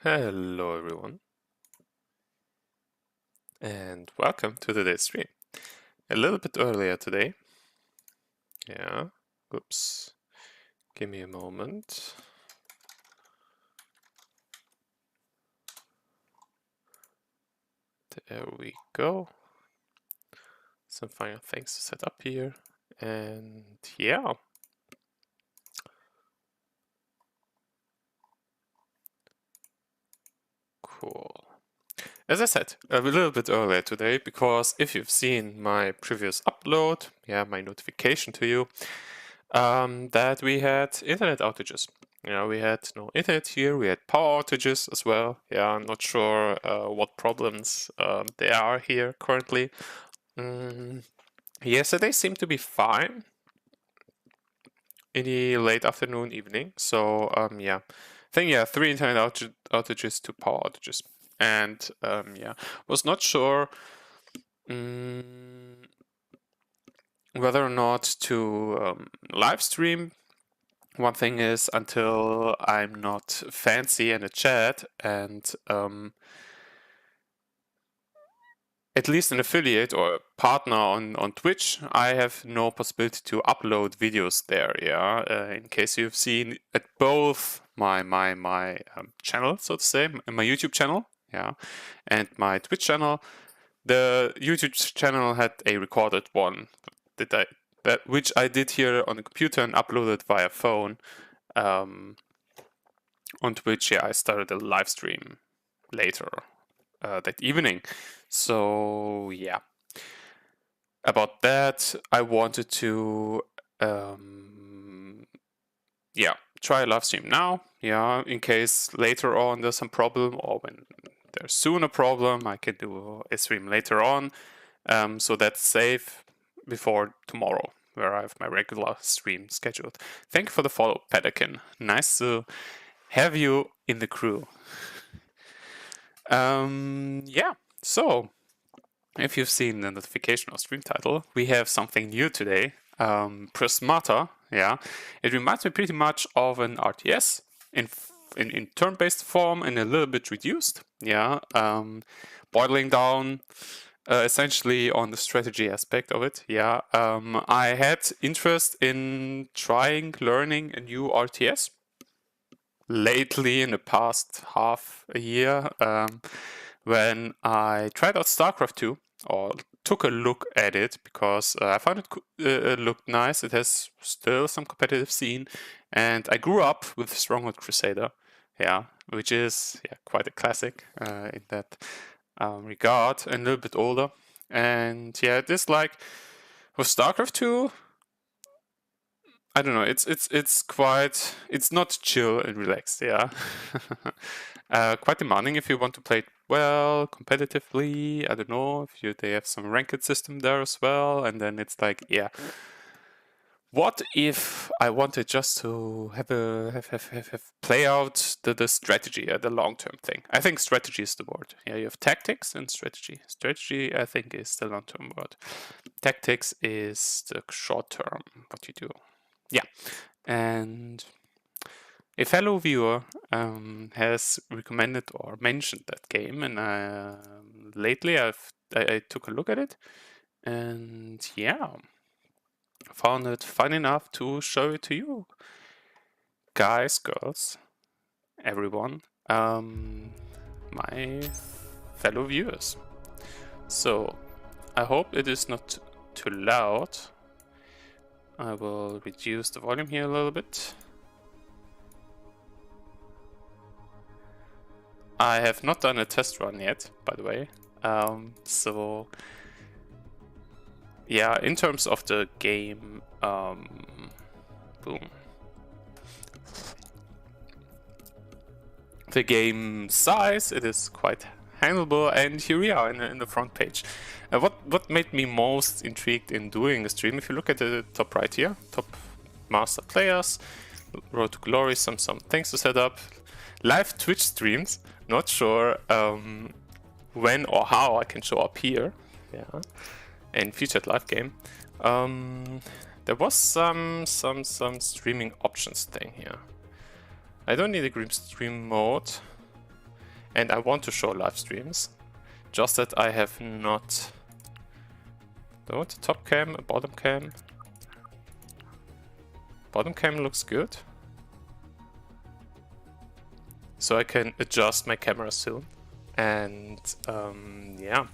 Hello everyone, and welcome to today's stream. A little bit earlier today. Yeah, oops. Give me a moment. There we go. Some final things to set up here. And yeah. Cool. As I said, a little bit earlier today, because if you've seen my previous upload, my notification to you, that we had internet outages. We had no internet here, we had power outages as well. I'm not sure what problems there are here currently. Yesterday seemed to be fine in the late afternoon, evening. So, I think, 3 internet outages, 2 power outages. And, was not sure whether or not to live stream. One thing is, until I'm not fancy in a chat and at least an affiliate or a partner on Twitch, I have no possibility to upload videos there. In case you've seen at both my channel, so to say, my YouTube channel, and my Twitch channel. The YouTube channel had a recorded one which I did here on the computer and uploaded via phone. On Twitch, I started a live stream later that evening. So about that, I wanted to try a live stream now. In case later on there's some problem, or when there's soon a problem, I can do a stream later on. So that's safe before tomorrow, where I have my regular stream scheduled. Thank you for the follow, Pelican. Nice to have you in the crew. So if you've seen the notification or stream title, we have something new today. Prismata, it reminds me pretty much of an RTS in turn-based form and a little bit reduced. Boiling down essentially on the strategy aspect of it. I had interest in learning a new RTS lately in the past half a year, when I tried out StarCraft 2, or took a look at it, because I found it looked nice. It has still some competitive scene, and I grew up with Stronghold Crusader, which is quite a classic in that regard, and a little bit older. And this, like with StarCraft 2, I don't know. It's not chill and relaxed. Quite demanding if you want to play it well competitively. I don't know if they have some ranked system there as well. And then it's like, what if I wanted just to have play out the strategy, the long term thing? I think strategy is the word. You have tactics and strategy. Strategy, I think, is the long term word. Tactics is the short term, what you do. And a fellow viewer has recommended or mentioned that game, and lately I took a look at it, and found it fun enough to show it to you guys, girls, everyone, my fellow viewers. So I hope it is not too loud. I will reduce the volume here a little bit. I have not done a test run yet, by the way. In terms of the game, the game size, it is quite handleable, and here we are in the front page. What made me most intrigued in doing a stream, if you look at the top right here, top master players, Road to Glory, some things to set up, live Twitch streams, not sure when or how I can show up here, in featured live game. There was some streaming options thing here. I don't need a group stream mode. and I want to show live streams. Just that I have not. Do I want a top cam, a bottom cam? Bottom cam looks good. So I can adjust my camera soon. And yeah.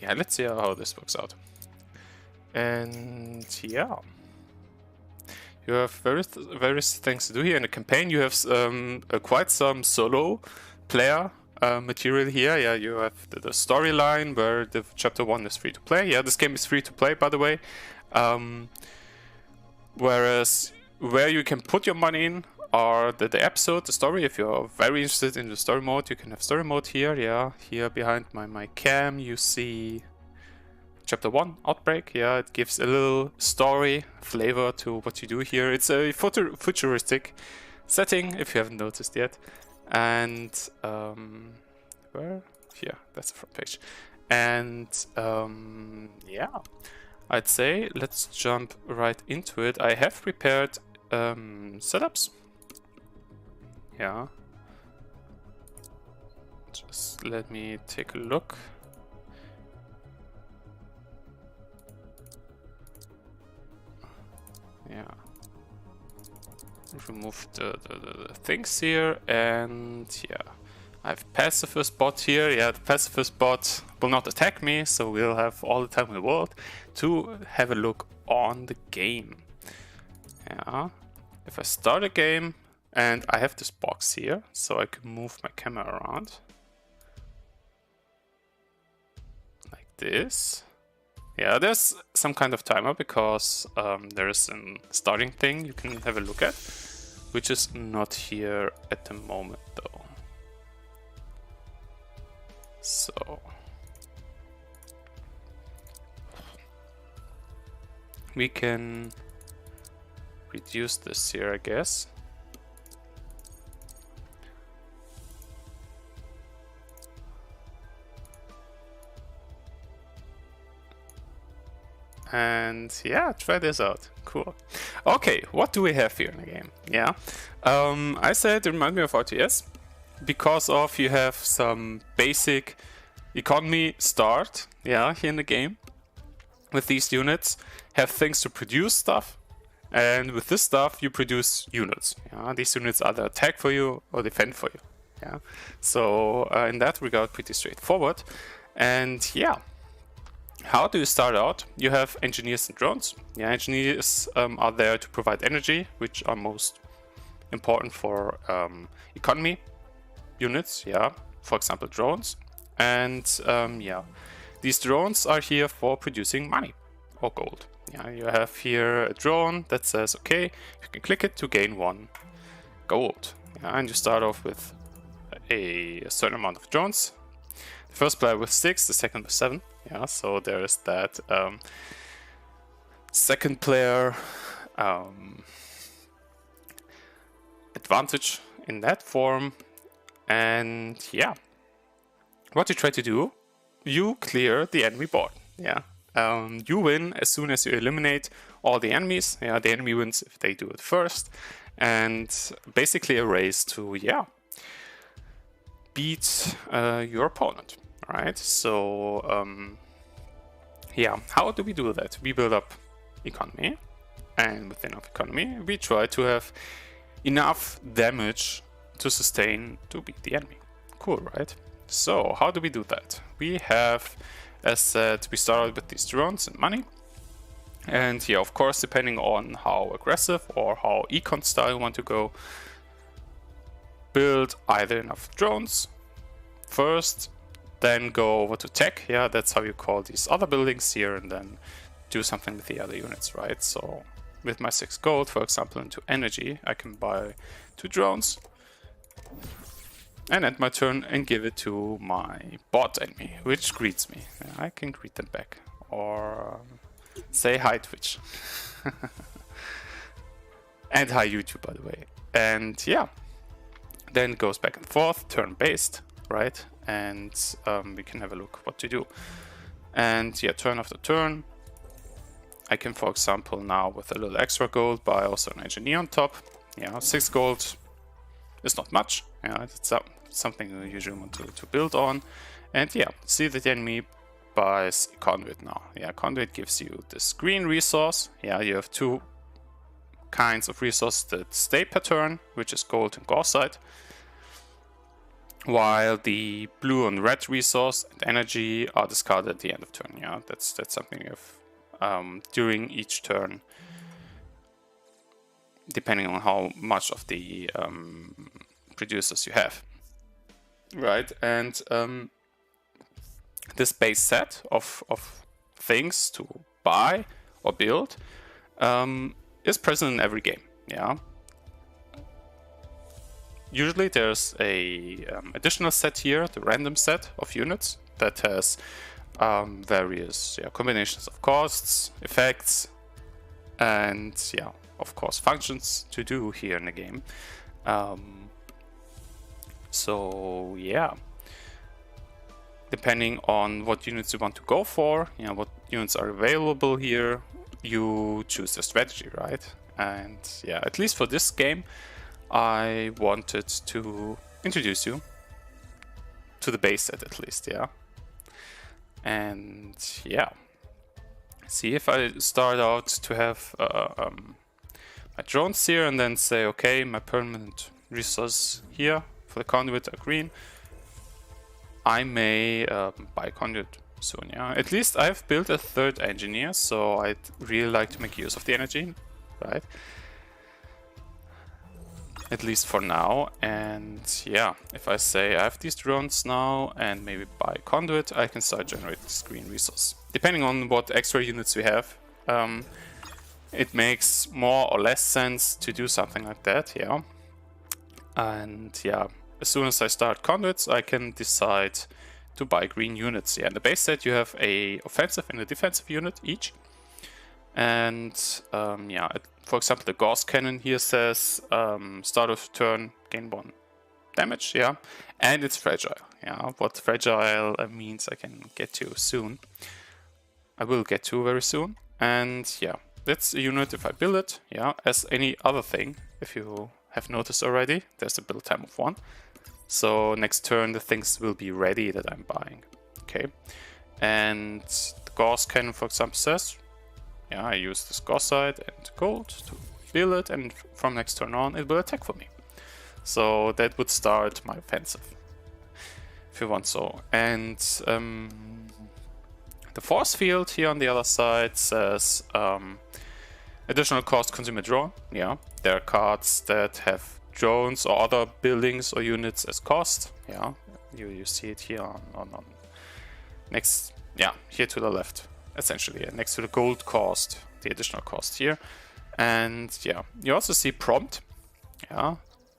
Yeah, let's see how this works out. And yeah. You have various things to do here in the campaign. You have quite some solo player material here. Yeah, you have the storyline where the chapter 1 is free to play. Yeah, this game is free to play, by the way. Whereas where you can put your money in are the episode, the story. If you're very interested in the story mode, you can have story mode here. Yeah, here behind my cam you see Chapter 1, Outbreak. Yeah, it gives a little story flavor to what you do here. It's a futuristic setting, if you haven't noticed yet. And where? Here, that's the front page. And yeah, I'd say let's jump right into it. I have prepared setups. Yeah. Just let me take a look. Yeah. Remove the things here, and yeah. I have pacifist bot here. Yeah, the pacifist bot will not attack me, so we'll have all the time in the world to have a look on the game. Yeah. If I start a game, and I have this box here, so I can move my camera around. Like this. Yeah, there's some kind of timer because there's a starting thing you can have a look at, which is not here at the moment though. So we can reduce this here, I guess. And yeah, try this out. Cool. Okay, what do we have here in the game? Yeah, I said it reminds me of RTS because of you have some basic economy start. Yeah, here in the game with these units have things to produce stuff, and with this stuff you produce units. Yeah, these units either attack for you or defend for you. Yeah, so in that regard, pretty straightforward. And yeah. How do you start out? You have engineers and drones. Yeah, engineers are there to provide energy, which are most important for economy units. Yeah, for example, drones. And yeah, these drones are here for producing money or gold. Yeah, you have here a drone that says, okay, you can click it to gain 1 gold. Yeah, and you start off with a certain amount of drones. The first player with 6, the second with 7. Yeah, so there is that second player advantage in that form. And yeah, what you try to do, you clear the enemy board. Yeah, you win as soon as you eliminate all the enemies. Yeah, the enemy wins if they do it first. And basically a race to, yeah, beat your opponent. Right, so yeah, how do we do that? We build up economy, and within our economy, we try to have enough damage to sustain to beat the enemy. Cool, right? So how do we do that? We have, as said, we start out with these drones and money, and yeah, of course, depending on how aggressive or how econ style you want to go, build either enough drones first. Then go over to tech, yeah, that's how you call these other buildings here, and then do something with the other units, right? So with my 6 gold, for example, into energy, I can buy 2 drones and end my turn and give it to my bot enemy, which greets me. Yeah, I can greet them back, or say hi Twitch. And hi YouTube, by the way. And yeah, then it goes back and forth, turn-based, right? And we can have a look what to do. And yeah, turn after turn, I can, for example, now with a little extra gold buy also an engineer on top. Yeah, 6 gold is not much. Yeah, it's something you usually want to build on. And yeah, see that the enemy buys conduit now. Yeah, conduit gives you this green resource. Yeah, you have 2 kinds of resources that stay per turn, which is gold and gorsite. While the blue and red resource and energy are discarded at the end of turn. Yeah, that's something you have during each turn, depending on how much of the producers you have. Right, and this base set of things to buy or build is present in every game. Yeah. Usually there's a additional set here, the random set of units that has various combinations of costs, effects, and yeah, of course, functions to do here in the game. So yeah, depending on what units you want to go for, what units are available here, you choose your strategy, right? And yeah, at least for this game, I wanted to introduce you to the base set at least, yeah. And yeah, see if I start out to have my drones here and then say, okay, my permanent resource here for the conduit are green. I may buy conduit soon, yeah. At least I've built a 3rd engineer, so I'd really like to make use of the energy, right? At least for now. And yeah, if I say I have these drones now and maybe buy conduit, I can start generating this green resource. Depending on what extra units we have, it makes more or less sense to do something like that, yeah. And yeah, as soon as I start conduits, I can decide to buy green units. Yeah, in the base set you have a offensive and a defensive unit each. And yeah, for example, the Gauss cannon here says start of turn, gain 1 damage, yeah. And it's fragile, yeah. What fragile means I can get to soon. I will get to very soon. And yeah, that's a unit if I build it, yeah. As any other thing, if you have noticed already, there's a build time of 1. So next turn the things will be ready that I'm buying, okay. And the Gauss cannon, for example, says, yeah, I use this gorsite and gold to build it, and from next turn on it will attack for me. So that would start my offensive, if you want so. And the force field here on the other side says additional cost consume a drone. Yeah, there are cards that have drones or other buildings or units as cost. Yeah, you see it here on next, yeah, here to the left. Essentially, next to the gold cost, the additional cost here. And yeah, you also see prompt. Yeah,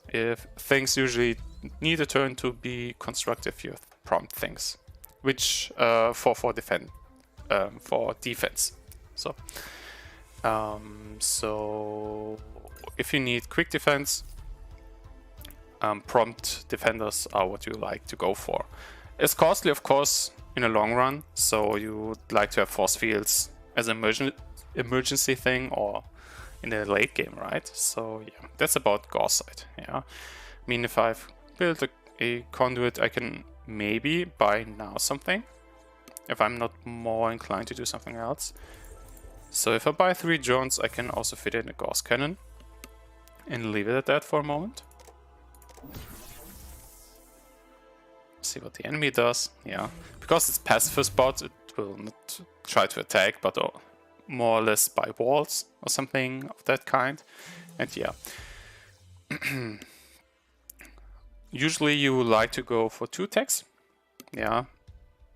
if things usually need a turn to be constructive, you prompt things, which for defense. So if you need quick defense, prompt defenders are what you like to go for. It's costly, of course, in the long run, so you would like to have force fields as an emergency thing or in the late game, right? So yeah, that's about gorsite. Yeah, I mean, if I've built a conduit, I can maybe buy now something if I'm not more inclined to do something else. So if I buy 3 drones, I can also fit in a Gauss cannon and leave it at that for a moment. See what the enemy does. Yeah, because it's pacifist bot, it will not try to attack, but more or less by walls or something of that kind. And yeah, usually you like to go for 2 attacks. Yeah,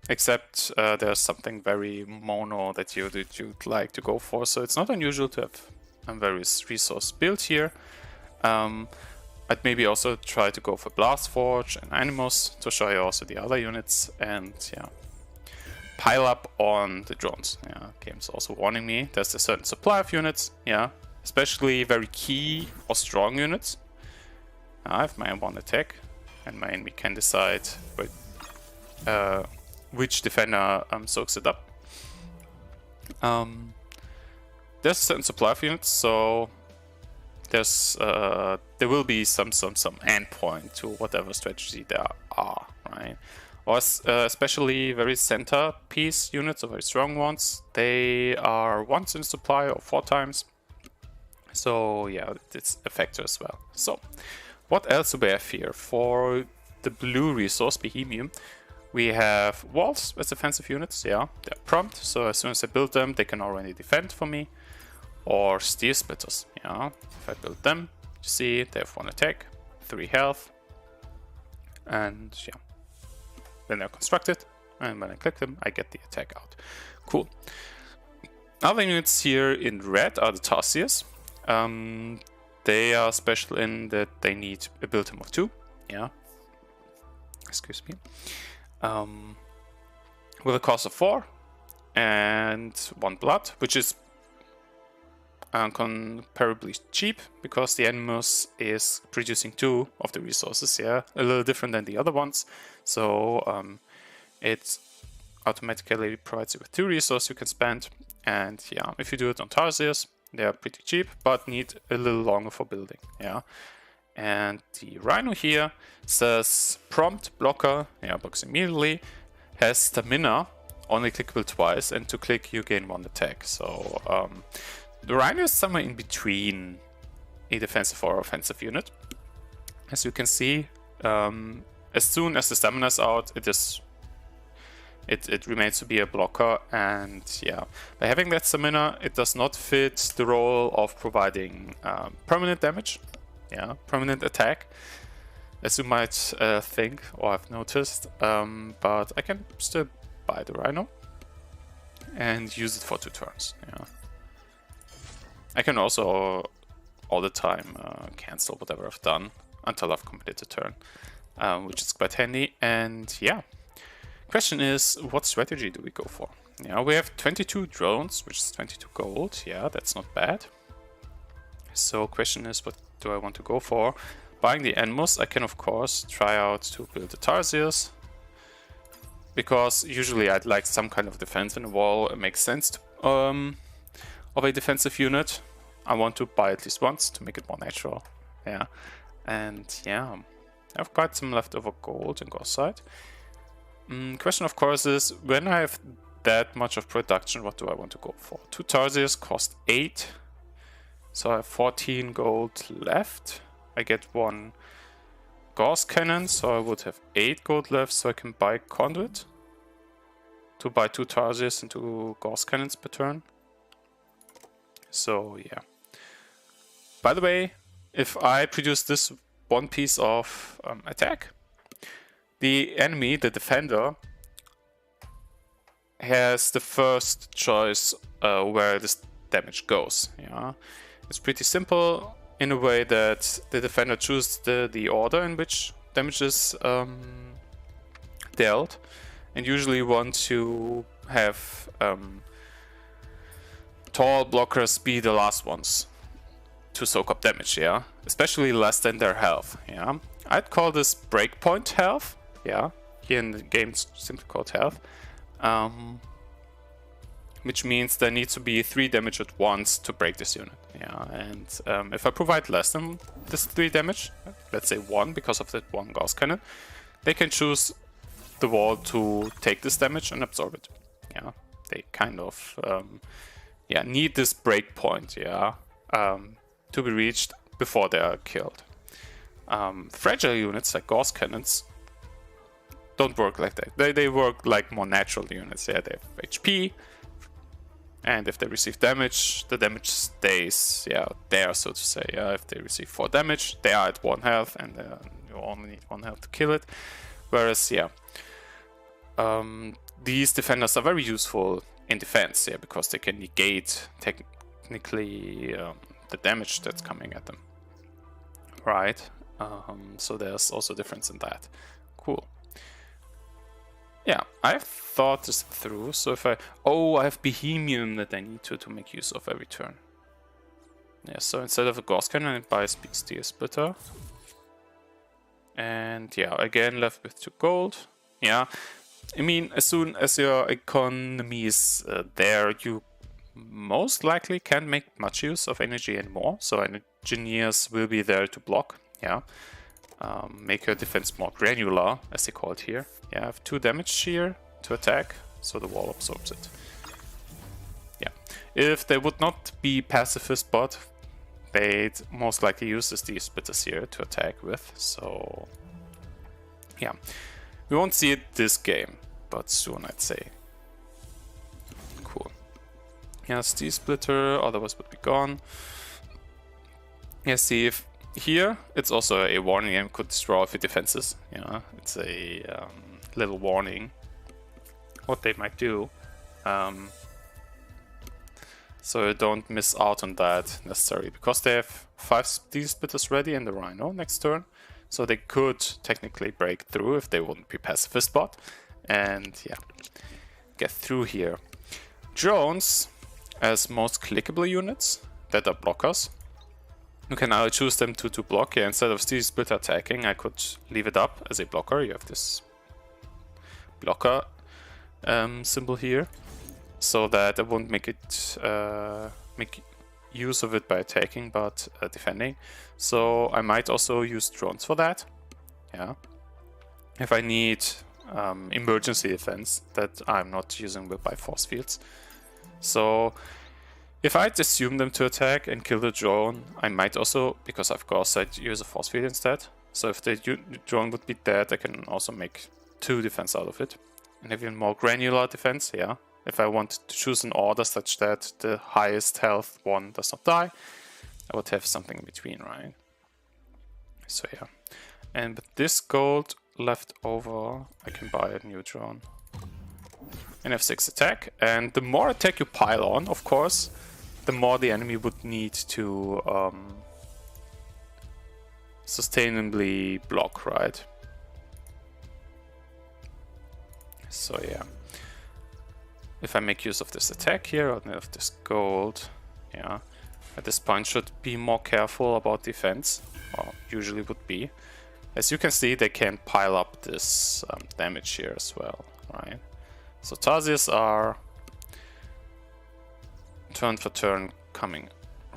except there's something very mono that you'd like to go for, so it's not unusual to have various resource built here. I'd maybe also try to go for Blast Forge and Animus to show you also the other units, and yeah, pile up on the drones. Yeah, game's also warning me there's a certain supply of units, yeah, especially very key or strong units. I have my 1 attack, and my enemy can decide which defender soaks it up. there's a certain supply of units, so there will be some endpoint to whatever strategy there are, right? Or especially very center piece units, or very strong ones, they are once in supply or 4 times. So yeah, it's a factor as well. So what else do we have here? For the blue resource, Bohemian, we have walls as defensive units. Yeah, they're prompt, so as soon as I build them, they can already defend for me. Or steel splitters. Yeah, if I build them, you see they have 1 attack, 3 health, and yeah, then they're constructed, and when I click them, I get the attack out. Cool. Other units here in red are the Tarsiers. They are special in that they need a build time of 2. Yeah. Excuse me. With a cost of 4 and 1 blood, which is comparably cheap because the Animus is producing 2 of the resources. Yeah, a little different than the other ones. So it automatically provides you with 2 resources you can spend. And yeah, if you do it on Tarsiers, they are pretty cheap, but need a little longer for building. Yeah. And the Rhino here says prompt blocker, yeah, blocks immediately, has stamina, only clickable twice, and to click you gain 1 attack. So the Rhino is somewhere in between a defensive or offensive unit. As you can see, as soon as the stamina is out, it remains to be a blocker, and yeah, by having that stamina, it does not fit the role of providing permanent damage. Yeah, permanent attack, as you might think or have noticed, but I can still buy the Rhino and use it for 2 turns. Yeah, I can also all the time cancel whatever I've done until I've completed a turn, which is quite handy. And yeah, question is, what strategy do we go for? Yeah, we have 22 drones, which is 22 gold. Yeah, that's not bad. So question is, what do I want to go for? Buying the Animus, I can of course try out to build the Tarsiers, because usually I'd like some kind of defense in the wall. It makes sense to, of a defensive unit. I want to buy at least once to make it more natural. Yeah, and yeah, I have quite some leftover gold and Gorsite. Question of course is, when I have that much of production, what do I want to go for? 2 Tarsiers cost 8. So I have 14 gold left. I get 1 Gauss Cannon, so I would have 8 gold left, so I can buy Conduit to buy 2 Tarsiers and 2 Gauss Cannons per turn. So yeah. By the way, if I produce this 1 piece of attack, the enemy, the defender, has the first choice where this damage goes. Yeah. It's pretty simple in a way that the defender chooses the order in which damage is dealt, and usually want to have tall blockers be the last ones to soak up damage, yeah? Especially less than their health, yeah? I'd call this breakpoint health, yeah? Here in the game it's simply called health. Which means there needs to be 3 damage at once to break this unit. Yeah, and if I provide less than this 3 damage, let's say 1 because of that 1 Gauss Cannon, they can choose the wall to take this damage and absorb it. Yeah, they kind of yeah, need this break point, yeah, to be reached before they are killed. Fragile units like Gauss Cannons don't work like that. They work like more natural units. Yeah, they have HP. And if they receive damage, the damage stays, yeah, there, so to say. If they receive 4 damage, they are at 1 health, and you only need 1 health to kill it. Whereas, yeah, these defenders are very useful in defense, yeah, because they can negate technically the damage that's coming at them, right? So there's also a difference in that. Cool. Yeah, I've thought this through, so if I have Bohemian that I need to make use of every turn. Yeah, so instead of a Gauss Cannon, I buy a Steel Splitter. And yeah, again, left with 2 gold. Yeah, I mean, as soon as your economy is there, you most likely can't make much use of energy anymore, so engineers will be there to block, yeah. Make your defense more granular, as they call it here. Yeah, I have 2 damage here to attack, so the wall absorbs it. Yeah, if they would not be pacifist bot, they'd most likely use these splitters here to attack with, so yeah. We won't see it this game, but soon, I'd say. Cool. Yeah, Steel Splitter, otherwise would be gone. Yeah, see, if here, it's also a warning and could destroy all of your defenses. Yeah, it's a little warning what they might do. So don't miss out on that necessarily, because they have 5 Steel Splitters ready in the Rhino next turn. So they could technically break through if they wouldn't be pacifist bot. And yeah, get through here. Drones, as most clickable units that are blockers, you can now choose them to block. Yeah, instead of Steel Splitter attacking, I could leave it up as a blocker. You have this blocker symbol here, so that I won't make it make use of it by attacking, but defending. So I might also use drones for that. Yeah, if I need emergency defense that I'm not using by force fields. So if I'd assume them to attack and kill the drone, I might also, because I've Ghost, I'd use a force field instead. So if the drone would be dead, I can also make 2 defense out of it. And even more granular defense, yeah. If I want to choose an order such that the highest health one does not die, I would have something in between, right? So yeah. And with this gold left over, I can buy a new drone. And have 6 attack. And the more attack you pile on, of course, the more the enemy would need to sustainably block, right? So yeah. If I make use of this attack here, or of this gold, yeah, at this point should be more careful about defense, or usually would be. As you can see, they can pile up this damage here as well, right? So Tarsiers are turn for turn coming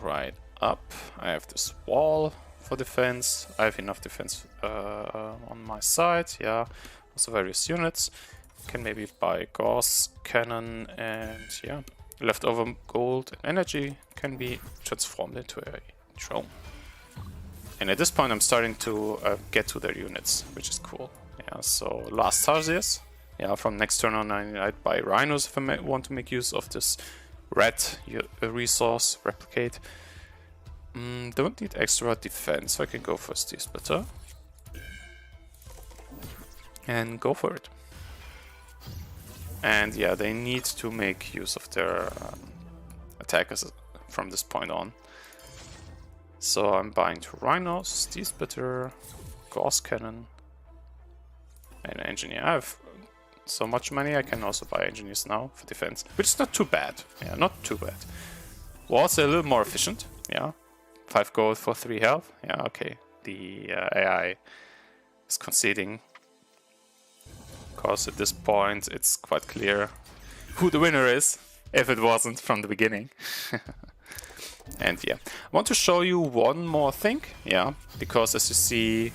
right up. I have this wall for defense. I have enough defense on my side, yeah. Also various units. Can maybe buy Gauss cannon, and yeah, leftover gold and energy can be transformed into a drone. And at this point I'm starting to get to their units, which is cool. Yeah, so last Tarsiers. Yeah, from next turn on I'd buy Rhinos if I want to make use of this red resource, replicate. Don't need extra defense, so I can go for Steel Splitter. And go for it. And yeah, they need to make use of their attackers from this point on. So I'm buying 2 Rhinos, Steel Splitter, Gauss Cannon, and Engineer. I have so much money, I can also buy Engineers now for defense, which is not too bad. Yeah, not too bad. Walls are a little more efficient. Yeah, 5 gold for 3 health. Yeah, okay. The AI is conceding. Because at this point it's quite clear who the winner is, if it wasn't from the beginning. And yeah, I want to show you one more thing, yeah, because as you see,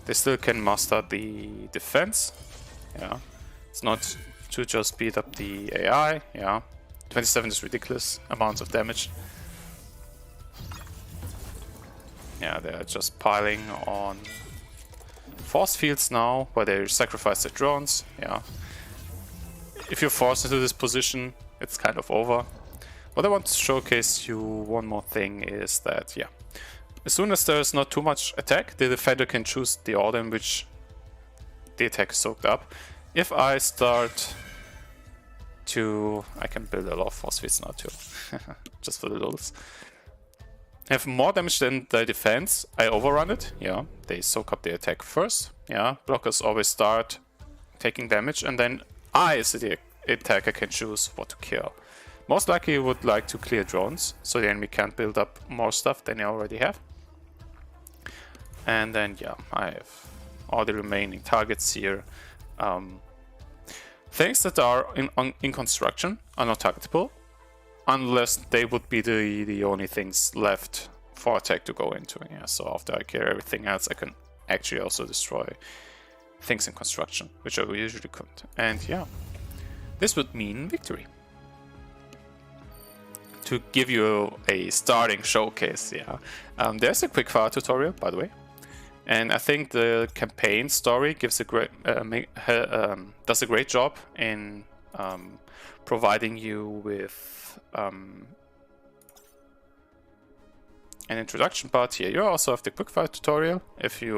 they still can master the defense, yeah. It's not to just beat up the AI, yeah. 27 is ridiculous amounts of damage. Yeah, they're just piling on force fields now, where they sacrifice their drones, yeah. If you're forced into this position, it's kind of over. What I want to showcase you one more thing is that, yeah, as soon as there's not too much attack, the defender can choose the order in which the attack is soaked up. If I start to... I can build a lot of force fields now too, just for the lulz. Have more damage than the defense, I overrun it, yeah, they soak up the attack first, yeah, blockers always start taking damage, and then I, as the attacker, can choose what to kill. Most likely you would like to clear drones, so the enemy can't build up more stuff than they already have. And then, yeah, I have all the remaining targets here. Things that are in construction are not targetable, unless they would be the only things left for attack to go into. Yeah, so after I clear everything else, I can actually also destroy things in construction, which I usually couldn't. And yeah, this would mean victory. To give you a starting showcase, yeah, there's a quickfire tutorial, by the way. And I think the campaign story gives a great does a great job in providing you with an introduction part. Here you also have the quickfire tutorial if you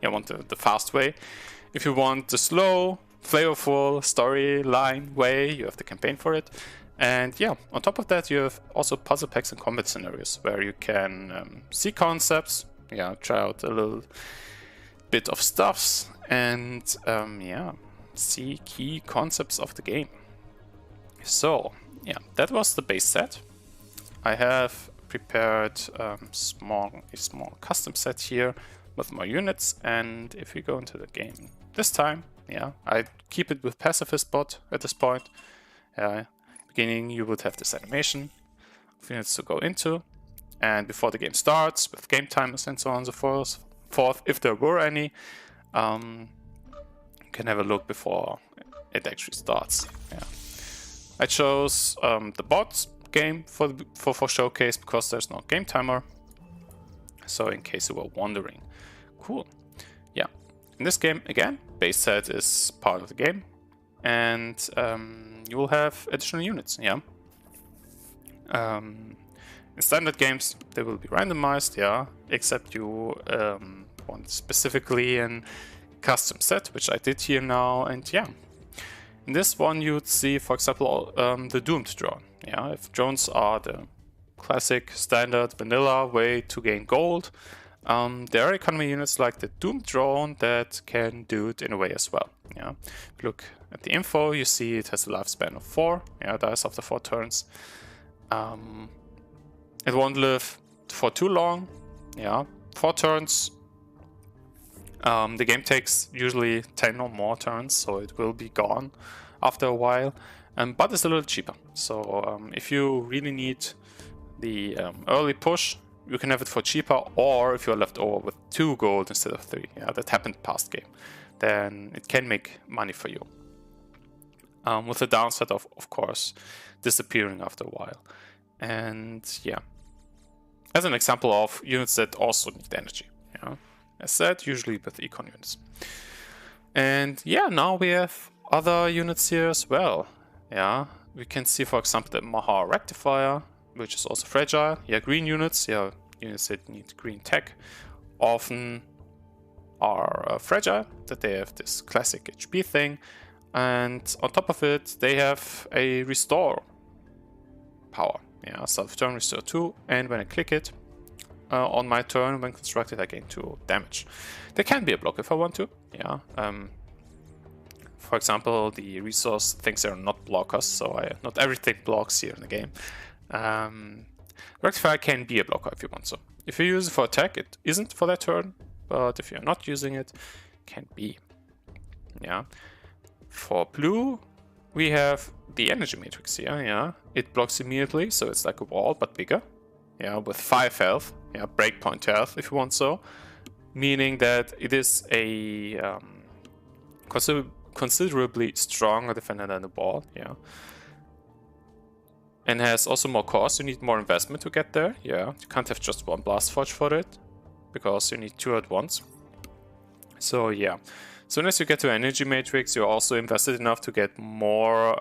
want the fast way. If you want the slow, flavorful storyline way, you have the campaign for it. And yeah, on top of that, you have also puzzle packs and combat scenarios where you can see concepts. Yeah, try out a little bit of stuffs and yeah, see key concepts of the game. So yeah, that was the base set. I have prepared a small custom set here with more units, and if we go into the game this time, yeah, I keep it with pacifist bot at this point. Beginning, you would have this animation of units to go into. And before the game starts, with game timers and so on and so forth, if there were any, you can have a look before it actually starts. Yeah. I chose the bot game for showcase because there's no game timer. So in case you were wondering, cool. Yeah. In this game, again, base set is part of the game, and you will have additional units. Yeah. In standard games, they will be randomized, yeah, except you want specifically a custom set, which I did here now, and yeah. In this one, you'd see, for example, the Doomed drone. Yeah, if drones are the classic, standard, vanilla way to gain gold, there are economy units like the Doomed drone that can do it in a way as well. Yeah, if you look at the info, you see it has a lifespan of 4, yeah, dies after 4 turns. It won't live for too long, yeah, 4 turns. The game takes usually 10 or more turns, so it will be gone after a while, but it's a little cheaper. So if you really need the early push, you can have it for cheaper, or if you're left over with 2 gold instead of 3, yeah, that happened past game, then it can make money for you. With the downside of course, disappearing after a while. And yeah, as an example of units that also need energy, yeah, as said, usually with econ units. And yeah, now we have other units here as well. Yeah, we can see, for example, the Maha Rectifier, which is also fragile. Yeah, green units, yeah, units that need green tech often are fragile, that they have this classic HP thing. And on top of it, they have a restore power. Yeah, self-turn, restore 2, and when I click it on my turn, when constructed, I gain 2 damage. There can be a block if I want to, yeah. For example, the resource thinks they're not blockers, so not everything blocks here in the game. Rectifier can be a blocker if you want so. If you use it for attack, it isn't for that turn, but if you're not using it, it can be. Yeah. For blue, we have the energy matrix here, yeah. It blocks immediately, so it's like a wall, but bigger. Yeah, with 5 health, yeah, breakpoint health if you want so. Meaning that it is a considerably stronger defender than the ball, yeah. And has also more cost, you need more investment to get there, yeah. You can't have just 1 blast forge for it, because you need 2 at once. So yeah, as soon as you get to energy matrix, you're also invested enough to get more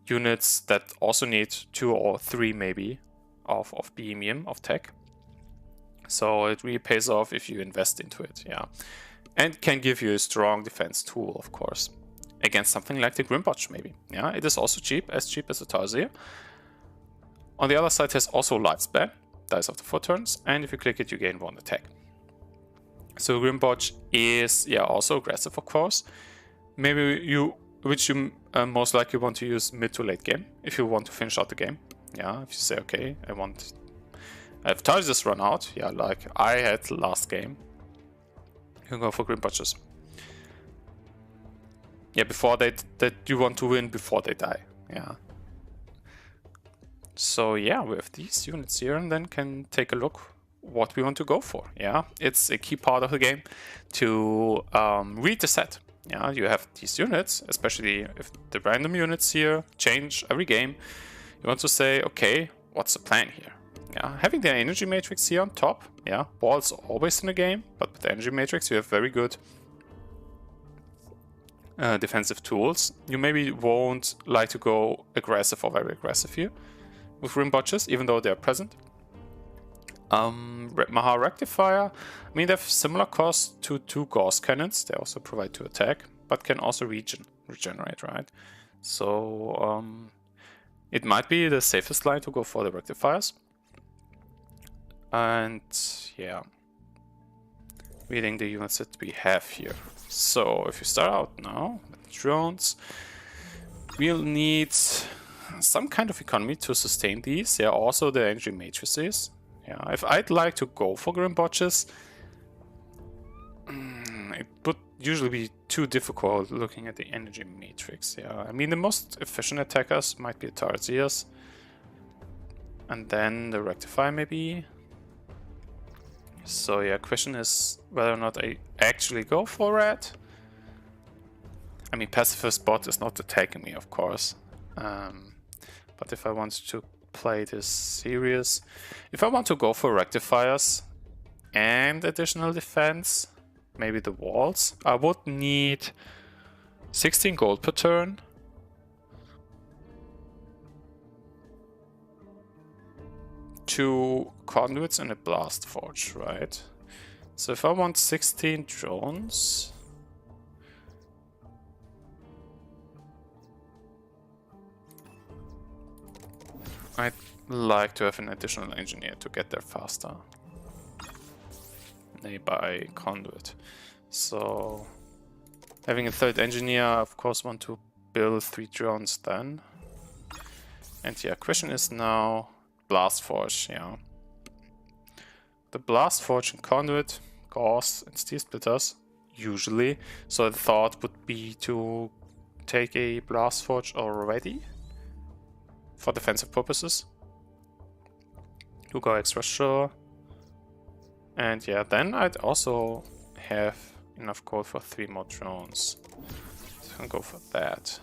units that also need 2 or 3 maybe of BMM, of tech. So it really pays off if you invest into it, yeah. And can give you a strong defense tool, of course, against something like the Grimbotch maybe. Yeah, it is also cheap as the Tarsier. On the other side, it has also lifespan, dies after 4 turns, and if you click it, you gain 1 attack. So Grimbotch is, yeah, also aggressive, of course. Maybe which you most likely want to use mid to late game if you want to finish out the game. Yeah, if you say, okay, I have Tarsiers run out, yeah, like I had last game, you can go for Grimbotches. yeah, before that you want to win before they die. Yeah. So yeah, we have these units here, and then can take a look what we want to go for. Yeah, it's a key part of the game to read the set. Yeah, you have these units, especially if the random units here change every game. You want to say, okay, what's the plan here? Yeah, having the energy matrix here on top. Yeah, walls always in the game, but with the energy matrix you have very good defensive tools. You maybe won't like to go aggressive or very aggressive here with rim botches, even though they're present. Maha Rectifier, I mean, they have similar cost to 2 Gauss Cannons. They also provide 2 attack, but can also regenerate, right? So it might be the safest line to go for the Rectifiers. And yeah, reading the units that we have here. So if you start out now with drones, we'll need some kind of economy to sustain these. Yeah, also the energy matrices. Yeah, if I'd like to go for Grim Botches, it would usually be too difficult looking at the energy matrix. Yeah, I mean, the most efficient attackers might be the Tarsiers, and then the Rectifier maybe. So yeah, question is whether or not I actually go for it. I mean, Pacifist Bot is not attacking me, of course. But if I want to play this serious, if I want to go for Rectifiers and additional defense, maybe the walls, I would need 16 gold per turn. Two conduits and a blast forge, right? So if I want 16 drones, I'd like to have an additional engineer to get there faster. Nearby conduit. So having a third engineer, of course, want to build 3 drones then. And yeah, question is now blast forge. Yeah, the blast forge and conduit, gauss and steel splitters usually. So the thought would be to take a blast forge already for defensive purposes to go extra sure. And yeah, then I'd also have enough gold for 3 more drones, so I can go for that.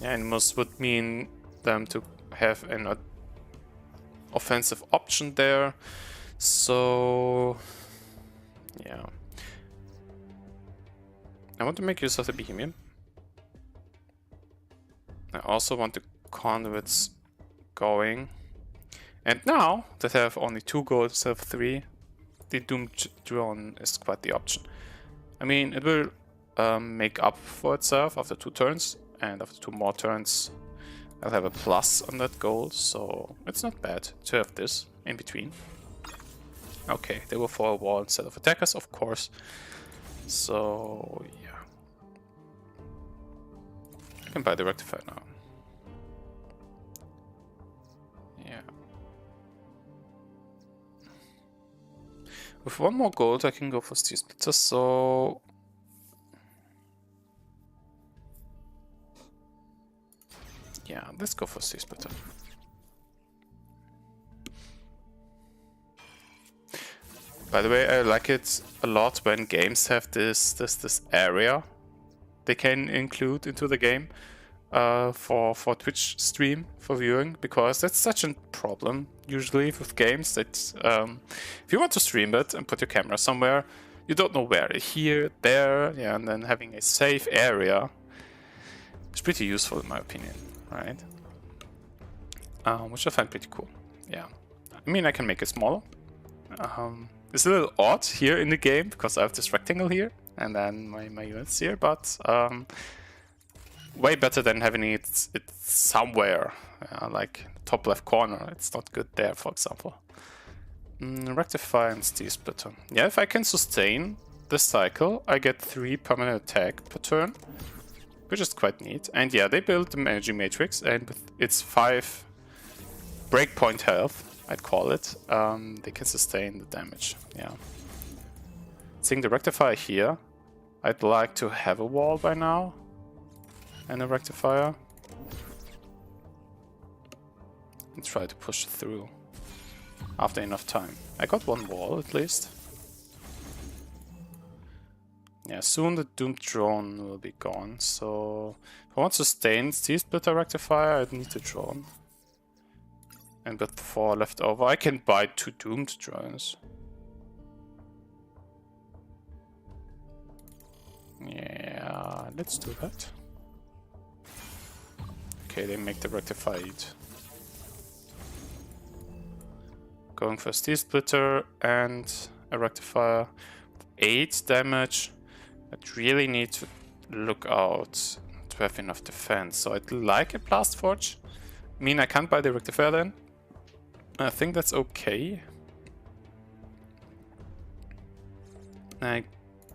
Yeah, and most would mean them to have an offensive option there. So yeah, I want to make use of the Bohemian. I also want the conduits going. And now that I have only 2 gold instead of 3, the doomed drone is quite the option. I mean, it will make up for itself after 2 turns, and after 2 more turns I'll have a plus on that gold, so it's not bad to have this in between. Okay, they were for a wall instead of attackers, of course. So yeah, I can buy the Rectifier now. Yeah. With 1 more gold I can go for steel splitters, so yeah, let's go for steel splitter. By the way, I like it a lot when games have this area they can include into the game for Twitch stream for viewing, because that's such a problem usually with games that if you want to stream it and put your camera somewhere, you don't know where, here, there, yeah, and then having a safe area is pretty useful in my opinion, right? Which I find pretty cool. Yeah, I mean, I can make it smaller. It's a little odd here in the game because I have this rectangle here and then my units here, but way better than having it somewhere, like top left corner. It's not good there, for example. Rectify and steel splitter. Yeah, if I can sustain this cycle, I get 3 permanent attack per turn, which is quite neat. And yeah, they built the energy matrix, and with its 5 breakpoint health, I'd call it, they can sustain the damage. Yeah. Seeing the Rectifier here, I'd like to have a wall by now. And a rectifier. And try to push through. After enough time. I got one wall at least. Yeah, soon the doomed drone will be gone, so if I want to sustain T-splitter rectifier, I need a drone. And with 4 left over, I can buy 2 doomed drones. Yeah, let's do that. Okay, they make the rectifier eat. Going for a T-splitter and a rectifier. 8 damage. I'd really need to look out to have enough defense. So I'd like a Blast Forge. I mean, I can't buy the rectifier then. I think that's okay. I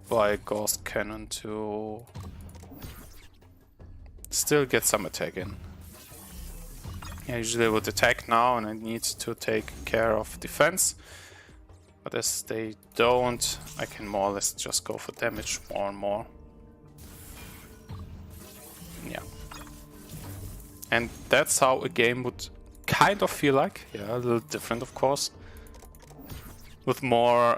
buy a Ghost Cannon to still get some attack in. I usually would attack now and I need to take care of defense. But as they don't, I can more or less just go for damage more and more. Yeah. And that's how a game would kind of feel like. Yeah, a little different of course. With more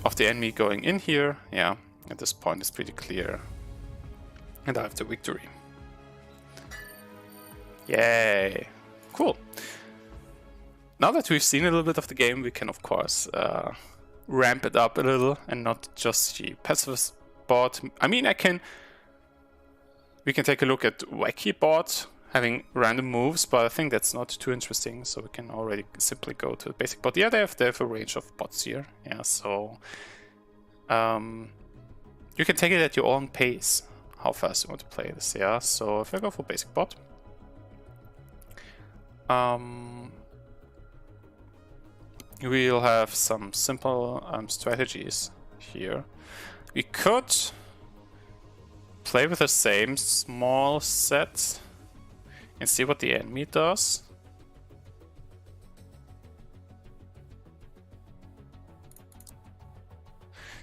of the enemy going in here. Yeah, at this point it's pretty clear. And I have the victory. Yay! Cool. Now that we've seen a little bit of the game, we can of course ramp it up a little and not just the passive bot. I mean, we can take a look at wacky bot having random moves, but I think that's not too interesting, so we can already simply go to the basic bot. Yeah, they have a range of bots here. Yeah, so you can take it at your own pace, how fast you want to play this. Yeah, so if I go for basic bot, we'll have some simple strategies here. We could play with the same small set and see what the enemy does.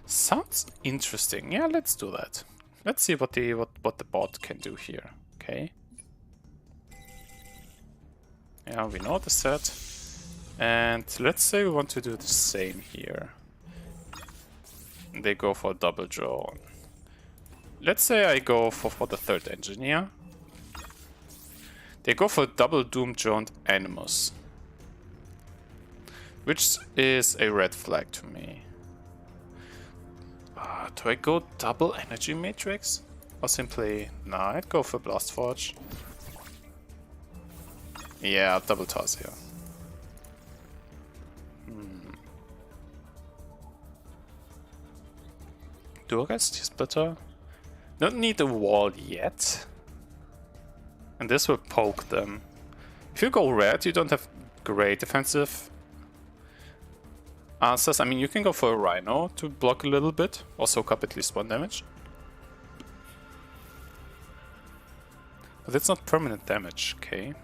Sounds interesting. Yeah, let's do that. Let's see what the bot can do here. Okay. Yeah, we know the set. And let's say we want to do the same here. They go for a double drone. Let's say I go for the third engineer. They go for a double doom droned Animus. Which is a red flag to me. Do I go double energy matrix? Or simply, nah, I'd go for Blast Forge. Yeah, double toss here. Durgas T-splitter. Don't need a wall yet. And this will poke them. If you go red, you don't have great defensive answers. I mean, you can go for a Rhino to block a little bit, or soak up at least 1 damage. But it's not permanent damage, okay.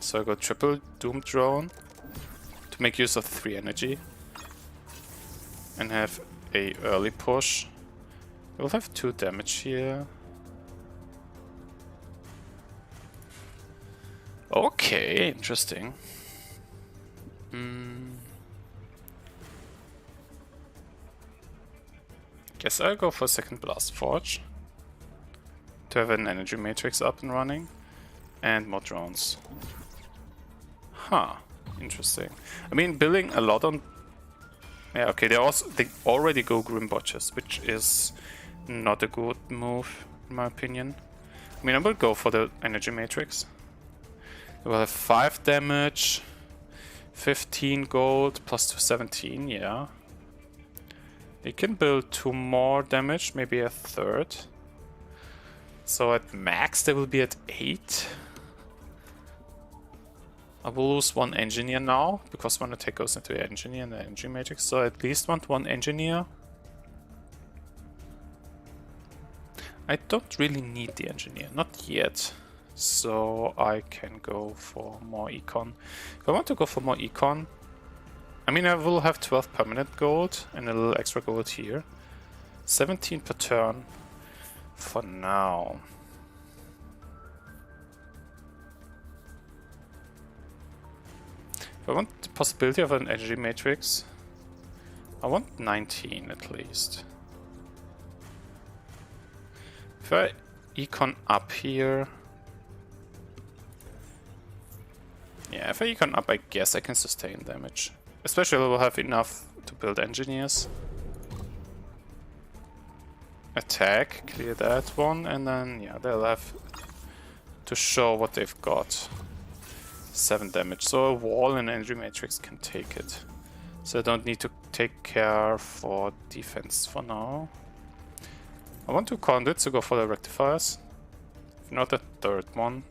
So I go triple Doom Drone to make use of 3 energy. And have a early push. We'll have 2 damage here. Okay, interesting. Guess I'll go for second Blast Forge to have an energy matrix up and running, and more drones. Huh, interesting. I mean, building a lot on. Yeah, okay. They already go Grim Botches, which is not a good move in my opinion. I mean, I will go for the energy matrix. They will have 5 damage, 15 gold, plus 217, yeah. They can build 2 more damage, maybe a third. So at max they will be at 8. I will lose 1 engineer now, because one attack goes into the engineer and the energy matrix, so I at least want 1 engineer. I don't really need the engineer, not yet. So I can go for more econ. If I want to go for more econ, I mean, I will have 12 permanent gold and a little extra gold here. 17 per turn for now. If I want the possibility of an energy matrix, I want 19 at least. If I econ up here... Yeah, if I econ up, I guess I can sustain damage. Especially I will have enough to build engineers. Attack, clear that one, and then, yeah, they'll have to show what they've got. 7 damage, so a wall and energy matrix can take it. So I don't need to take care for defense for now. I want 2 conduits to go for the rectifiers. If not a third one.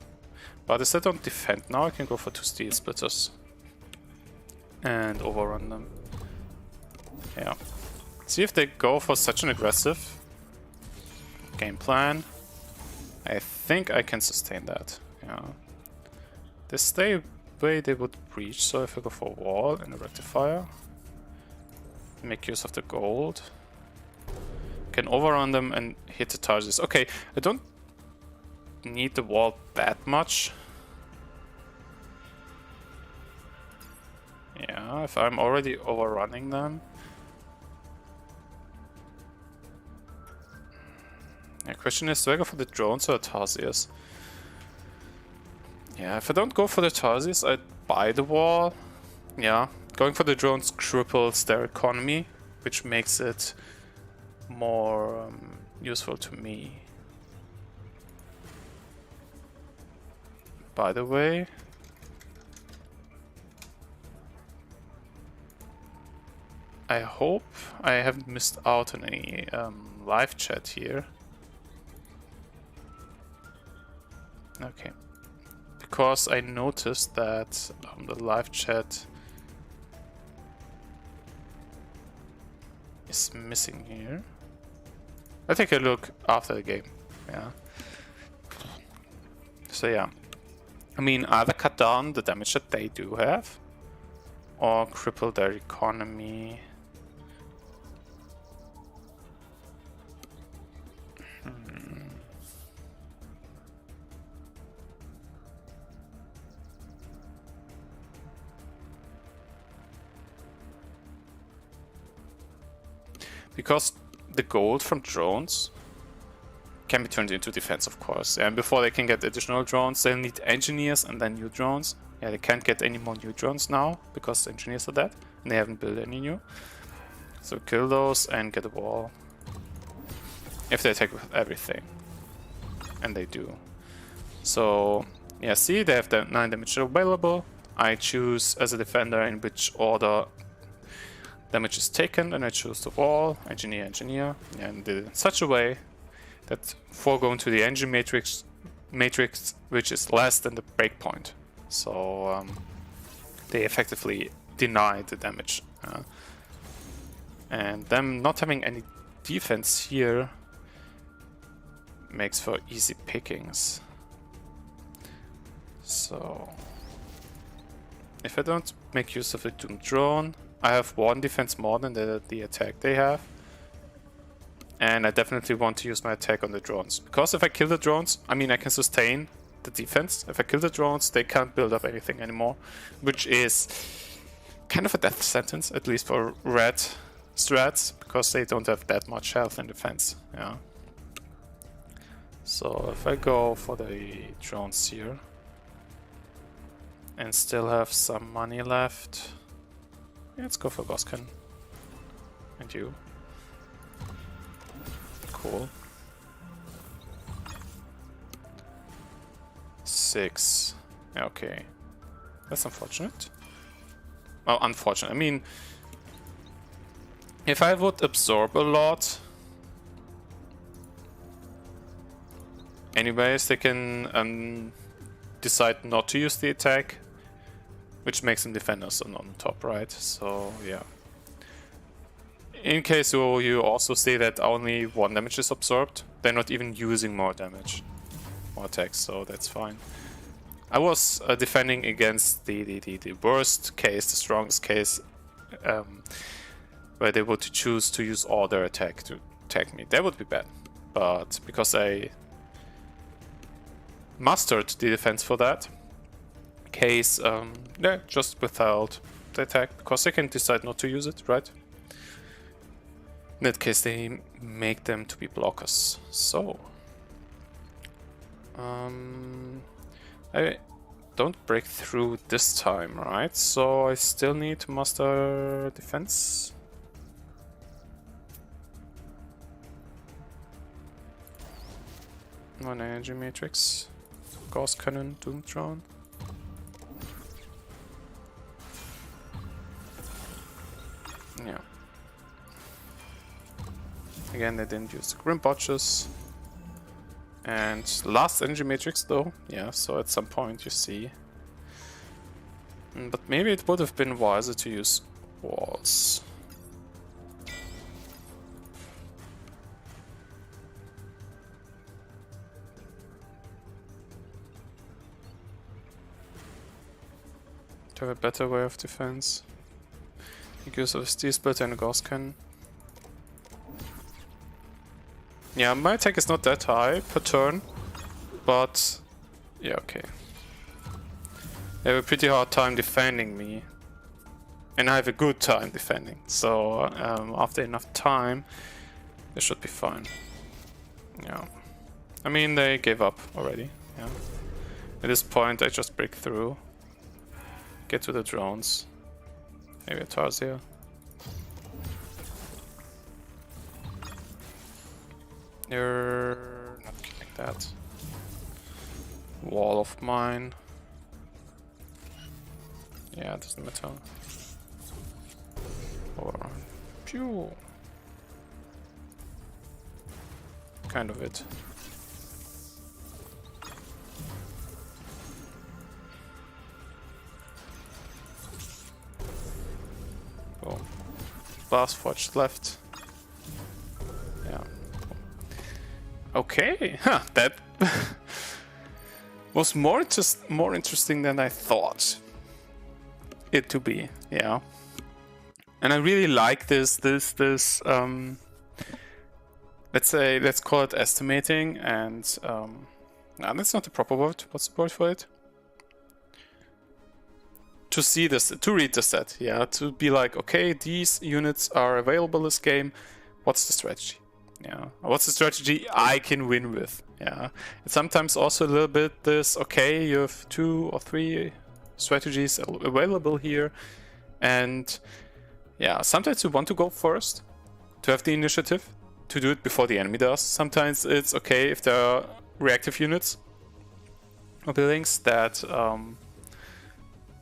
But if I don't defend now, I can go for 2 steel splitters. And overrun them. Yeah. See if they go for such an aggressive game plan. I think I can sustain that. Yeah. They stay away, they would breach, so if I go for a wall and a rectifier, make use of the gold, can overrun them and hit the targets. Okay, I don't need the wall that much. Yeah, if I'm already overrunning them. The question is, do I go for the drones or the Tarsiers? Yeah, if I don't go for the Tarsiers, I buy the wall. Yeah, going for the drones cripples their economy, which makes it more useful to me. By the way, I hope I haven't missed out on any live chat here. Okay. Because I noticed that the live chat is missing here. I'll take a look after the game. Yeah. So yeah. I mean, either cut down the damage that they do have, or cripple their economy. Because the gold from drones can be turned into defense, of course. And before they can get additional drones, they'll need engineers and then new drones. Yeah, they can't get any more new drones now because the engineers are dead and they haven't built any new. So kill those and get a wall. If they attack with everything. And they do. So, yeah, see, they have the 9 damage available. I choose as a defender in which order damage is taken, and I choose the wall, engineer, engineer, and did it in such a way that foregoing to the engine matrix, which is less than the breakpoint. So they effectively deny the damage. And them not having any defense here makes for easy pickings. So if I don't make use of the Doom drone, I have 1 defense more than the attack they have. And I definitely want to use my attack on the drones. Because if I kill the drones, I mean I can sustain the defense. If I kill the drones, they can't build up anything anymore. Which is kind of a death sentence, at least for red strats. Because they don't have that much health and defense. Yeah. So if I go for the drones here. And still have some money left. Let's go for Goskin. And you. Cool. 6. Okay. That's unfortunate. Well, unfortunate. I mean, if I would absorb a lot... Anyways, they can decide not to use the attack. Which makes them defenders on top, right? So, yeah. In case you also see that only 1 damage is absorbed, they're not even using more damage. More attacks, so that's fine. I was defending against the worst case, the strongest case where they would choose to use all their attack to attack me. That would be bad. But because I mastered the defense for that case, yeah, just withheld the attack, because they can decide not to use it, right? In that case, they make them to be blockers. So, I don't break through this time, right? So I still need to master defense. One energy matrix, Gauss Cannon, Doom Drone. Yeah. Again, they didn't use the Grim Botches. And last energy matrix though, yeah, so at some point you see. But maybe it would have been wiser to use walls. To have a better way of defense. Make use of a Steel Splitter and a Gauss Cannon. Yeah, my attack is not that high per turn, but yeah, okay. They have a pretty hard time defending me. And I have a good time defending, so after enough time, they should be fine. Yeah. I mean, they gave up already, yeah. At this point, I just break through. Get to the drones. Maybe a Tarsier. You're not killing that. Wall of mine. Yeah, it doesn't matter. Or pew. Kind of it. Boom. Blast Forge left. Yeah. Okay, huh, that was more interesting than I thought it to be, yeah. And I really like this let's call it estimating, and no, that's not the proper word. What's the word for it? To see this, to read the set, yeah, to be like, okay, these units are available this game, what's the strategy? Yeah, what's the strategy I can win with? Yeah, it's sometimes also a little bit this, okay, you have 2 or 3 strategies available here, and yeah, sometimes you want to go first, to have the initiative, to do it before the enemy does. Sometimes it's okay if there are reactive units or buildings that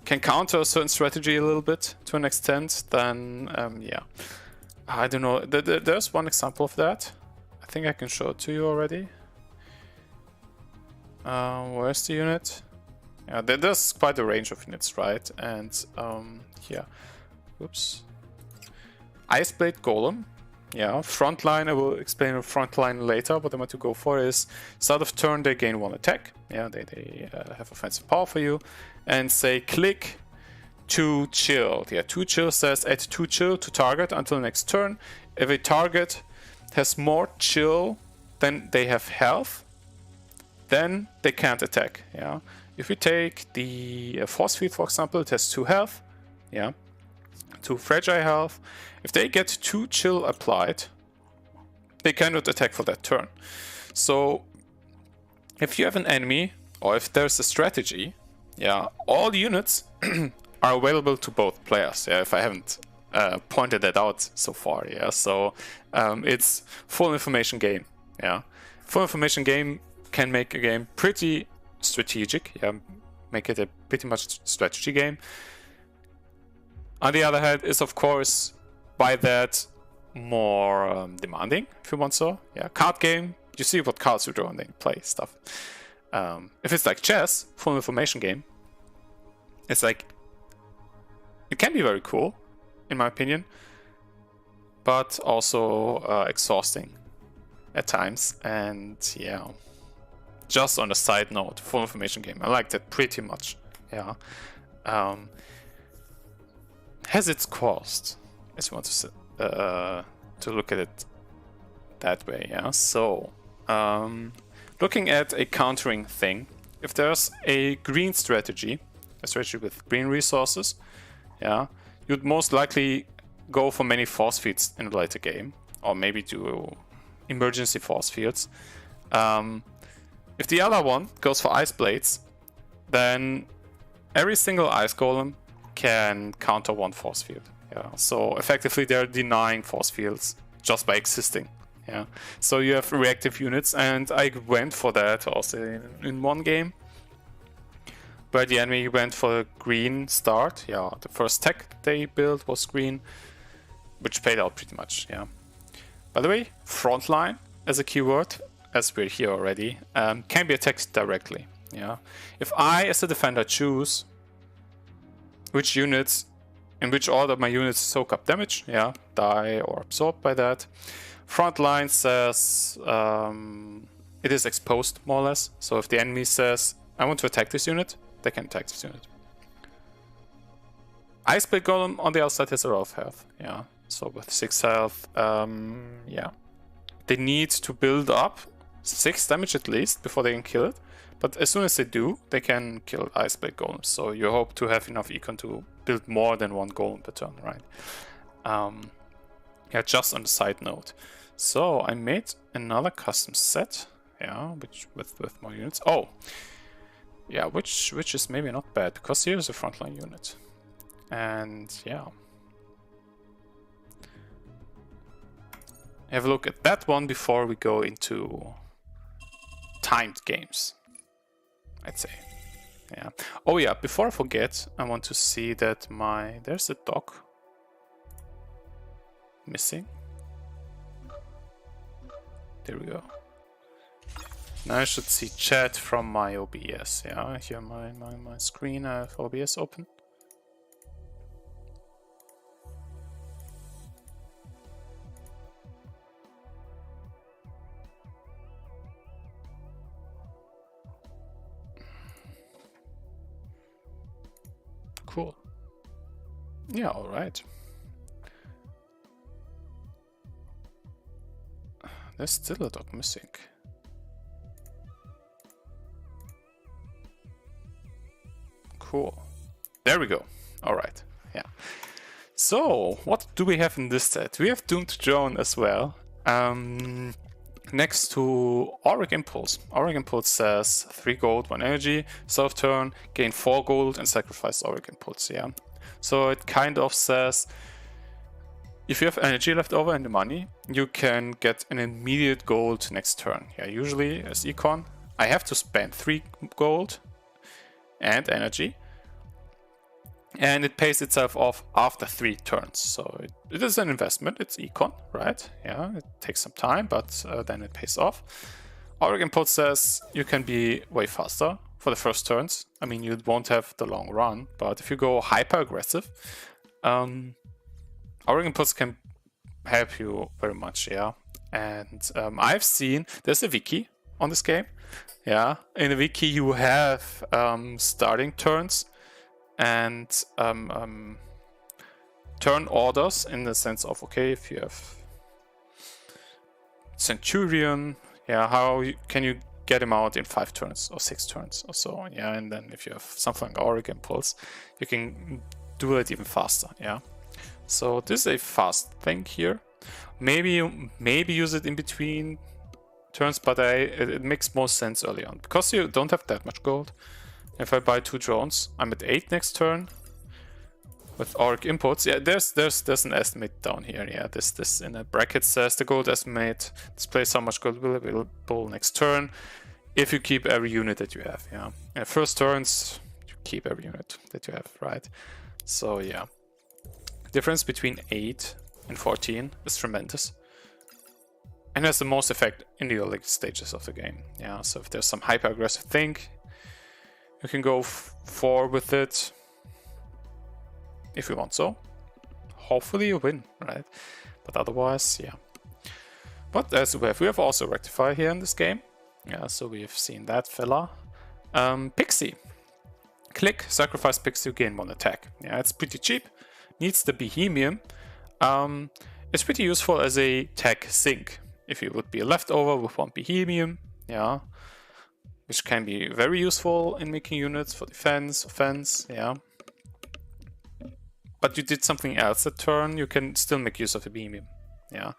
can counter a certain strategy a little bit to an extent, then yeah. I don't know, there's one example of that. I think I can show it to you already. Where's the unit? Yeah, there's quite a range of units, right? And yeah, oops. Iceblade Golem. Yeah, frontline, I will explain the frontline later. What I want to go for is, start of turn they gain 1 attack. Yeah, they have offensive power for you. And say click 2 chill. Yeah, 2 chill says add 2 chill to target until next turn. If a target has more chill than they have health, then they can't attack. Yeah. If we take the force field, for example, it has 2 health. Yeah. 2 fragile health. If they get 2 chill applied, they cannot attack for that turn. So if you have an enemy, or if there's a strategy, yeah, all units are available to both players. Yeah, if I haven't pointed that out so far. Yeah, so it's full information game. Yeah, full information game can make a game pretty strategic. Yeah, make it a pretty much strategy game. On the other hand, is of course by that more demanding, if you want so. Yeah, card game. You see what cards you draw and then you play stuff. If it's like chess, full information game, it's like, it can be very cool, in my opinion, but also exhausting at times. And yeah, just on a side note, full information game, I like that pretty much. Yeah, has its cost, as you want to look at it that way. Yeah. So looking at a countering thing, if there's a green strategy, a strategy with green resources, yeah, you'd most likely go for many force fields in the later game, or maybe do emergency force fields. If the other one goes for ice blades, then every single ice golem can counter one force field. Yeah, so effectively they're denying force fields just by existing. Yeah, so you have reactive units, and I went for that also in one game, where the enemy went for a green start. Yeah, the first tech they built was green, which paid out pretty much. Yeah. By the way, frontline as a keyword, as we're here already, can be attacked directly. Yeah. If I, as a defender, choose which units, in which order my units soak up damage, yeah, die or absorb by that. Frontline says it is exposed more or less. So if the enemy says, I want to attack this unit, they can attack this unit. Iceblade Golem on the outside has a lot of health, yeah. So with 6 health, yeah. They need to build up 6 damage at least before they can kill it. But as soon as they do, they can kill Iceblade Golems. So you hope to have enough econ to build more than 1 golem per turn, right? Yeah, just on the side note. So I made another custom set, yeah, which with more units. Oh, yeah, which is maybe not bad, because here's a frontline unit. And yeah. Have a look at that one before we go into timed games, I'd say. Yeah. Oh yeah, before I forget, I want to see that there's a dog missing. There we go. Now I should see chat from my OBS. Yeah, here my screen, I have OBS open. Cool. Yeah, all right. There's still a dog missing. Cool. There we go. All right. Yeah. So, what do we have in this set? We have Doomed Drone as well. Next to Auric Impulse. Auric Impulse says 3 gold, 1 energy, self turn, gain 4 gold, and sacrifice Auric Impulse. Yeah. So it kind of says if you have energy left over and the money, you can get an immediate gold next turn. Yeah, usually as econ, I have to spend 3 gold and energy, and it pays itself off after 3 turns. So it is an investment. It's econ, right? Yeah, it takes some time, but then it pays off. Auric Impulse says you can be way faster for the first turns. I mean, you won't have the long run, but if you go hyper aggressive, Auric Impulse can help you very much, yeah. And I've seen, there's a wiki on this game. Yeah, in the wiki you have starting turns and turn orders, in the sense of, okay, if you have Centurion, yeah, how can you get him out in 5 turns or 6 turns or so, yeah. And then if you have something like Auric Impulse, you can do it even faster, yeah. So this is a fast thing here. Maybe use it in between turns, but it makes more sense early on because you don't have that much gold. If I buy 2 drones, I'm at 8 next turn with Auric Impulse. Yeah, there's an estimate down here. Yeah, this in a bracket says the gold estimate displays how much gold will be available next turn if you keep every unit that you have. Yeah, and first turns you keep every unit that you have, right? So yeah. Difference between 8 and 14 is tremendous, and has the most effect in the early stages of the game. Yeah, so if there's some hyper aggressive thing, you can go 4 with it if you want so. Hopefully you win, right? But otherwise, yeah. But as we have also Rectify here in this game. Yeah, so we've seen that fella. Pixie. Click, sacrifice Pixie, gain 1 attack. Yeah, it's pretty cheap. needs the Bohemian, it's pretty useful as a tech sink. If you would be left over with one Bohemian, yeah, which can be very useful in making units for defense, offense, yeah. But you did something else that turn, you can still make use of the Bohemian, yeah.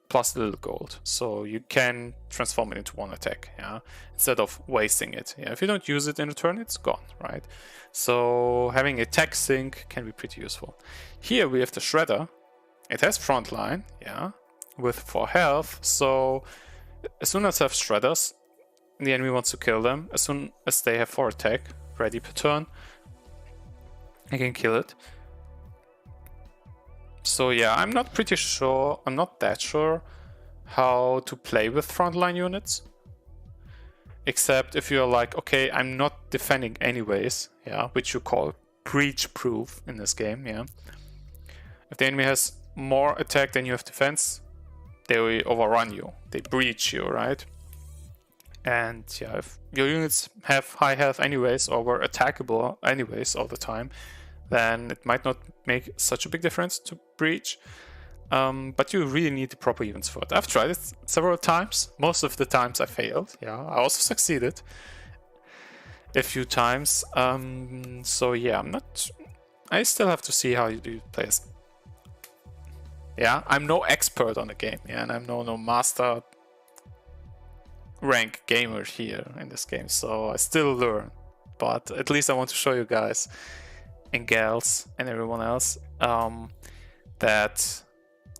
Plus a little gold, so you can transform it into one attack, yeah, instead of wasting it. Yeah, if you don't use it in a turn, it's gone, right? So having a tech sink can be pretty useful. Here we have the Shredder. It has frontline, yeah, with 4 health. So as soon as I have Shredders, the enemy wants to kill them. As soon as they have 4 attack ready per turn, I can kill it. So yeah, I'm not that sure how to play with frontline units. Except if you're like, okay, I'm not defending anyways, yeah, which you call breach proof in this game, yeah. If the enemy has more attack than you have defense, they will overrun you, they breach you, right? And yeah, if your units have high health anyways, or were attackable anyways all the time, then it might not make such a big difference to breach. But you really need the proper units for it. I've tried it several times. Most of the times I failed. Yeah, I also succeeded a few times. So yeah, I still have to see how you do play as. Yeah, I'm no expert on the game. Yeah, and I'm no master rank gamer here in this game. So I still learn. But at least I want to show you guys and gals and everyone else that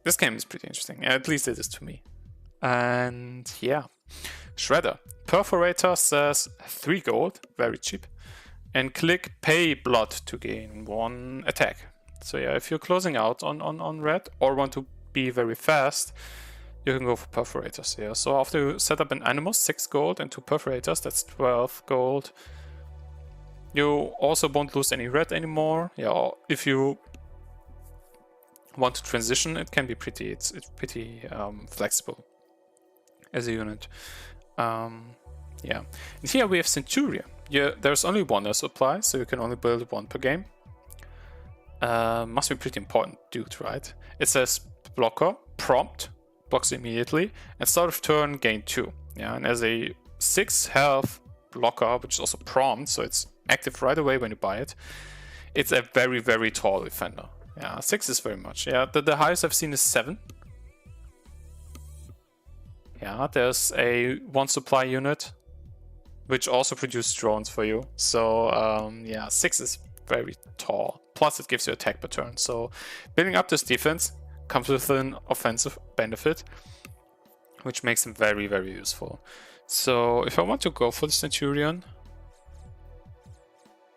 this game is pretty interesting. At least it is to me. And yeah, Shredder. Perforator says 3 gold, very cheap. And click pay blood to gain 1 attack. So yeah, if you're closing out on red or want to be very fast, you can go for perforators here. So after you set up an Animus, 6 gold and 2 perforators, that's 12 gold. You also won't lose any red anymore. Yeah, if you want to transition, it can be pretty, it's pretty flexible as a unit. Yeah, and here we have Centurion. Yeah, there's only 1 supply, so you can only build 1 per game. Must be pretty important dude, right? It says blocker, prompt, blocks immediately, and start of turn gain 2. Yeah, and as a 6 health blocker, which is also prompt, so it's active right away when you buy it, it's a very, very tall defender. Yeah, 6 is very much. Yeah, the highest I've seen is 7. Yeah, there's a 1 supply unit, which also produces drones for you. So yeah, 6 is very tall. Plus it gives you attack per turn. So building up this defense comes with an offensive benefit, which makes him very, very useful. So if I want to go for the Centurion,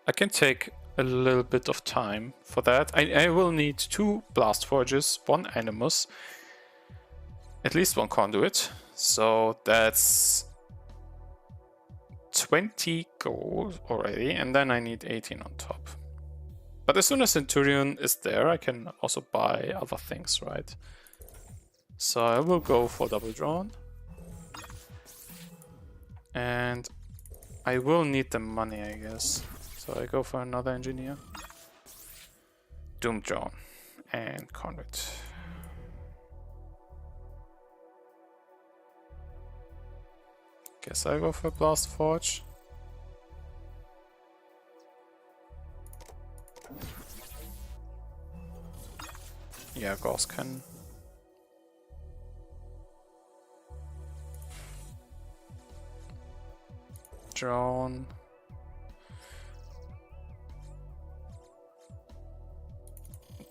I can take a little bit of time for that. I will need 2 Blast Forges, 1 Animus, at least 1 Conduit. So that's 20 gold already, and then I need 18 on top. But as soon as Centurion is there, I can also buy other things, right? So I will go for double drone. And I will need the money, I guess. So I go for another engineer. Doom drone and conduit. Guess I go for Blast Forge. Yeah, Gauss Cannon. Drone.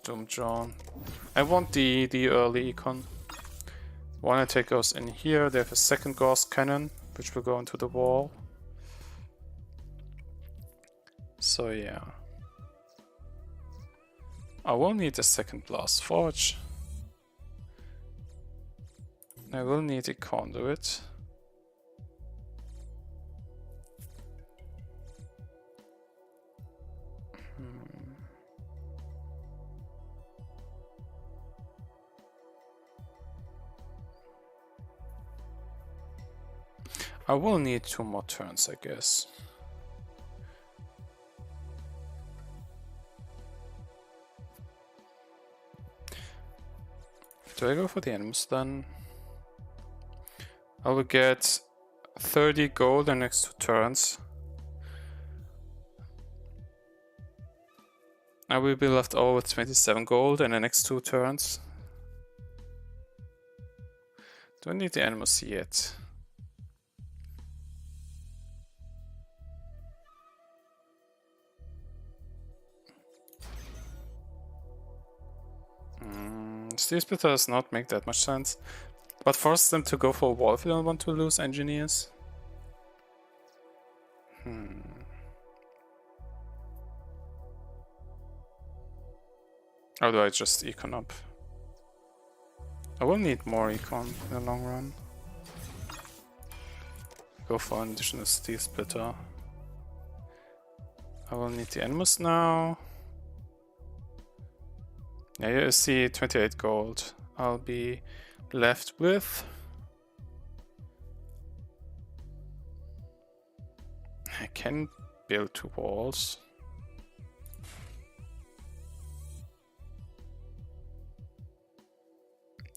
Doom drone. I want the early econ. One attack goes in here. They have a second Gauss Cannon, which will go into the wall. So yeah. I will need a second Blast Forge. I will need a conduit. I will need 2 more turns, I guess. Do I go for the animals then? I will get 30 gold in the next 2 turns. I will be left over with 27 gold in the next 2 turns. Don't need the animals yet. Steel Splitter does not make that much sense. But force them to go for a wall if you don't want to lose engineers. Or do I just econ up? I will need more econ in the long run. Go for an additional Steel Splitter. I will need the animals now. Yeah, you see 28 gold. I'll be left with... I can build 2 walls.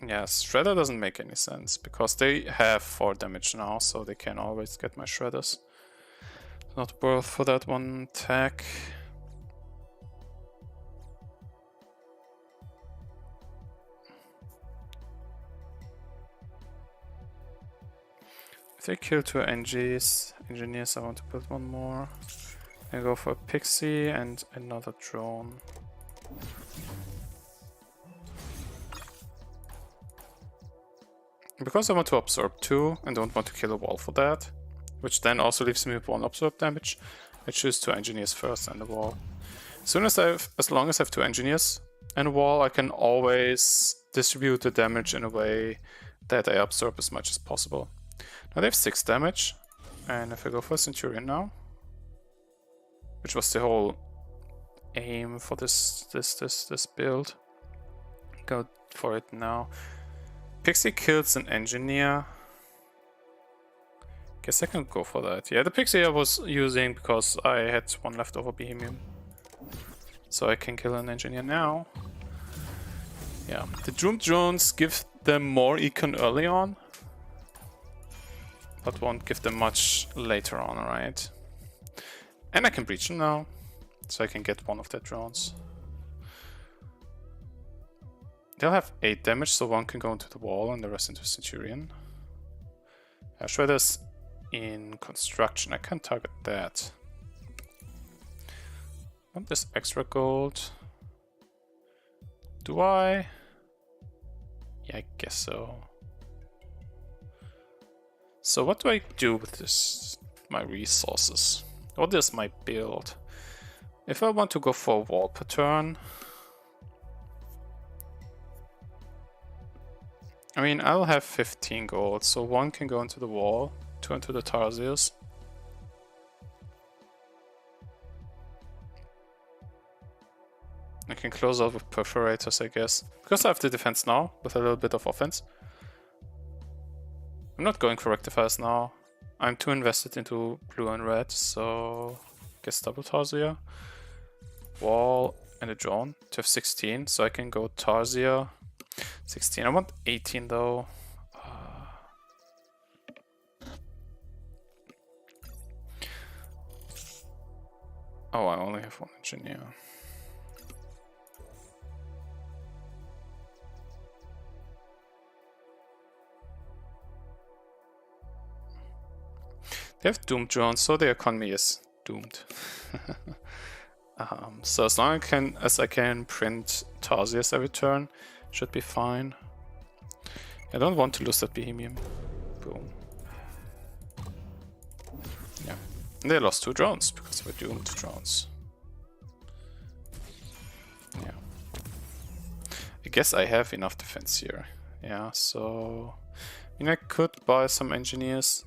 Yeah, Shredder doesn't make any sense, because they have 4 damage now, so they can always get my Shredders. Not worth for that one attack. If they kill 2 engineers, I want to build 1 more. I go for a Pixie and another drone. Because I want to absorb 2 and don't want to kill a wall for that, which then also leaves me with 1 absorb damage, I choose 2 engineers first and a wall. As long as I have 2 engineers and a wall, I can always distribute the damage in a way that I absorb as much as possible. Now they have 6 damage, and if I go for a Centurion now, which was the whole aim for this build, go for it now. Pixie kills an engineer. Guess I can go for that. Yeah, the Pixie I was using because I had 1 leftover Bohemian. So I can kill an engineer now. Yeah, the Doomed Drones give them more econ early on, but won't give them much later on, right? And I can breach them now, so I can get 1 of their drones. They'll have 8 damage, so 1 can go into the wall and the rest into Centurion. Shredder's in construction, I can target that. Want this extra gold? Do I? Yeah, I guess so. So what do I do with this, my resources? What is my build? If I want to go for a wall per turn, I mean, I'll have 15 gold, so 1 can go into the wall, 2 into the Tarsiers. I can close out with Perforators, I guess. Because I have the defense now, with a little bit of offense. I'm not going for Rectifiers now. I'm too invested into blue and red, so I guess double Tarsier. Wall and a drone to have 16, so I can go Tarsier. 16. I want 18 though. Oh, I only have 1 engineer. They have doomed drones, so the economy is doomed. So as long as I can print Tarsiers every turn, should be fine. I don't want to lose that Bohemian. Boom. Yeah. And they lost 2 drones because they were doomed drones. Yeah. I guess I have enough defense here. Yeah, so I mean, I could buy some engineers.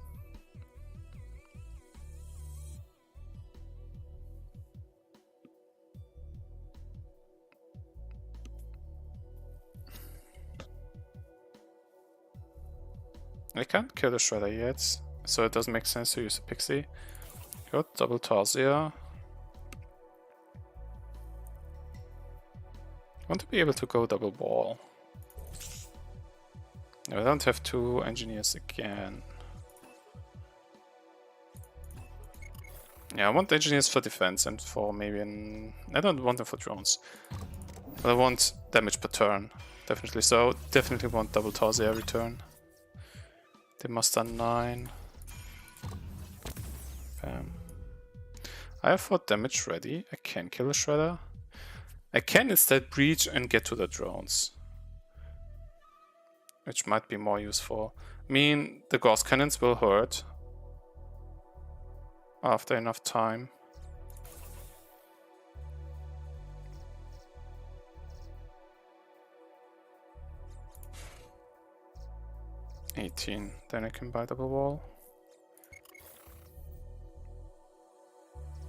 I can't kill the Shredder yet, so it doesn't make sense to use a Pixie. Got double Tarsier. I want to be able to go double wall. I don't have 2 engineers again. Yeah, I want engineers for defense and for maybe I don't want them for drones. But I want damage per turn, definitely. So definitely want double Tarsi every turn. They muster 9. Bam. I have 4 damage ready. I can kill a Shredder. I can instead breach and get to the drones, which might be more useful. I mean, the Gauss Cannons will hurt after enough time. Then I can buy double wall.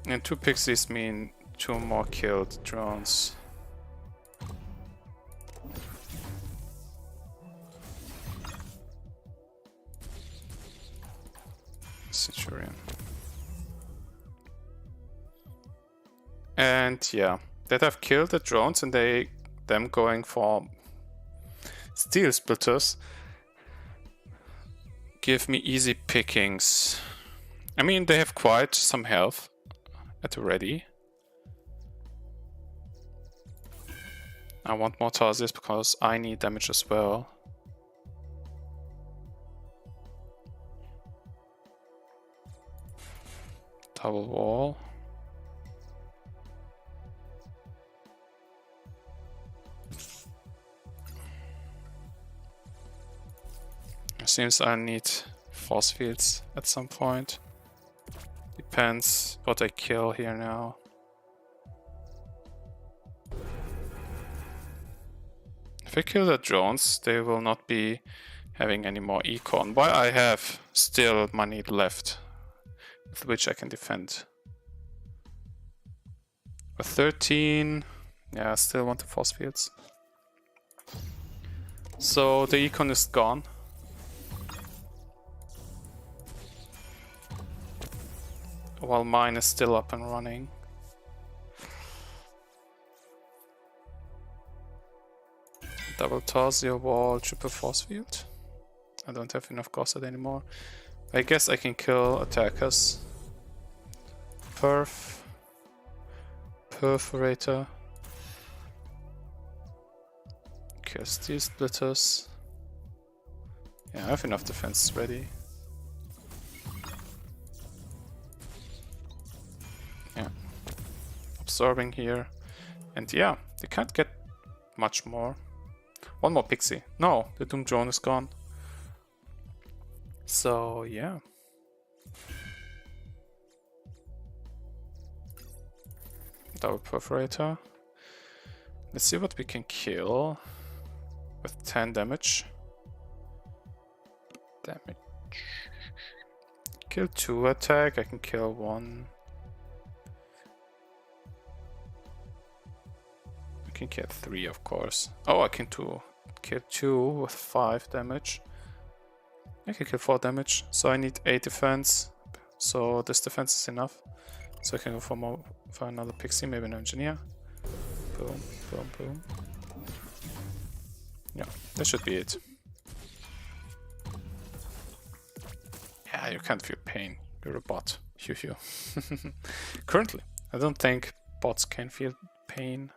And 2 pixies mean 2 more killed drones. Centurion. And yeah, that I've killed the drones and them going for steel splitters give me easy pickings. I mean, they have quite some health at the ready. I want more Tarsis because I need damage as well. Double wall. It seems I need force fields at some point. Depends what I kill here now. If I kill the drones, they will not be having any more econ. But I have still money left with which I can defend. A 13. Yeah, I still want the force fields. So the econ is gone. While mine is still up and running. Double Tarsier wall, triple force field. I don't have enough Gossett anymore. I guess I can kill attackers. Perforator. Kill steel splitters. Yeah, I have enough defense ready. Yeah. Absorbing here. And yeah, they can't get much more. One more pixie. No, the Doom Drone is gone. So yeah. Double Perforator. Let's see what we can kill with 10 damage. Kill 2 attack, I can kill 1. I can kill 3 of course. Oh, I can kill 2 with 5 damage. I can kill 4 damage, so I need 8 defense. So this defense is enough. So I can go for another pixie, maybe an engineer. Boom, boom, boom. Yeah, that should be it. Yeah, you can't feel pain. You're a bot. Phew, phew. Currently, I don't think bots can feel pain.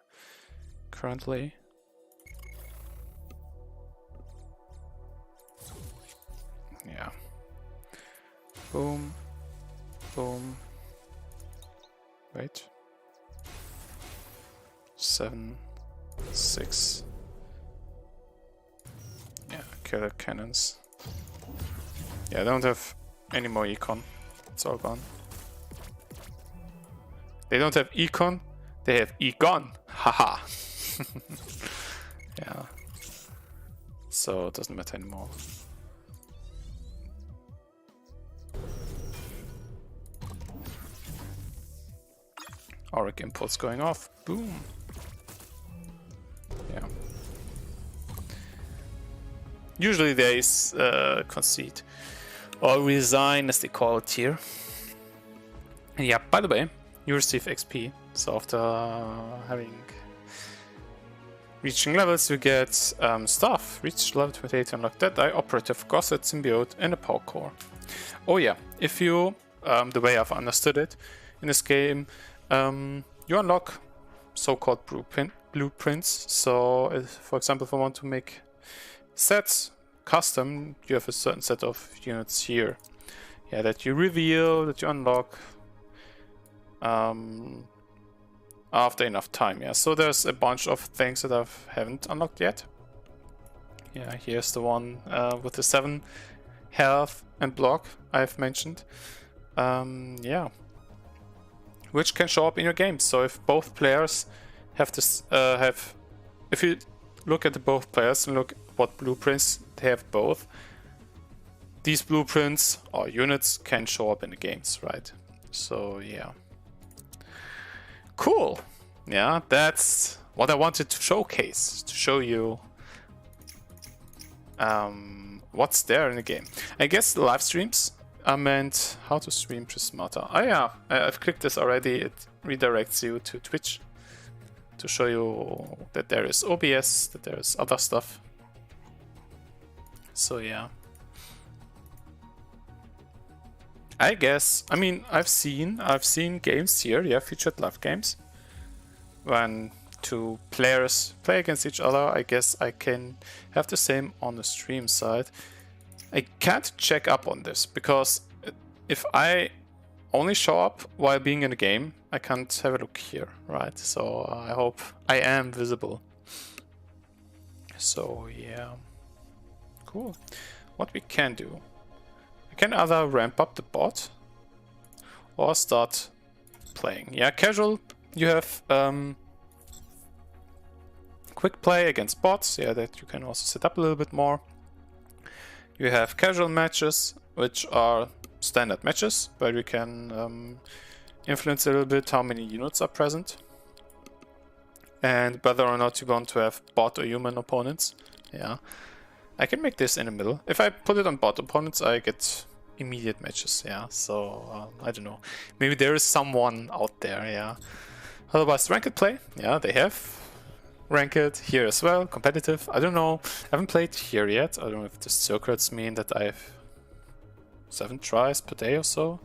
Currently. Yeah. Boom. Boom. Wait. 7, 6. Yeah, killer cannons. Yeah, I don't have any more econ. It's all gone. They don't have econ, they have econ. Haha. Yeah. So it doesn't matter anymore. Auric impulse going off. Boom. Yeah. Usually there is concede or resign, as they call it here. And yeah, by the way, you receive XP. So after having Reaching levels, you get stuff. Reach level 28, unlock Deadeye, Operative, Gosset, Symbiote, and a Power Core. Oh yeah, if you, the way I've understood it in this game, you unlock so-called blueprints. So, if, for example, if I want to make sets custom, you have a certain set of units here. Yeah, that you reveal, that you unlock after enough time. Yeah, so there's a bunch of things that I haven't unlocked yet. Yeah, here's the one with the 7 health and block I've mentioned. Yeah, which can show up in your game. So if both players have this, if you look at the both players and look what blueprints they have both, these blueprints or units can show up in the games, right? So yeah. Cool. Yeah, that's what I wanted to showcase, to show you what's there in the game. I guess the live streams are meant how to stream Prismata. Oh yeah, I've clicked this already. It redirects you to Twitch to show you that there is OBS, that there is other stuff. So yeah. I guess, I mean, I've seen games here, yeah, featured live games. When two players play against each other, I guess I can have the same on the stream side. I can't check up on this, because if I only show up while being in a game, I can't have a look here, right? So I hope I am visible. So yeah, cool. What we can do, I can either ramp up the bot or start playing. Yeah, casual, you have quick play against bots, yeah, that you can also set up a little bit more. You have casual matches, which are standard matches, where you can influence a little bit how many units are present and whether or not you want to have bot or human opponents. Yeah, I can make this in the middle. If I put it on bot opponents, I get immediate matches. Yeah, so I don't know. Maybe there is someone out there. Yeah. Otherwise, ranked play. Yeah, they have ranked here as well. Competitive. I don't know. I haven't played here yet. I don't know if the circuits mean that I have 7 tries per day or so.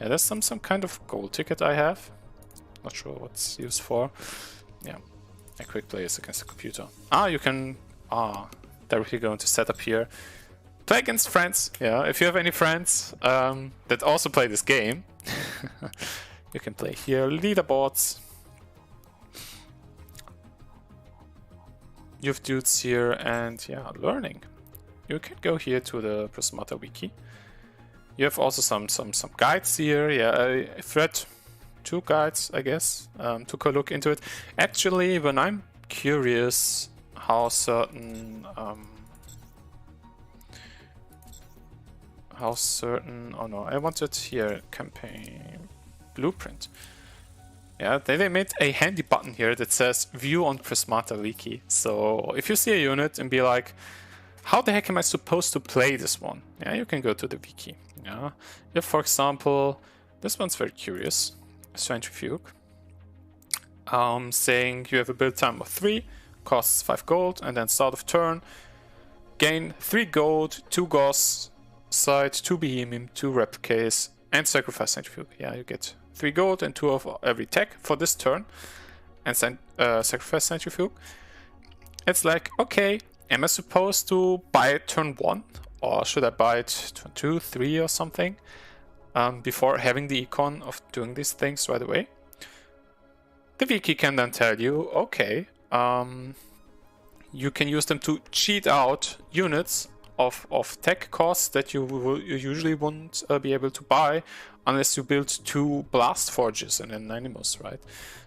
Yeah, there's some kind of gold ticket I have. Not sure what's used for. Yeah, a quick play is against the computer. You can directly go into setup here. Play against friends. Yeah, if you have any friends that also play this game, you can play here. Leaderboards. You have dudes here, and yeah, learning. You can go here to the Prismata wiki. You have also some guides here. Yeah, I've read 2 guides, I guess. Took a look into it. Actually, when I'm curious how certain oh no, I wanted here campaign blueprint. Yeah, they made a handy button here that says view on Prismata wiki. So if you see a unit and be like, how the heck am I supposed to play this one? Yeah, you can go to the wiki. Yeah, if for example, this one's very curious, Centrifuge, saying you have a build time of 3, costs 5 gold, and then start of turn, gain 3 gold, 2 Gauss, side, 2 Behemoth, 2 Replicates, and sacrifice Centrifuge. Yeah, you get 3 gold and 2 of every tech for this turn, and sacrifice Centrifuge. It's like, okay, am I supposed to buy it turn 1? Or should I buy it turn 2, 3 or something? Before having the econ of doing these things right away? The wiki can then tell you, okay, you can use them to cheat out units of tech costs that you usually won't be able to buy unless you build 2 blast forges in an Animus, right?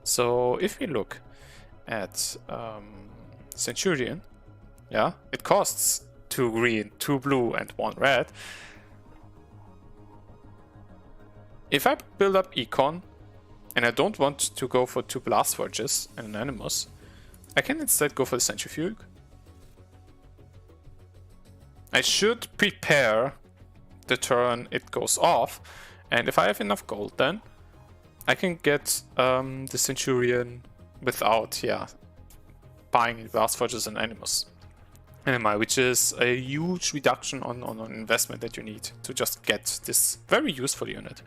So if we look at Centurion, yeah, it costs 2 green, 2 blue, and 1 red. If I build up econ and I don't want to go for 2 blast forges and an Animus, I can instead go for the Centrifuge. I should prepare the turn it goes off, and if I have enough gold, then I can get the Centurion without, yeah, buying Blast Forges and Animus. Which is a huge reduction on investment that you need to just get this very useful unit.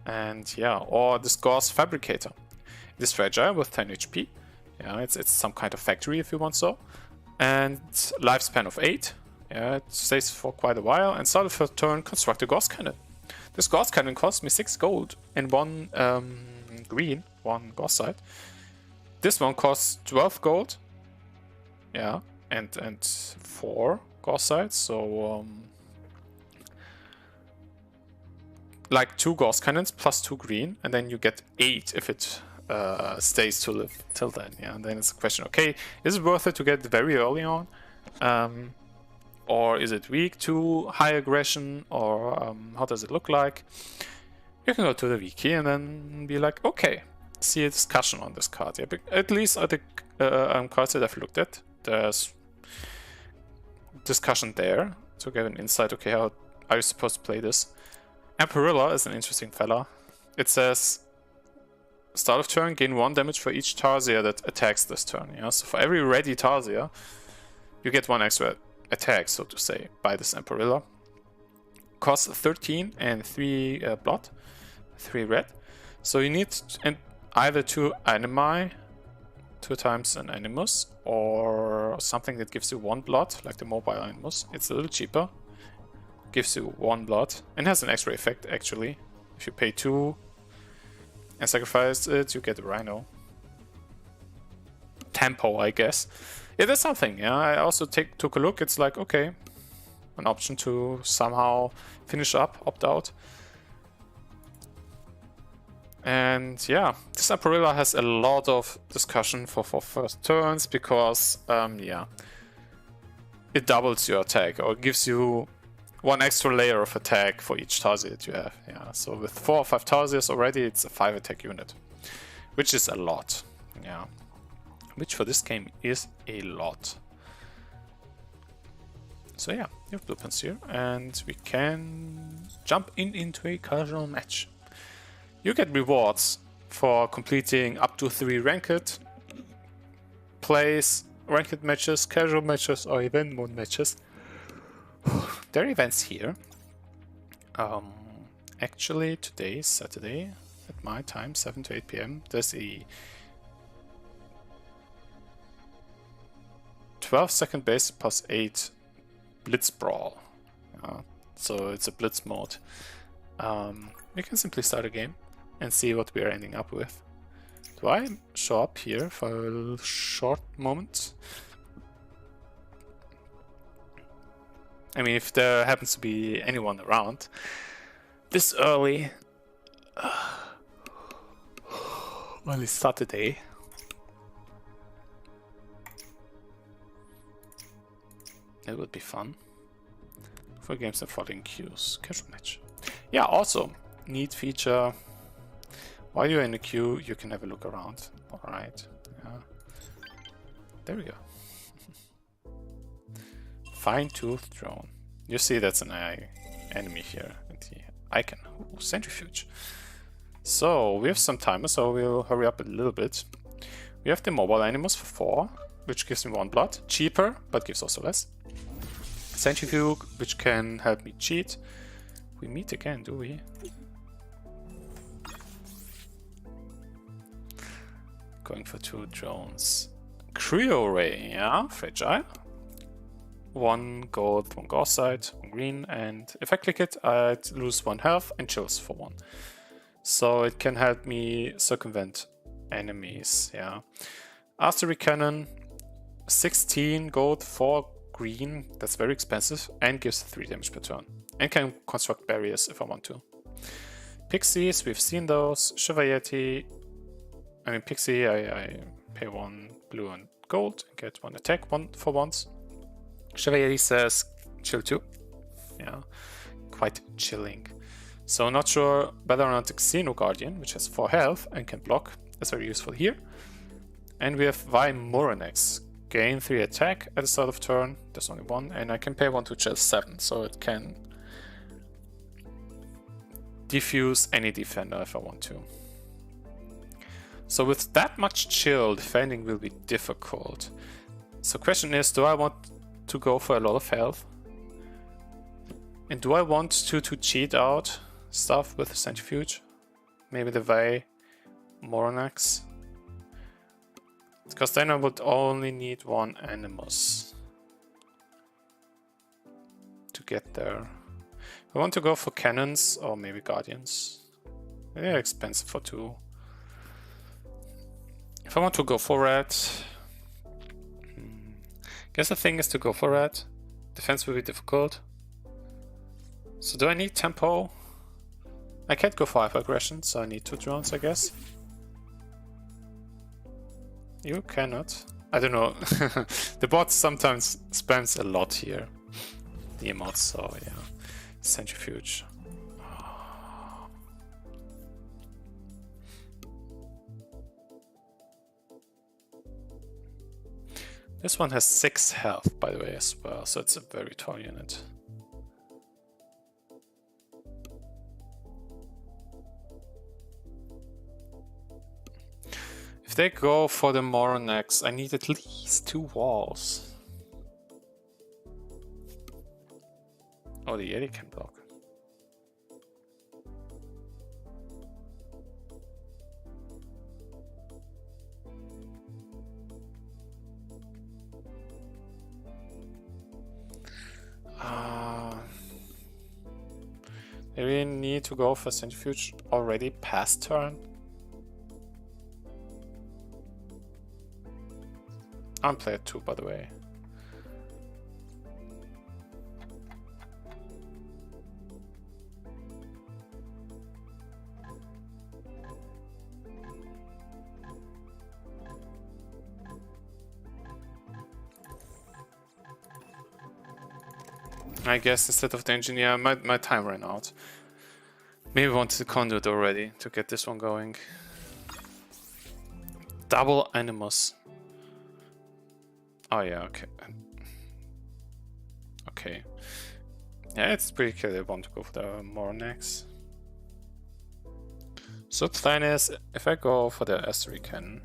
And yeah, or this Gauss Fabricator. It is fragile with 10 HP. Yeah, it's some kind of factory if you want so. And lifespan of 8. Yeah, it stays for quite a while. And start of a turn, construct a Gauss Cannon. This Gauss Cannon cost me 6 gold and 1 green, 1 Gauss side. This one costs 12 gold. Yeah, and 4 Gauss sides. So like 2 Gauss Cannons plus 2 green, and then you get 8 if it stays to live till then. Yeah, and then it's a question, okay, is it worth it to get very early on? Or is it weak to high aggression, or how does it look like? You can go to the wiki and then be like, okay, see a discussion on this card. Yeah, at least at the cards that I've looked at, there's discussion there to get an insight. Okay, how are you supposed to play this? Emperilla is an interesting fella. It says, start of turn, gain 1 damage for each Tarsier that attacks this turn. Yeah, so for every ready Tarsier, you get 1 extra attack, so to say, by this Emperilla. Costs 13 and 3 blood, 3 red. So you need either 2 animi, 2 times an animus, or something that gives you 1 blood, like the mobile animus. It's a little cheaper. Gives you 1 blood and has an extra effect actually. If you pay 2 and sacrifice it, you get a rhino. Tempo, I guess. Yeah, that's something. Yeah, I also took a look. It's like, okay, an option to somehow finish up, opt out. And yeah, this Emperilla has a lot of discussion for first turns because, yeah, it doubles your attack or gives you 1 extra layer of attack for each Tarsier that you have. Yeah, so with 4 or 5 Tarsiers already, it's a 5 attack unit, which is a lot. Yeah. Which for this game is a lot. So yeah, you have blueprints here, and we can jump into a casual match. You get rewards for completing up to 3 ranked plays, ranked matches, casual matches, or event mode matches. There are events here. Actually, today, Saturday, at my time, 7 to 8 p.m., there's a 12-second base plus 8 Blitz Brawl. So it's a Blitz mode. We can simply start a game and see what we are ending up with. Do I show up here for a short moment? I mean, if there happens to be anyone around this early, well, it's Saturday. It would be fun. For games that follow in queues. Casual match. Yeah, also, neat feature. While you're in the queue, you can have a look around. Alright. Yeah. There we go. Fine-toothed drone. You see that's an enemy here. The icon. Ooh, centrifuge. So, we have some timer, so we'll hurry up a little bit. We have the mobile animals for 4, which gives me 1 blood. Cheaper, but gives also less. Centrifuge, which can help me cheat. We meet again, do we? Going for 2 drones. Cryo Ray, yeah, fragile. 1 gold, 1 Gauss side, 1 green, and if I click it, I'd lose 1 health and chills for 1. So it can help me circumvent enemies, yeah. Artillery cannon, 16 gold, 4 green, that's very expensive, and gives 3 damage per turn. And can construct barriers if I want to. Pixies, we've seen those. Chevalier, I mean Pixie, I pay 1 blue and gold, get 1 attack for once. Chevalier says chill 2. Yeah, quite chilling. So not sure whether or not the Xeno Guardian, which has 4 health and can block, is very useful here. And we have Vi Muranex. Gain 3 attack at the start of turn. There's only 1, and I can pay 1 to chill 7, so it can defuse any defender if I want to. So with that much chill, defending will be difficult. So question is, do I want to go for a lot of health? And do I want to cheat out stuff with Centrifuge? Maybe the way Moronax? Because then I would only need one Animus to get there. I want to go for cannons or maybe guardians. They're expensive for 2. If I want to go for red, guess the thing is to go for red. Defense will be difficult. So do I need tempo? I can't go for hyper aggression, so I need 2 drones, I guess. You cannot. I don't know. The bot sometimes spams a lot here. The emotes, so yeah. Centrifuge. This one has 6 health, by the way, as well, so it's a very tall unit. If they go for the Moronax, I need at least 2 walls. Oh, the Yeti can block. They really need to go for Centrifuge already past turn. I'm player 2, by the way. I guess instead of the engineer, my time ran out. Maybe I wanted the conduit already to get this one going. Double Animus. Oh yeah, okay. Okay. Yeah, it's pretty clear they want to go for the Moronax. So the plan is, if I go for the Asteroid Cannon,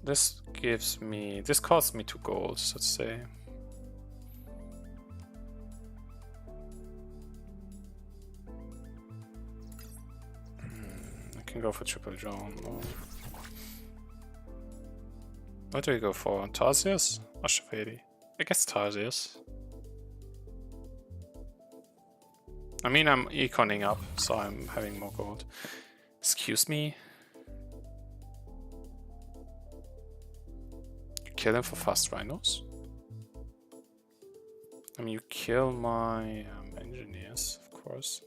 this costs me 2 golds, let's say. I can go for triple drone. What do we go for? Tarsius or Shafedi? I guess Tarsius. I mean, I'm econing up, so I'm having more gold. Excuse me? You kill them for fast rhinos? I mean, you kill my engineers, of course.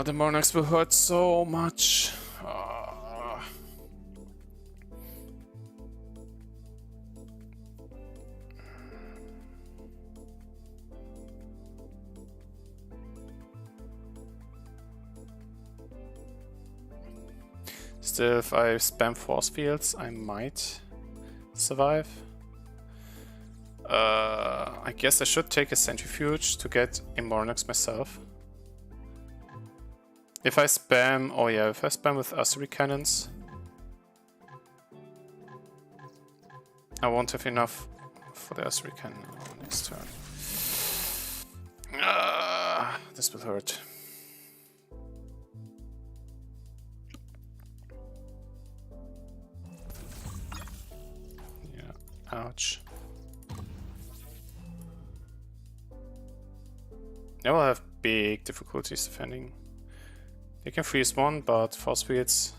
The Moronax will hurt so much. Still, if I spam force fields, I might survive. I guess I should take a Centrifuge to get a Moronax myself. If I spam, oh yeah, if I spam with Asteroid Cannons, I won't have enough for the Asteroid Cannon next turn. This will hurt. Yeah, ouch. I will have big difficulties defending. They can freeze one, but force fields.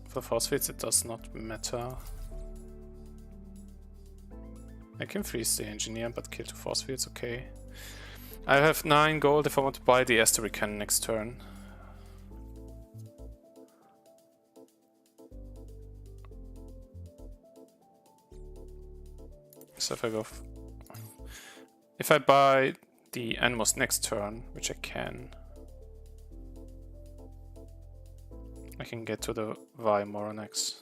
For force fields, it does not matter. I can freeze the engineer, but kill 2 force fields, okay. I have 9 gold if I want to buy the Asteroid Cannon next turn. So if I buy the Animus next turn, which I can. I can get to the Y Moronex.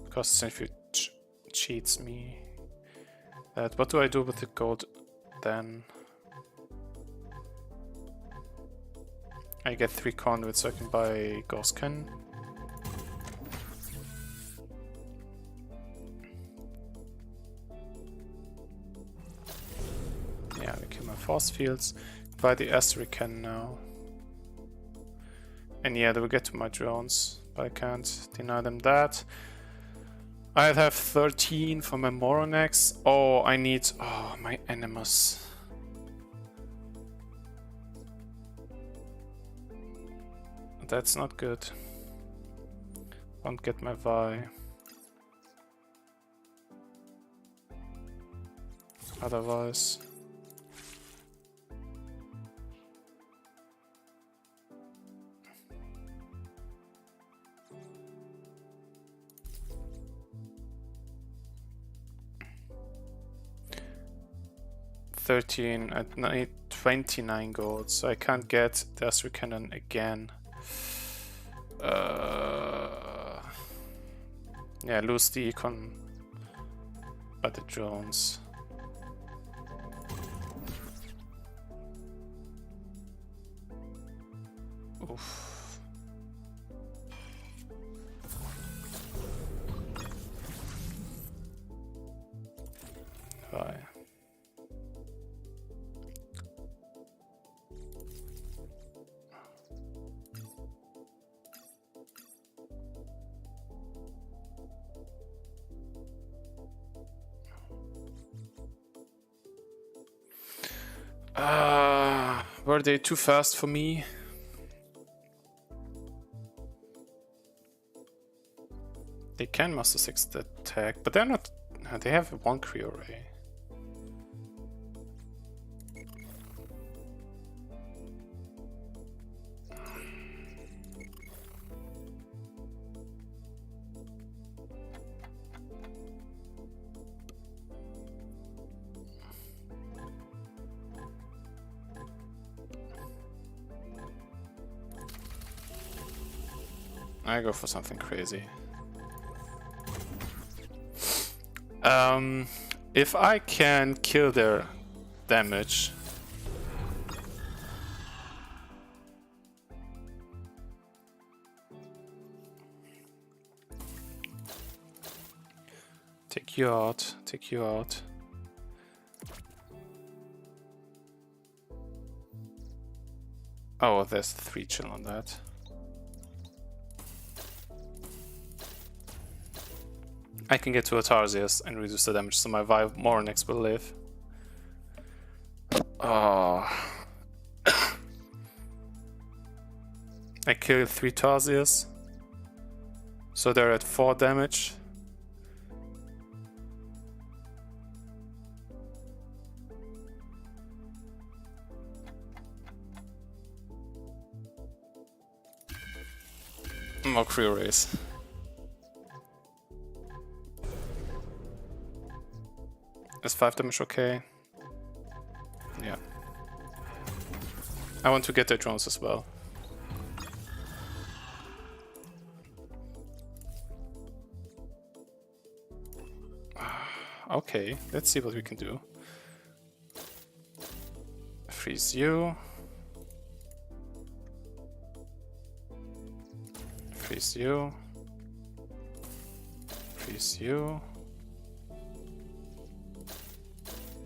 Because since it cheats me. What do I do with the gold then? I get 3 conduits so I can buy Ghostkin. Yeah, we kill my force fields. Buy the asteroid cannon now. And yeah, they will get to my drones, but I can't deny them that. I'll have 13 for my Moronex. Oh, I need... Oh, my Animus. That's not good. Won't get my Vi. Otherwise... I need 29 gold, so I can't get the Astro Cannon again. Yeah, lose the econ by the drones. Oof. Bye. Were they too fast for me? They can Master 6 the attack, but they're not... They have one Creo Ray. I go for something crazy. If I can kill their damage, take you out, take you out. Oh, there's 3 chill on that. I can get to a Tarsius and reduce the damage, so my Vive Moronex will live. Oh. I killed 3 Tarsius, so they're at 4 damage. More Creo Rays. Is 5 damage okay? Yeah. I want to get their drones as well. Okay, let's see what we can do. Freeze you. Freeze you. Freeze you.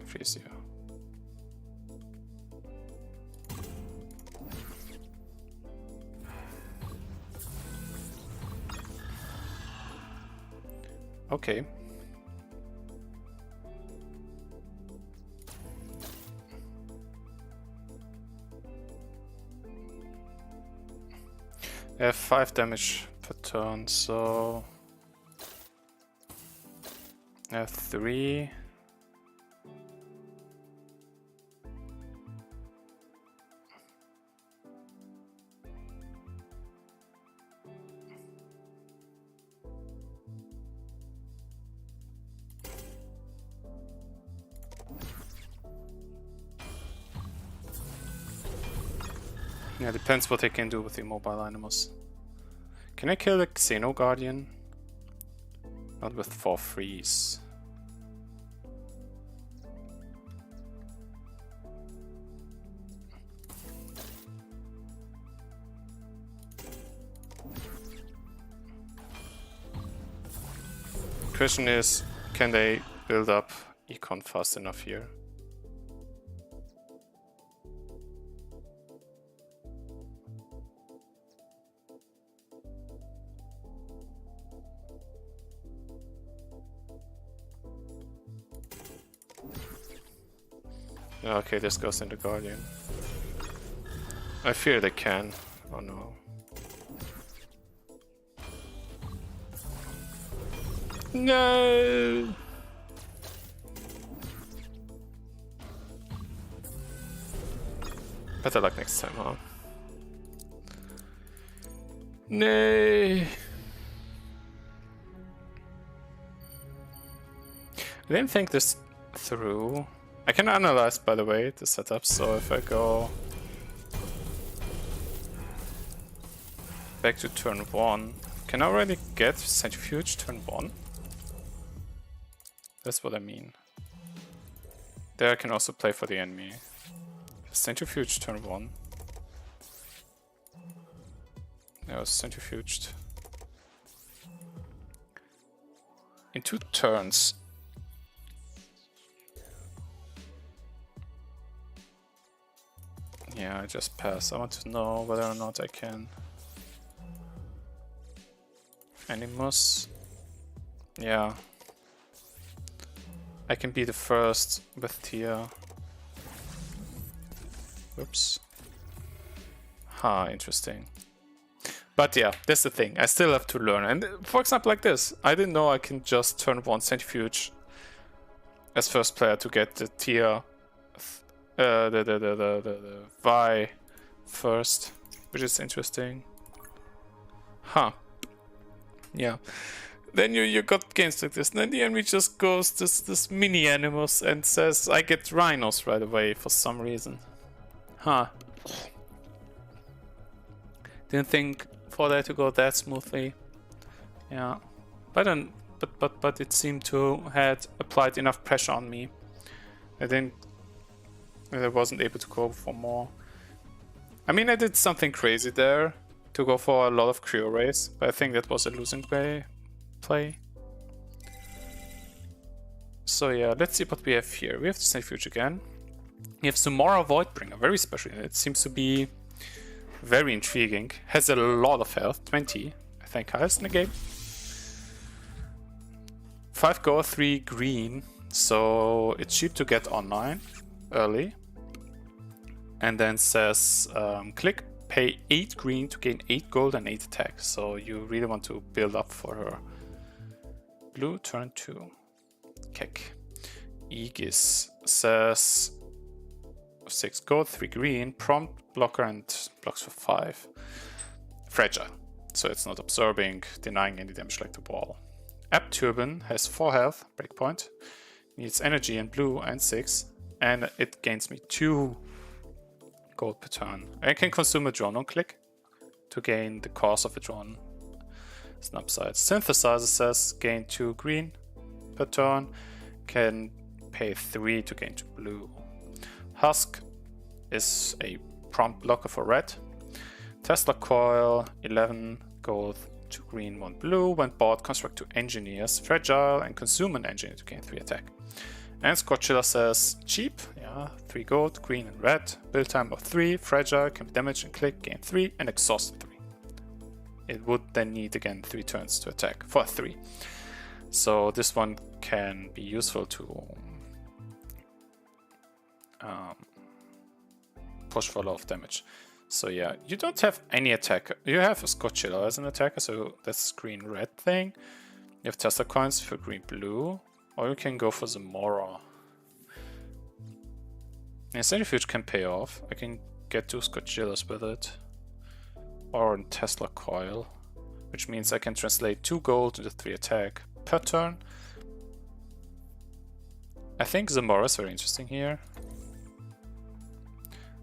Freeze you. Okay. I have 5 damage per turn, so I have 3. Yeah, depends what they can do with the mobile animals. Can I kill the Xeno Guardian? Not with 4 freeze. Question is, can they build up econ fast enough here? Okay, this goes in the Guardian. I fear they can. Oh no. No! Better luck next time, huh? No! I didn't think this through. I can analyze, by the way, the setup, so if I go back to turn 1, can I already get Centrifuge turn 1? That's what I mean. There I can also play for the enemy. Centrifuge turn 1. I was centrifuged. In 2 turns. Yeah, I just pass. I want to know whether or not I can. Animus. Yeah. I can be the first with Tia. Whoops. Ha, interesting. But yeah, that's the thing. I still have to learn. And for example, like this. I didn't know I can just turn 1 Centrifuge as first player to get the Tia. The Vi first, which is interesting. Huh. Yeah. Then you got games like this, and then the enemy just goes this mini animals and says I get rhinos right away for some reason. Huh. Didn't think for that to go that smoothly. Yeah. But it seemed to had applied enough pressure on me. I wasn't able to go for more. I mean, I did something crazy there to go for a lot of Creo Rays, but I think that was a losing play. So yeah, let's see what we have here. We have the Centrifuge again. We have Zamora Voidbringer, very special. It seems to be very intriguing. Has a lot of health, 20, I think highest in the game. 5 gold, 3 green, so it's cheap to get online early. And then says click, pay 8 green to gain 8 gold and 8 attack. So you really want to build up for her. Blue, turn 2. Kick. Aegis says 6 gold, 3 green, prompt, blocker, and blocks for 5. Fragile, so it's not absorbing, denying any damage like the wall. App Turban has 4 health, breakpoint, needs energy in blue and 6, and it gains me 2 gold per turn. I can consume a drone on click to gain the cost of a drone. It's an upside. Synthesizer says gain 2 green per turn, can pay 3 to gain 2 blue. Husk is a prompt blocker for red. Tesla coil, 11 gold, 2 green, 1 blue. When bought, construct 2 engineers, fragile, and consume an engineer to gain 3 attack. And Scorchilla says cheap, yeah, 3 gold, green and red, build time of 3, fragile, can be damaged and click, gain 3, and exhaust 3. It would then need again 3 turns to attack for 3. So this one can be useful to push for a lot of damage. So yeah, you don't have any attacker. You have a Scorchilla as an attacker, so that's green red thing. You have Tesla coins for green blue. Or you can go for Zamora. And Centrifuge can pay off. I can get 2 Scorchillas with it. Or a Tesla coil. Which means I can translate 2 gold into 3 attack per turn. I think Zamora is very interesting here.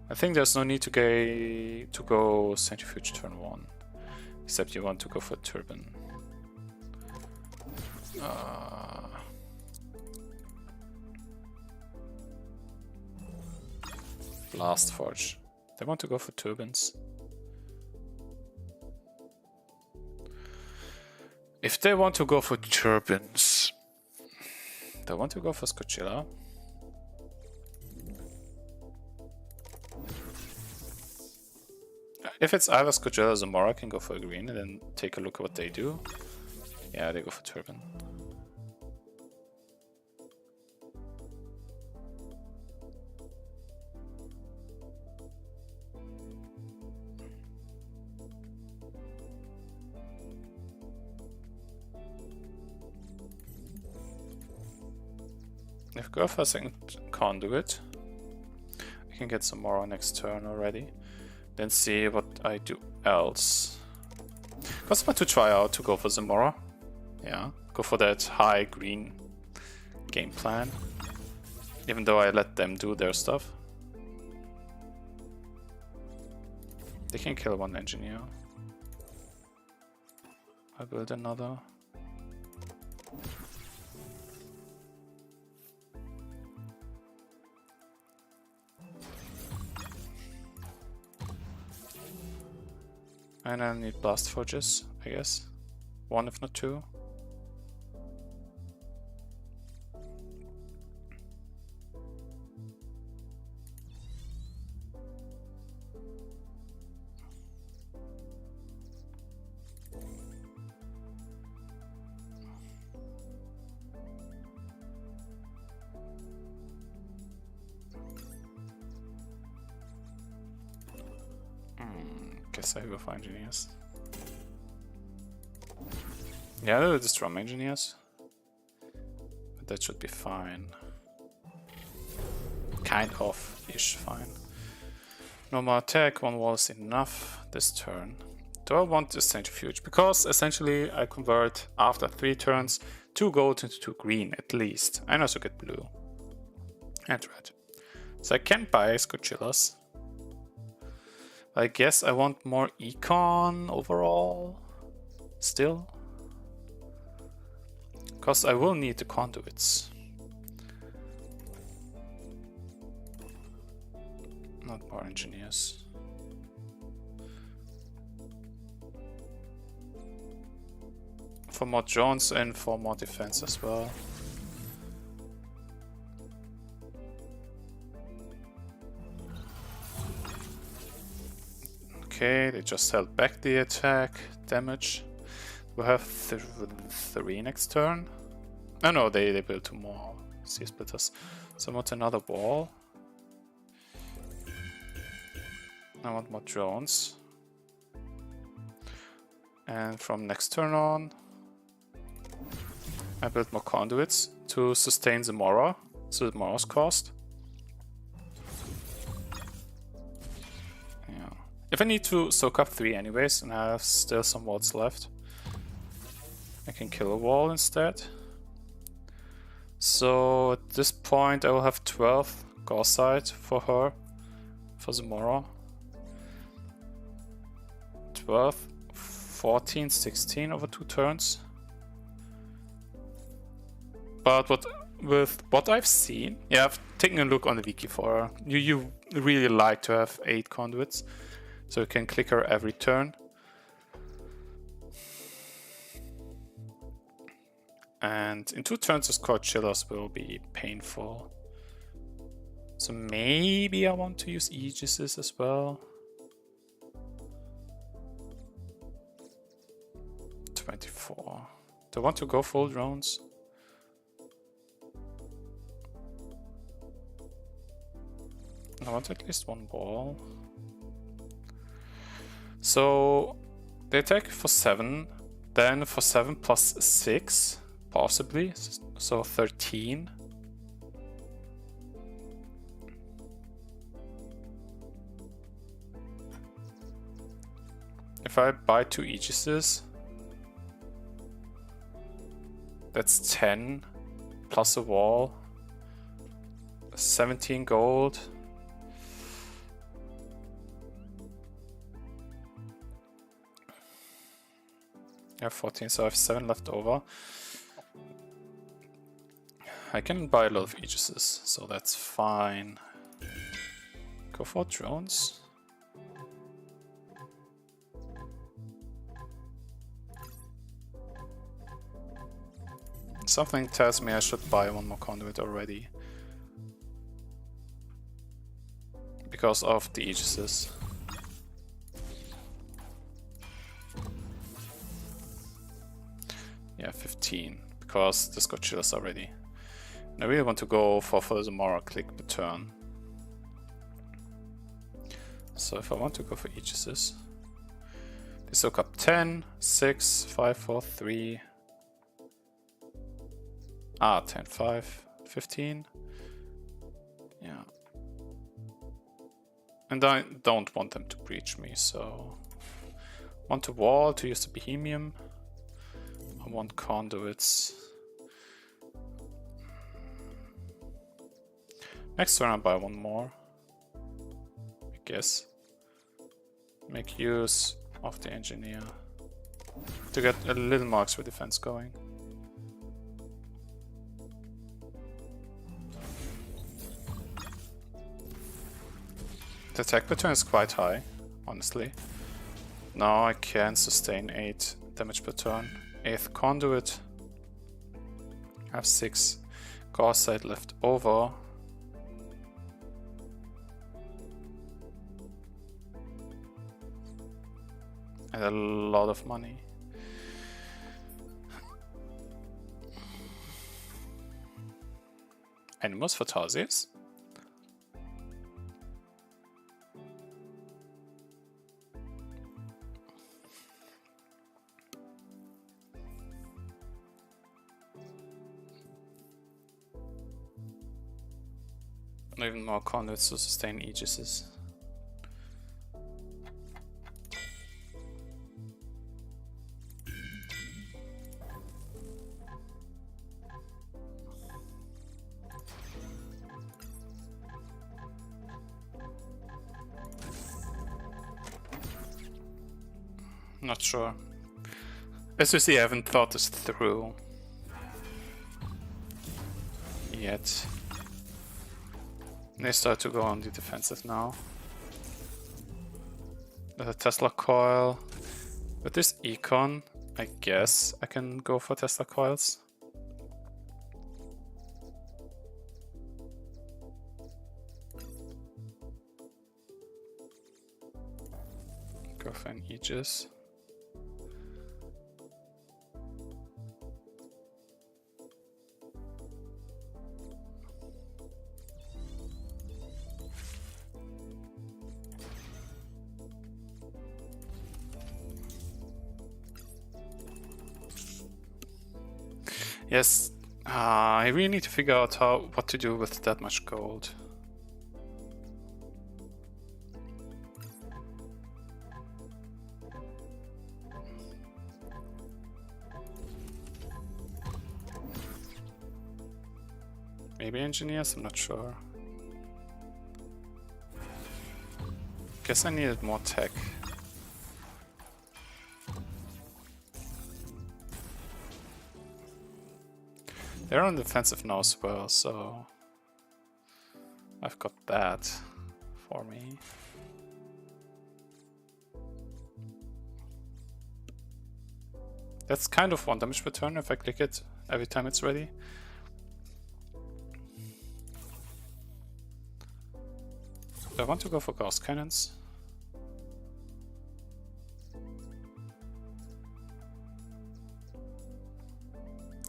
I think there's no need to go Centrifuge turn 1. Except you want to go for Turban. Blast Forge. They want to go for turbines. If they want to go for turbines, they want to go for Scochilla. If it's either Scochilla or Zamora, I can go for a green and then take a look at what they do. Yeah, they go for Turban. If I go for a second conduit, I can get some more next turn already. Then see what I do else. Because I want to try out to go for Zamora. Yeah, go for that high green game plan. Even though I let them do their stuff. They can kill one engineer. I build another. And I need blast forges, I guess. One if not two. Guess I go for engineers. Yeah, they're the drum engineers. But that should be fine. Kind of ish fine. No more attack, one wall is enough this turn. Do I want to centrifuge? Because essentially I convert after 3 turns 2 gold into 2 green at least. I also get blue and red. So I can buy Scochillas. I guess I want more econ overall still. Because I will need the conduits. Not more engineers. For more drones and for more defense as well. Okay, they just held back the attack damage. We have 3 next turn. Oh no, they built 2 more sea splitters. So I want another wall. I want more drones. And from next turn on, I build more conduits to sustain Zamora. So Zamora's cost. Yeah. If I need to soak up 3 anyways, and I have still some wards left, I can kill a wall instead. So at this point I will have 12 Gaussite for her, for Zamora. 12, 14, 16 over 2 turns. But with what I've seen, yeah, I've taken a look on the wiki for her. You really like to have 8 conduits, so you can click her every turn. And in 2 turns the Scochillas will be painful. So maybe I want to use Aegises as well. 24. Do I want to go full drones? I want at least 1 ball. So they attack for 7, then for 7 plus 6, possibly, so 13. If I buy 2 Aegises, that's 10 plus a wall, 17 gold. I have 14, so I have 7 left over. I can buy a lot of Aegises, so that's fine. Go for drones. Something tells me I should buy one more conduit already. Because of the Aegises. Yeah, 15. Because this got chillers already. And I really want to go for the more click per turn. So if I want to go for Aegises. They soak up 10, 6, 5, 4, 3. 10, 5, 15. Yeah. And I don't want them to breach me, so... Want a wall to use the Bohemian. I want conduits. Next turn I'll buy one more. I guess. Make use of the engineer. To get a little more extra defense going. The attack per turn is quite high, honestly. Now I can sustain 8 damage per turn. 8th conduit. I have 6 core side left over. And a lot of money. Animals for Tarsius? Even more conduits to sustain Aegises. Not sure. As you see, I haven't thought this through yet. They start to go on the defensive now. There's a Tesla coil. With this econ, I guess I can go for Tesla coils. Go for an Aegis. Yes, I really need to figure out what to do with that much gold. Maybe engineers, I'm not sure. Guess I needed more tech. They're on defensive now as well, so I've got that for me. That's kind of 1 damage per turn if I click it every time it's ready. Do I want to go for ghost cannons?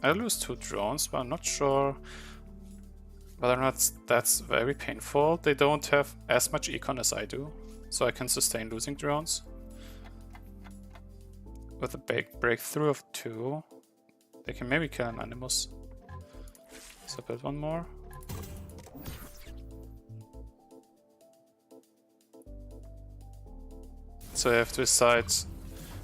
I lose 2 drones, but I'm not sure whether or not that's very painful. They don't have as much econ as I do, so I can sustain losing drones. With a big breakthrough of 2, they can maybe kill an animus. So build one more. So I have to decide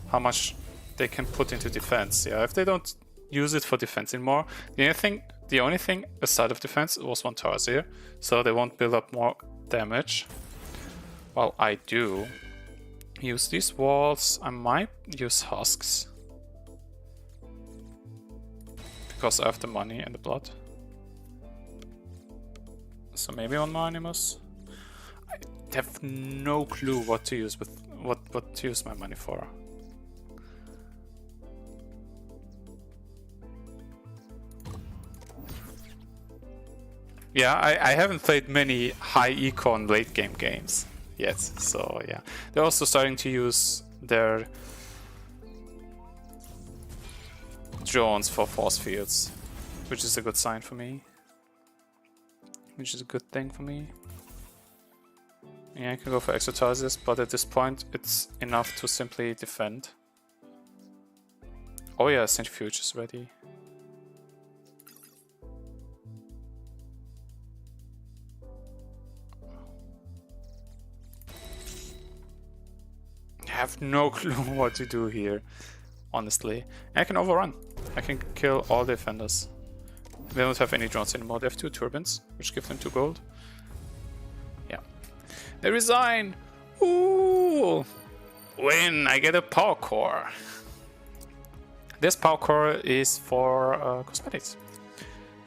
how much they can put into defense. Yeah, if they don't use it for defense anymore. The only thing aside of defense was 1 Tarsier, so they won't build up more damage. While I do use these walls, I might use husks. because I have the money and the blood. So maybe on my Animus. I have no clue what to use with what to use my money for. Yeah, I haven't played many high econ late game games yet, so yeah. They're also starting to use their drones for force fields, which is a good sign for me. Which is a good thing for me. Yeah, I can go for exercises, but at this point it's enough to simply defend. Oh yeah, centrifuge is ready. I have no clue what to do here, honestly. And I can overrun. I can kill all the defenders. They don't have any drones anymore. They have 2 turbines, which give them 2 gold. Yeah. They resign! Ooh! Win! I get a power core. This power core is for cosmetics.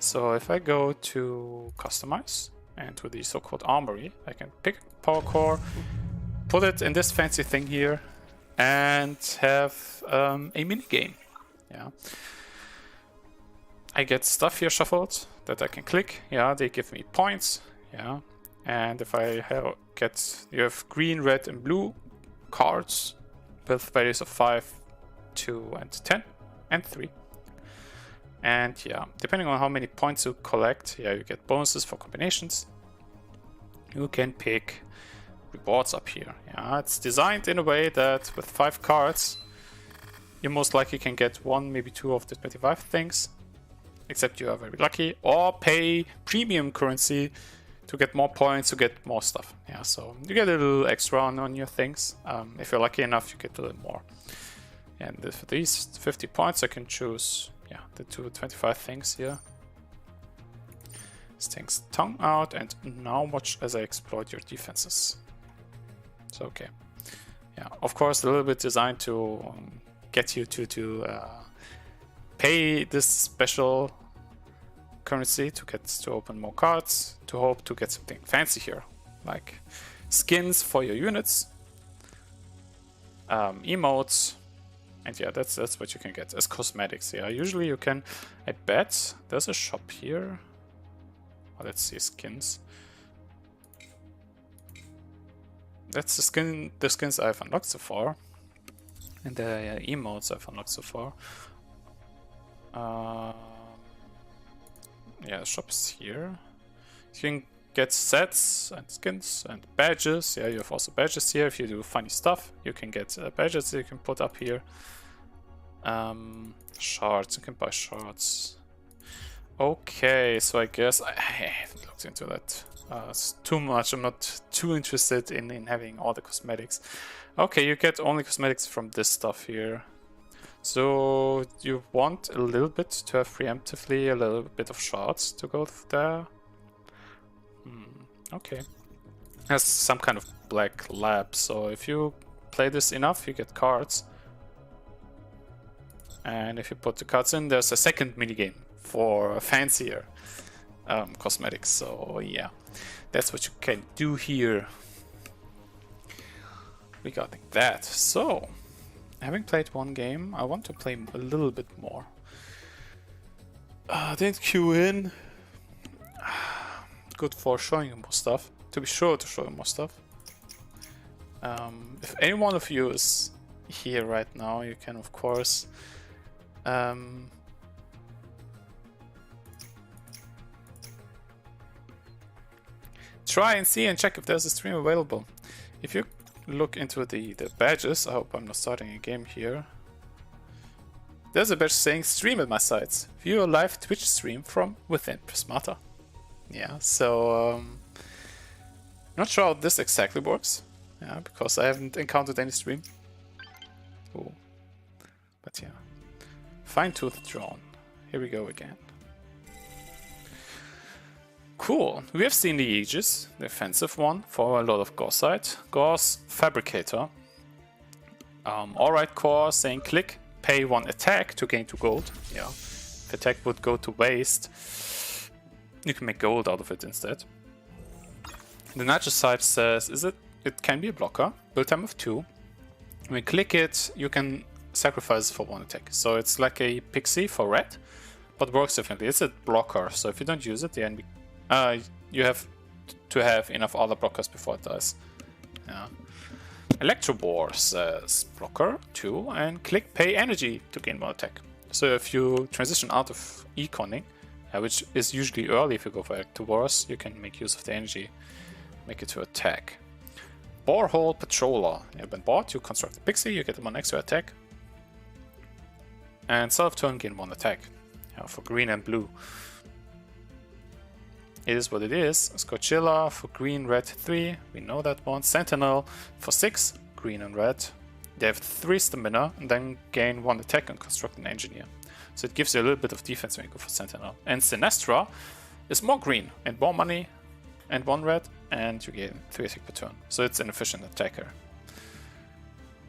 So if I go to customize and to the so-called armory, I can pick a power core, put it in this fancy thing here, and have a mini game. Yeah. I get stuff here shuffled that I can click. Yeah, they give me points. Yeah, and if I you have green, red, and blue cards with values of 5, 2, and 10, and 3. And yeah, depending on how many points you collect, yeah, you get bonuses for combinations. You can pick rewards up here. Yeah, it's designed in a way that with 5 cards, you most likely can get 1, maybe 2 of the 25 things. Except you are very lucky, or pay premium currency to get more points, to get more stuff. Yeah, so you get a little extra on your things. If you're lucky enough, you get a little more. And for these 50 points, I can choose, yeah, the 25 things here. Sting's tongue out, and now watch as I exploit your defenses. So okay, yeah, of course a little bit designed to get you to pay this special currency to open more cards, to hope to get something fancy here, like skins for your units, emotes, and yeah, that's what you can get as cosmetics. Yeah, usually you can. I bet there's a shop here. Oh, let's see skins. That's the skins I've unlocked so far, and the emotes I've unlocked so far. Yeah, the shop is here. You can get sets and skins and badges. Yeah, you have also badges here. If you do funny stuff, you can get badges that you can put up here. Shards, you can buy shards. Okay, so I guess I haven't looked into that. It's too much. I'm not too interested in having all the cosmetics. Okay, you get only cosmetics from this stuff here. So you want a little bit to have preemptively a little bit of shards to go there. Okay. Has some kind of black lab, so if you play this enough, you get cards. And if you put the cards in, there's a second minigame for fancier cosmetics. So yeah, that's what you can do here regarding that. So, having played one game, I want to play a little bit more. Didn't queue in. Good for showing you more stuff. To be sure to show you more stuff. If any one of you is here right now, you can of course try and see and check if there's a stream available. If you look into the badges, I hope I'm not starting a game here. There's a badge saying stream at my sites. View a live Twitch stream from within Prismata. Yeah, so not sure how this exactly works. Yeah, because I haven't encountered any stream. Ooh. But yeah. Fine-tooth drone. Here we go again. Cool. We have seen the Aegis, the offensive one, for a lot of Gaussite. Gauss Fabricator. Alright core saying click, pay 1 attack to gain 2 gold. Yeah. the attack would go to waste, you can make gold out of it instead. The nitrous side says it can be a blocker, build time of 2. When you click it, you can sacrifice for 1 attack. So it's like a pixie for red, but works differently. It's a blocker, so if you don't use it, the enemy, you have to have enough other blockers before it dies. Yeah. Electrobore says blocker 2 and click pay energy to gain 1 attack. So if you transition out of econing, which is usually early if you go for Electrobores, you can make use of the energy, make it to attack. Borehole Patroller. When bought, you construct a pixie, you get 1 extra attack. And start of turn, gain 1 attack. For green and blue. It is what it is. Scorchilla for green, red 3. We know that one. Sentinel for 6, green and red. They have 3 stamina and then gain 1 attack and construct an engineer. So it gives you a little bit of defense when you go for Sentinel. And Sinestra is more green and more money and 1 red, and you gain 3 attack per turn. So it's an efficient attacker.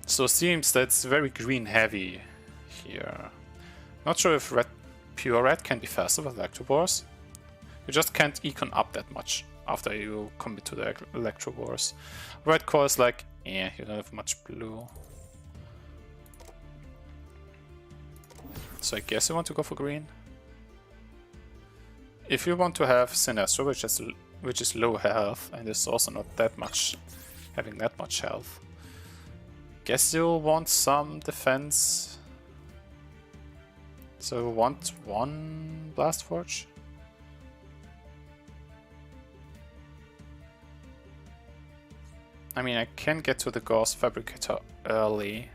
So it seems that it's very green heavy here. Not sure if pure red can be faster with Electrobores. You just can't econ up that much after you commit to the Electrobores. Red core is like, yeah, you don't have much blue. So I guess you want to go for green. If you want to have Sinestro, which is low health and is also not that much, having that much health, guess you'll want some defense. So you want 1 Blast Forge. I mean, I can get to the Gauss Fabricator early.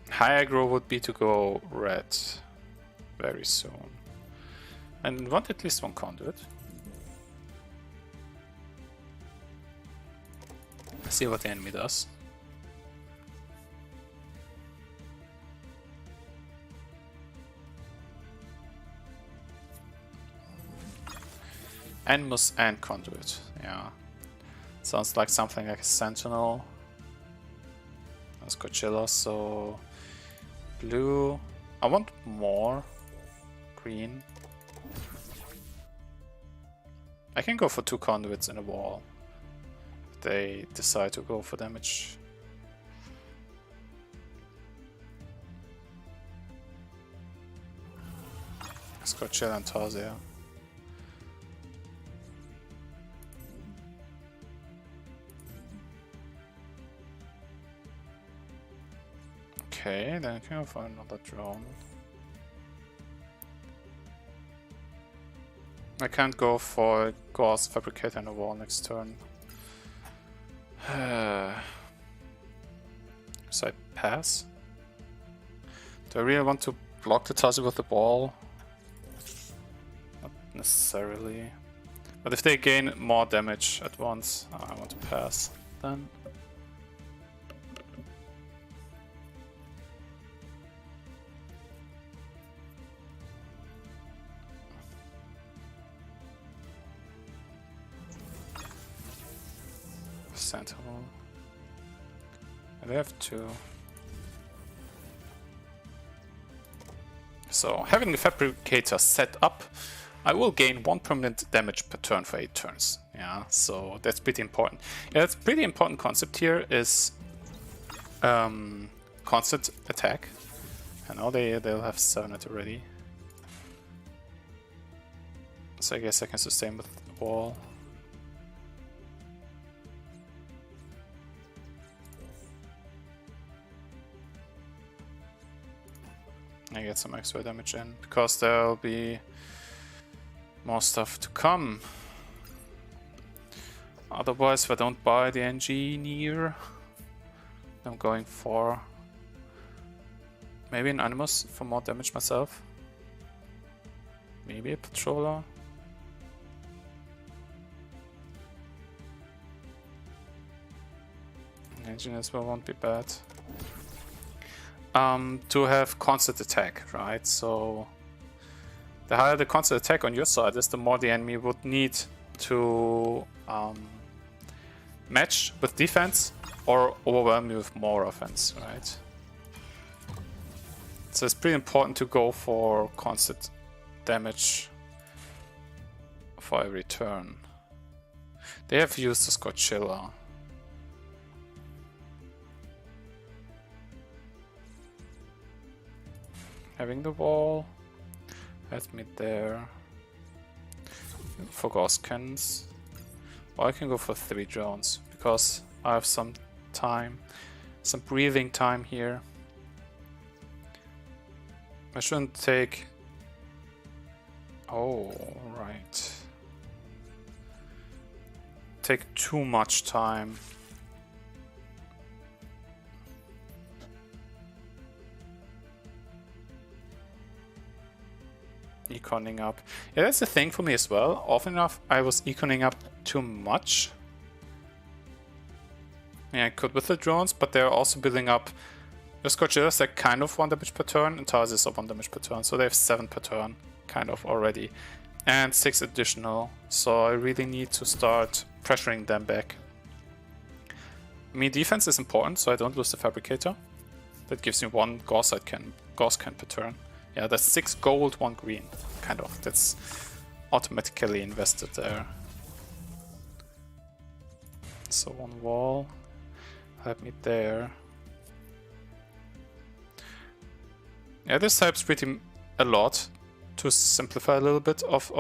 High aggro would be to go red very soon. And want at least 1 conduit. See what the enemy does. Animus and conduit, yeah. Sounds like something like a sentinel. That's Godzilla, so blue. I want more green. I can go for 2 conduits in a wall. If they decide to go for damage. Godzilla and Tarsier. Okay, then I can go for another drone. I can't go for Gauss Fabricator in a wall next turn. So I pass. Do I really want to block the Tarsier with the ball? Not necessarily. But if they gain more damage at once, I want to pass then. Sentinel. And they have 2. So, having the Fabricator set up, I will gain 1 permanent damage per turn for 8 turns. Yeah, so that's pretty important. Yeah, that's pretty important concept here is constant attack. I know they'll have 7 it already. So I guess I can sustain with the wall. I get some extra damage in, because there'll be more stuff to come. Otherwise, if I don't buy the engineer, I'm going for maybe an Animus for more damage myself. Maybe a Patroller. Engineers won't be bad. To have constant attack, right? So the higher the constant attack on your side is, the more the enemy would need to match with defense or overwhelm you with more offense, right? So it's pretty important to go for constant damage for every turn. They have used the Scorchilla. Having the wall has me there. For ghost cannons. Or I can go for 3 drones because I have some time, some breathing time here. I shouldn't take... Oh, right. Take too much time. Econing up. Yeah, that's the thing for me as well. Often enough, I was econing up too much. Yeah, I could with the drones, but they're also building up. The Scorchillas, they're kind of 1 damage per turn, and Tarsis are 1 damage per turn, so they have 7 per turn, kind of already. And 6 additional, so I really need to start pressuring them back. I mean, defense is important, so I don't lose the Fabricator. That gives me 1 Gauss can per turn. Yeah, that's 6 gold, 1 green, kind of. That's automatically invested there. So 1 wall, help me there. Yeah, this helps pretty a lot to simplify a little bit of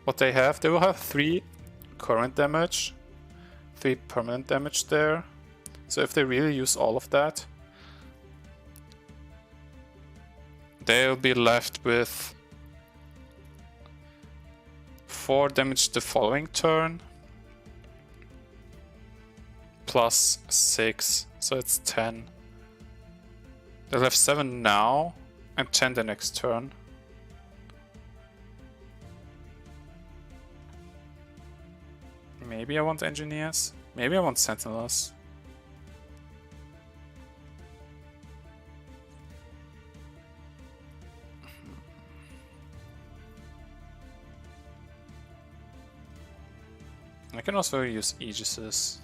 what they have. They will have 3 current damage, 3 permanent damage there. So if they really use all of that, they'll be left with 4 damage the following turn, plus 6, so it's 10. They'll have 7 now, and 10 the next turn. Maybe I want engineers, maybe I want sentinels. I can also use Aegises.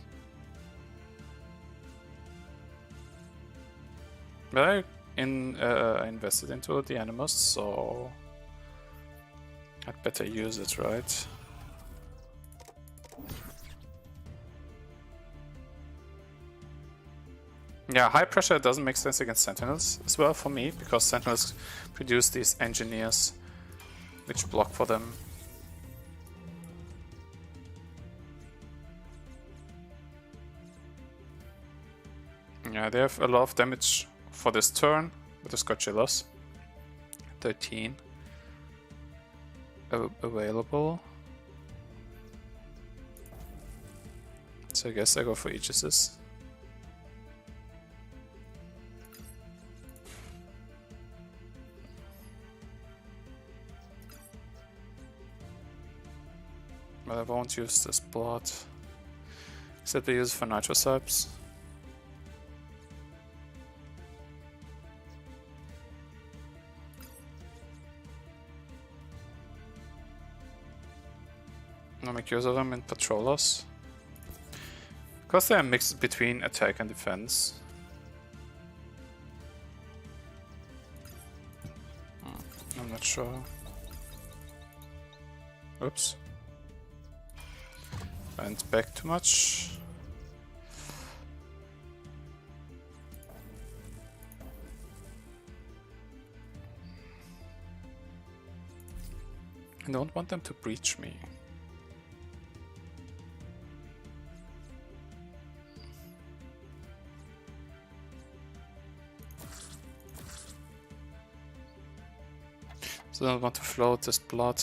But I invested into the Animus, so I'd better use it, right? Yeah, high pressure doesn't make sense against Sentinels as well for me, because Sentinels produce these engineers which block for them. Yeah, they have a lot of damage for this turn with the Scorchillas. 13 available. So I guess I go for Aegises. But I won't use this blood. Except I use it for Nitrocypes. I'll make use of them in Patrollers. Because they are mixed between attack and defense. I'm not sure. Oops. Went back too much. I don't want them to breach me. So I don't want to float this blood.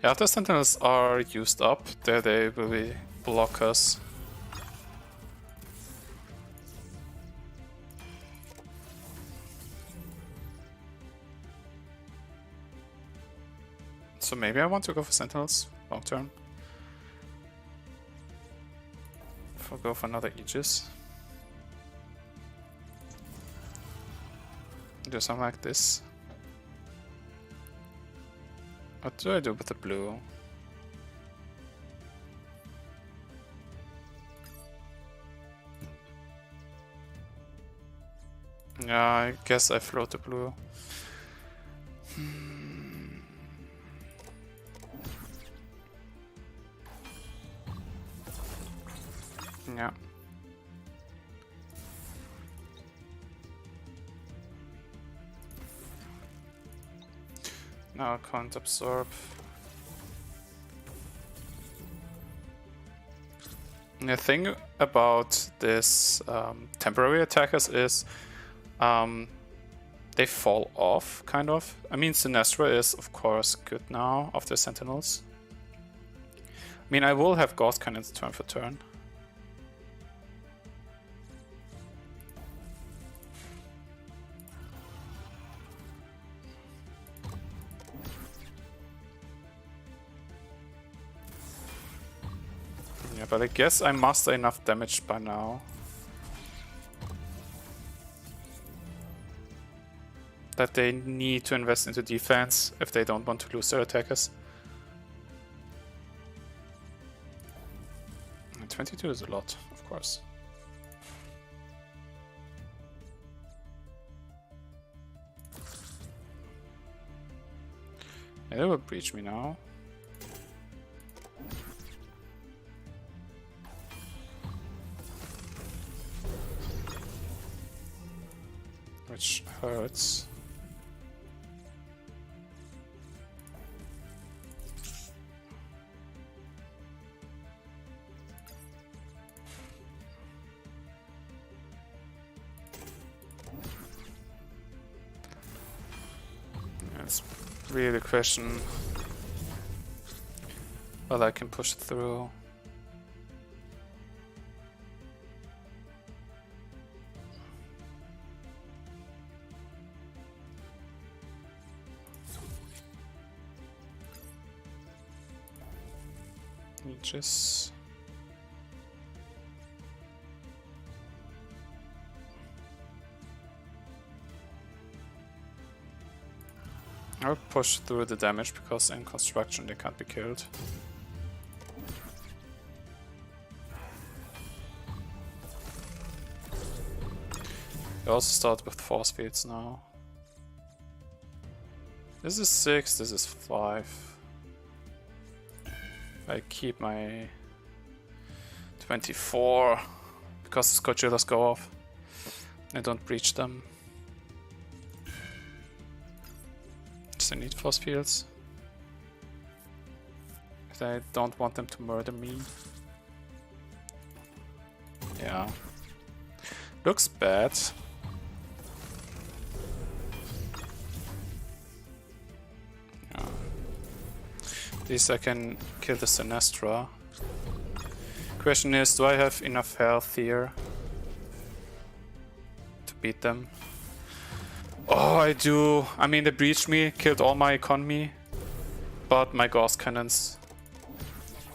Yeah, after Sentinels are used up, there they will be blockers. So maybe I want to go for Sentinels long term. I'll go for another Aegis. Do something like this. What do I do with the blue? Yeah, I guess I float the blue. Yeah. Now I can't absorb. The thing about this temporary attackers is they fall off, kind of. I mean, Sinestra is, of course, good now after Sentinels. I mean, I will have Gauss Cannons turn for turn. Yeah, but I guess I muster enough damage by now. That they need to invest into defense if they don't want to lose their attackers. 22 is a lot, of course. Yeah, they will breach me now. Which hurts. It's really the question whether I can push through. Just I'll push through the damage because in construction they can't be killed. I also start with force fields now. This is 6, this is 5. I keep my 24 because the Scourgillas go off. I don't breach them. Just I need force fields. Because I don't want them to murder me. Yeah. Looks bad. At least I can kill the Sinestra. Question is, do I have enough health here to beat them? Oh, I do. I mean, they breached me, killed all my economy, but my Gauss Cannons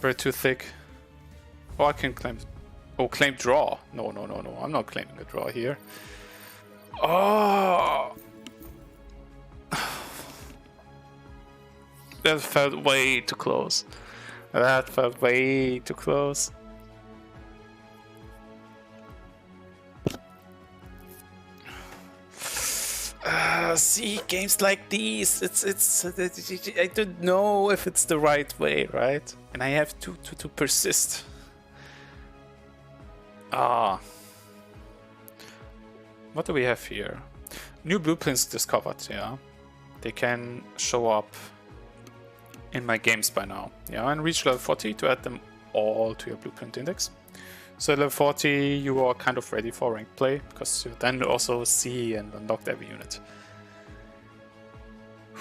were too thick. Oh, I can claim... Oh, claim draw. No. I'm not claiming a draw here. Oh! That felt way too close. That felt way too close. See, games like these, it's I don't know if it's the right way, right? And I have to persist. What do we have here? New blueprints discovered, yeah. They can show up in my games by now. Yeah, and reach level 40 to add them all to your blueprint index. So at level 40 you are kind of ready for ranked play, because you then also see and unlock every unit.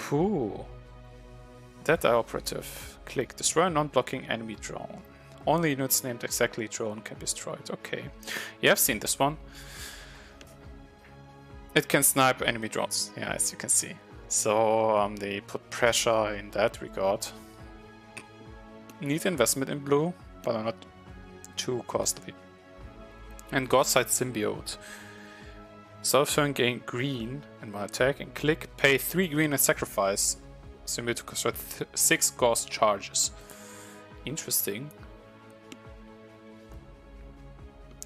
Whew. That operative. Click destroy a non-blocking enemy drone. Only units named exactly drone can be destroyed. Okay. Yeah, I've seen this one. It can snipe enemy drones, yeah, as you can see. So they put pressure in that regard. Need investment in blue, but are not too costly. And Godside Symbiote. Self-turn gain green and one attack, and click pay 3 green and sacrifice So you need to construct 6 ghost charges. Interesting.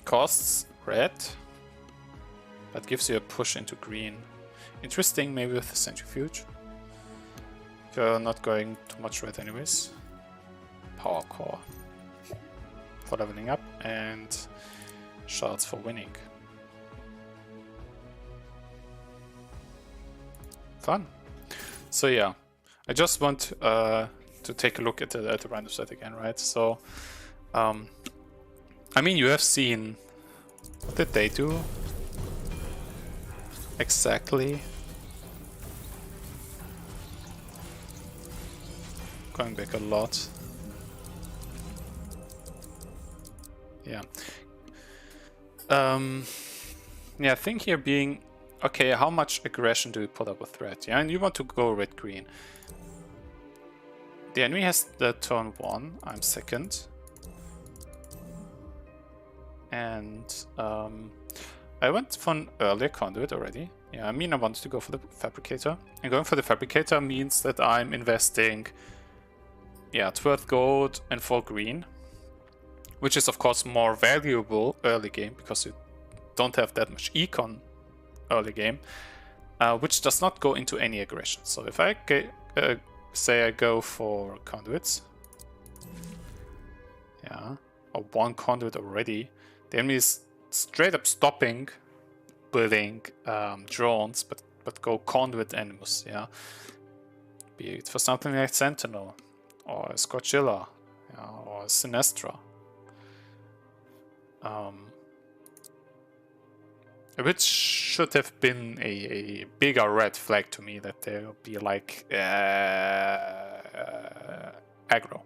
Costs red, but gives you a push into green. Interesting, maybe with the centrifuge. You're not going too much red anyways. Power core for leveling up and shards for winning. Fun. So yeah, I just want to take a look at the random set again, right? So, I mean, you have seen, what did they do exactly? Going back a lot. Yeah. Yeah, think here being, okay, how much aggression do we put up with red? Yeah, and you want to go red-green. The enemy has the turn 1, I'm second. And I went for an earlier conduit already. Yeah, I mean, I wanted to go for the fabricator. And going for the fabricator means that I'm investing, yeah, 12 gold and 4 green. Which is, of course, more valuable early game because you don't have that much econ early game, which does not go into any aggression. So if I say I go for conduits, yeah, or 1 conduit already, the enemy is straight up stopping building drones, but go conduit animus, yeah. Be it for something like Sentinel, or Scorchilla, yeah, or Sinestra. Which should have been a bigger red flag to me, that there will be like aggro.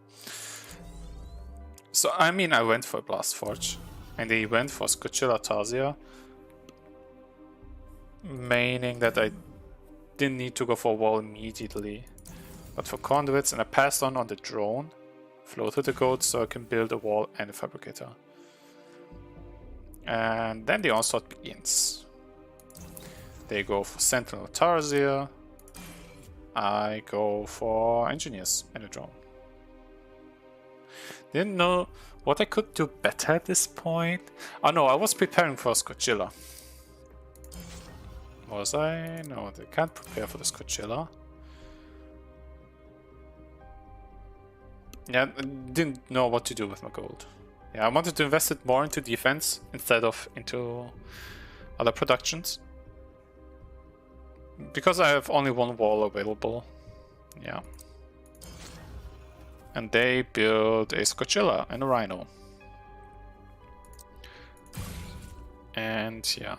So I mean, I went for Blast Forge, and they went for Scorchilla Tarsia, meaning that I didn't need to go for a wall immediately, but for conduits, and I passed on the drone, floated the gold so I can build a wall and a fabricator. And then the onslaught begins. They go for Sentinel Tarsia. I go for Engineers and a drone. Didn't know what I could do better at this point. Oh no, I was preparing for Scorchilla. Was I? No, they can't prepare for the Scorchilla. Yeah, I didn't know what to do with my gold. Yeah, I wanted to invest it more into defense instead of into other productions. Because I have only 1 wall available. Yeah. And they build a Scorchilla and a Rhino. And yeah.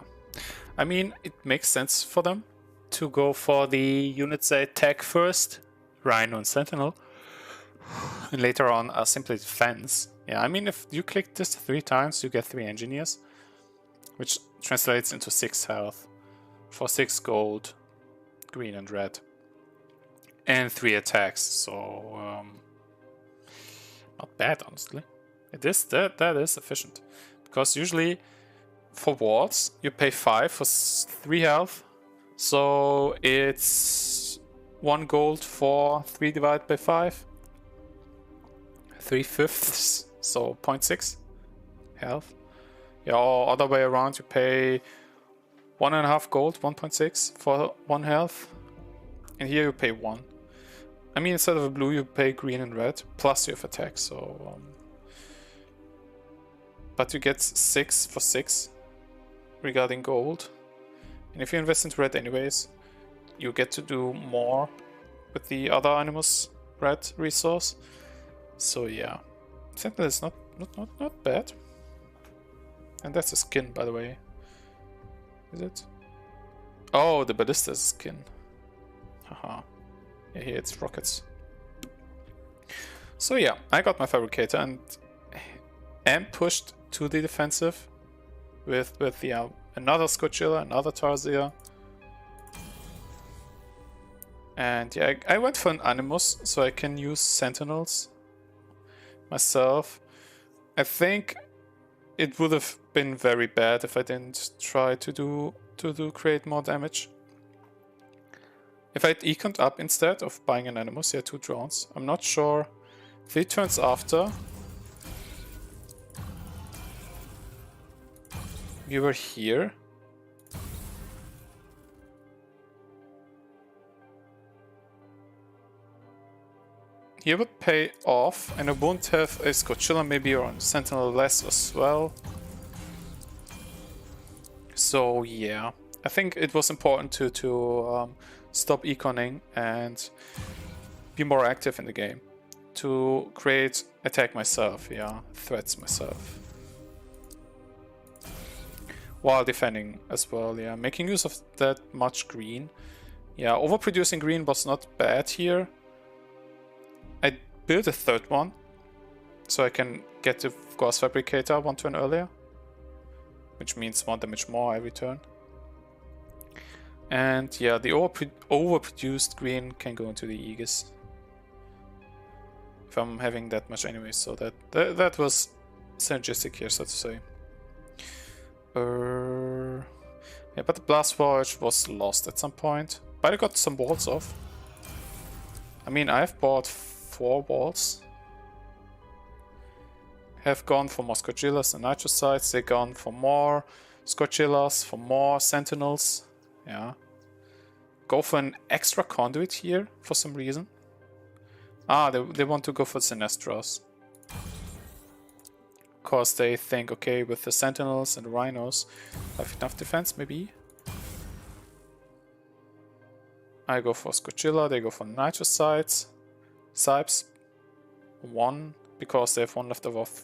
I mean, it makes sense for them to go for the units that attack first, Rhino and Sentinel. And later on simply defense. Yeah, I mean, if you click this 3 times, you get 3 engineers, which translates into 6 health for 6 gold, green and red, and 3 attacks. So not bad, honestly. It is that is efficient, because usually for walls you pay 5 for 3 health, so it's 1 gold for 3 divided by 5. 3/5, so 0.6 health. Yeah, or other way around, you pay 1.5 gold, 1.6 for 1 health, and here you pay 1. I mean, instead of a blue, you pay green and red, plus you have attack, so... but you get 6 for 6 regarding gold. And if you invest into red anyways, you get to do more with the other Animus red resource. So yeah, Sentinel is not bad. And that's a skin, by the way. Is it? Oh, the ballista is a skin. Haha. Yeah, here it's rockets. So yeah, I got my fabricator and am pushed to the defensive with another Scorchilla, another Tarsia. And yeah, I went for an Animus so I can use Sentinels myself. I think it would have been very bad if I didn't try to create more damage. If I'd econed up instead of buying an Animus, yeah, 2 drones. I'm not sure. 3 turns after, we were here. Here would pay off, and I won't have a Scochilla maybe or a Sentinel less as well. So yeah, I think it was important to stop econing and be more active in the game. To create attack myself, yeah, threats myself. While defending as well, yeah, making use of that much green. Yeah, overproducing green was not bad here. I built a third one, so I can get the Gauss Fabricator 1 turn earlier, which means 1 damage more every turn. And yeah, the overproduced green can go into the Aegis. If I'm having that much anyway, so that was synergistic here, so to say. Yeah, but the Blast Forge was lost at some point. But I got some walls off. I mean, I've bought 4 walls. Have gone for more Scochillas and Nitrosites. They've gone for more Scochillas, for more Sentinels. Yeah. Go for an extra conduit here for some reason. Ah, they want to go for Sinestros. Because they think, okay, with the Sentinels and the Rhinos, I have enough defense, maybe. I go for Scochilla, they go for Nitrosites. Sipes. 1, because they have 1 left over of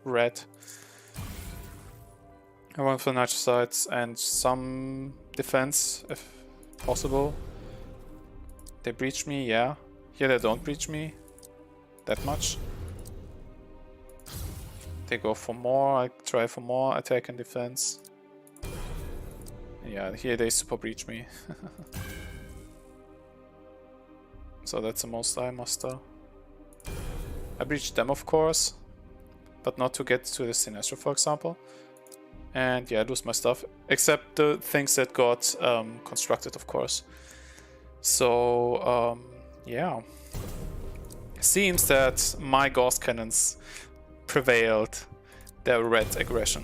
red. I went for Nitrosites and some defense, if possible. They breach me, yeah. Here they don't breach me that much. They go for more, I try for more attack and defense. Yeah, here they super breach me. So that's the most I muster. I breached them, of course, but not to get to the Sinestro, for example. And yeah, I lose my stuff, except the things that got constructed, of course. So yeah, seems that my Gauss cannons prevailed their red aggression.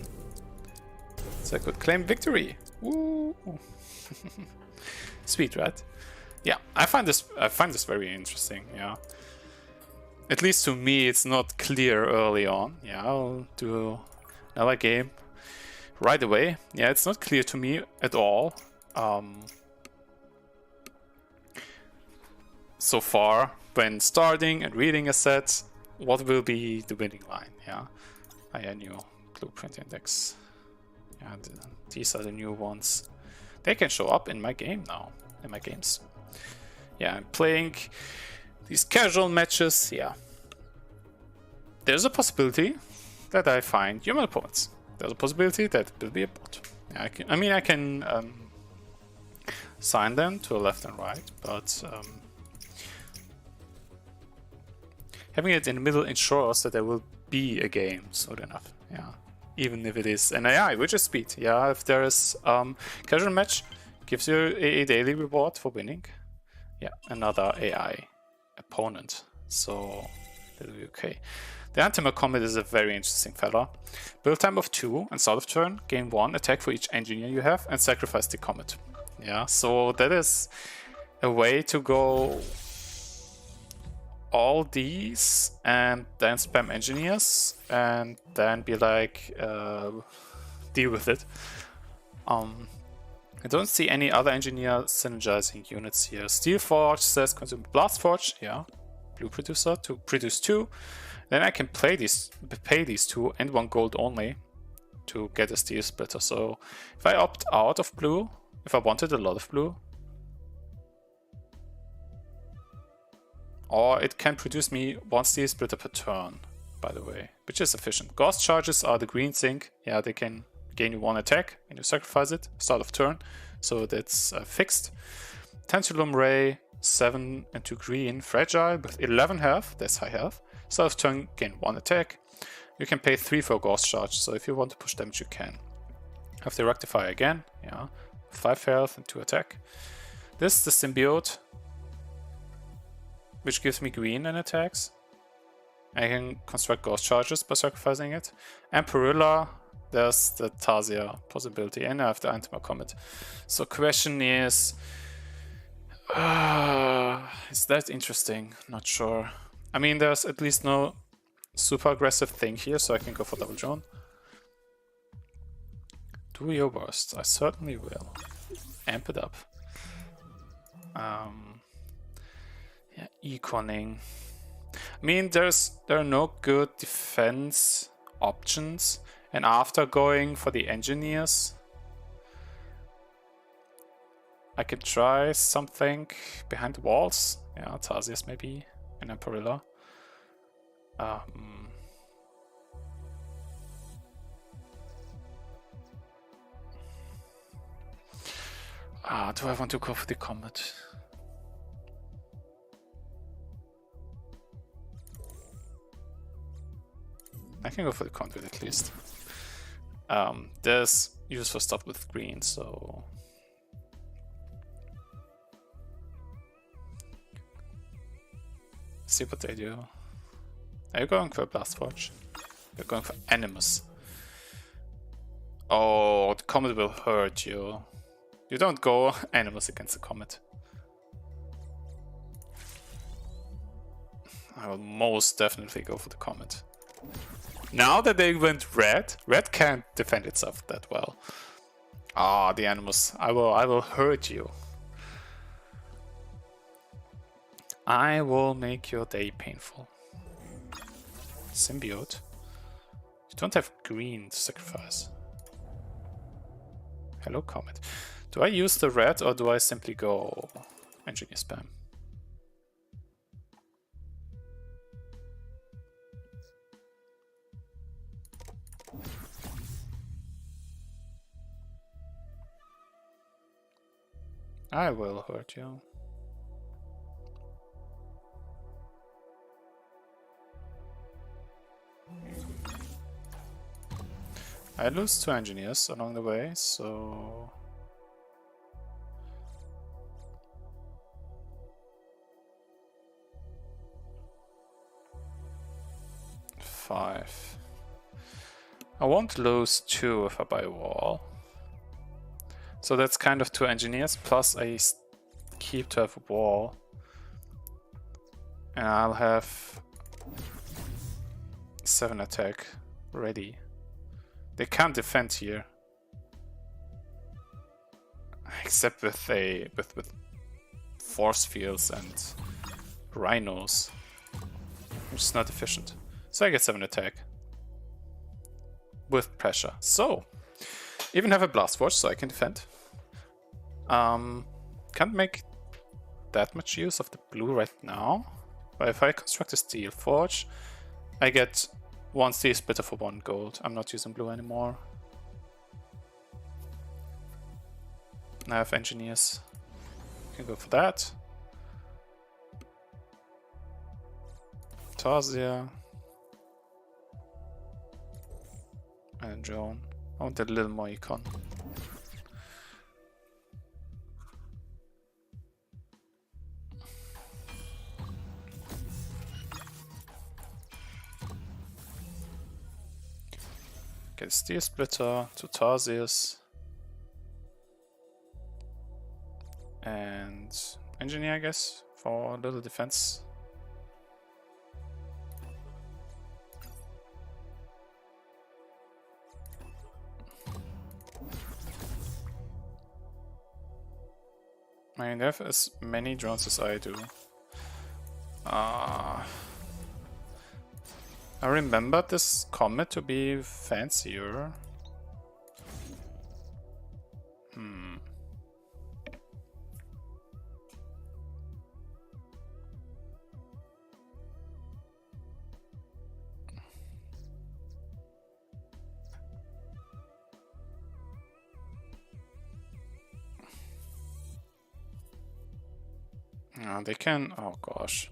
So I could claim victory. Woo! Sweet, right? Yeah, I find this very interesting. Yeah, at least to me, it's not clear early on. Yeah, I'll do another game right away. Yeah, it's not clear to me at all. So far, when starting and reading a set, what will be the winning line? Yeah, new blueprint index. Yeah, these are the new ones. They can show up in my game now, in my games. Yeah, I'm playing these casual matches. Yeah, there's a possibility that I find human opponents. There's a possibility that it will be a bot. Yeah, I can sign them to the left and right, but having it in the middle ensures that there will be a game soon enough. Yeah, even if it is an AI, which is speed. Yeah, if there is casual match, gives you a daily reward for winning. Yeah, another AI opponent. So that'll be okay. The Antimer Comet is a very interesting fella. Build time of 2 and start of turn, gain 1 attack for each engineer you have, and sacrifice the comet. Yeah, so that is a way to go all these and then spam engineers and then be like, deal with it. I don't see any other engineer synergizing units here. Steel Forge says consume Blast Forge, yeah. Blue producer to produce 2. Then I can pay these 2 and 1 gold only to get a Steel Splitter. So if I opt out of blue, if I wanted a lot of blue, or it can produce me 1 Steel Splitter per turn, by the way, which is efficient. Ghost charges are the green zinc. Yeah, they can gain you 1 attack and you sacrifice it, start of turn, so that's fixed. Tentulum Ray, 7 and 2 green, fragile with 11 health, that's high health. Start of turn, gain 1 attack. You can pay 3 for Ghost charge, so if you want to push damage, you can. Have the Rectifier again, yeah, 5 health and 2 attack. This is the symbiote, which gives me green in attacks. I can construct ghost charges by sacrificing it. And Perilla, there's the Tarsia possibility, and I have the Antima Comet. So question is that interesting? Not sure. I mean, there's at least no super aggressive thing here, so I can go for double drone. Do your worst. I certainly will. Amp it up. Yeah, econing. I mean, there are no good defense options, and after going for the engineers, I could try something behind the walls. Yeah, Tarsius maybe, and then Perilla. Do I want to go for the Comet? I can go for the Conduit at least. There's useful stuff with green, so... See what they do. Are you going for a Blast Forge? You're going for Animus. Oh, the Comet will hurt you. You don't go Animus against the Comet. I will most definitely go for the Comet. Now that they went red, red can't defend itself that well. Ah, the Animus. I will hurt you. I will make your day painful. Symbiote. You don't have green to sacrifice. Hello, Comet. Do I use the red or do I simply go engineer spam? I will hurt you. I lose 2 engineers along the way, so... Five. I won't lose 2 if I buy a wall. So that's kind of 2 engineers, plus I keep to have a wall. And I'll have 7 attack ready. They can't defend here. Except with force fields and rhinos. Which is not efficient. So I get 7 attack. With pressure. So even have a blast force so I can defend. Can't make that much use of the blue right now. But if I construct a steel forge, I get 1 steel splitter for 1 gold. I'm not using blue anymore. I have engineers. Can go for that. Tarsia. And drone. I want a little more econ. Get a steel splitter, 2 Tarsius. And engineer, I guess, for a little defense. I mean, they have as many drones as I do. I remember this comet to be fancier. They can... Oh gosh.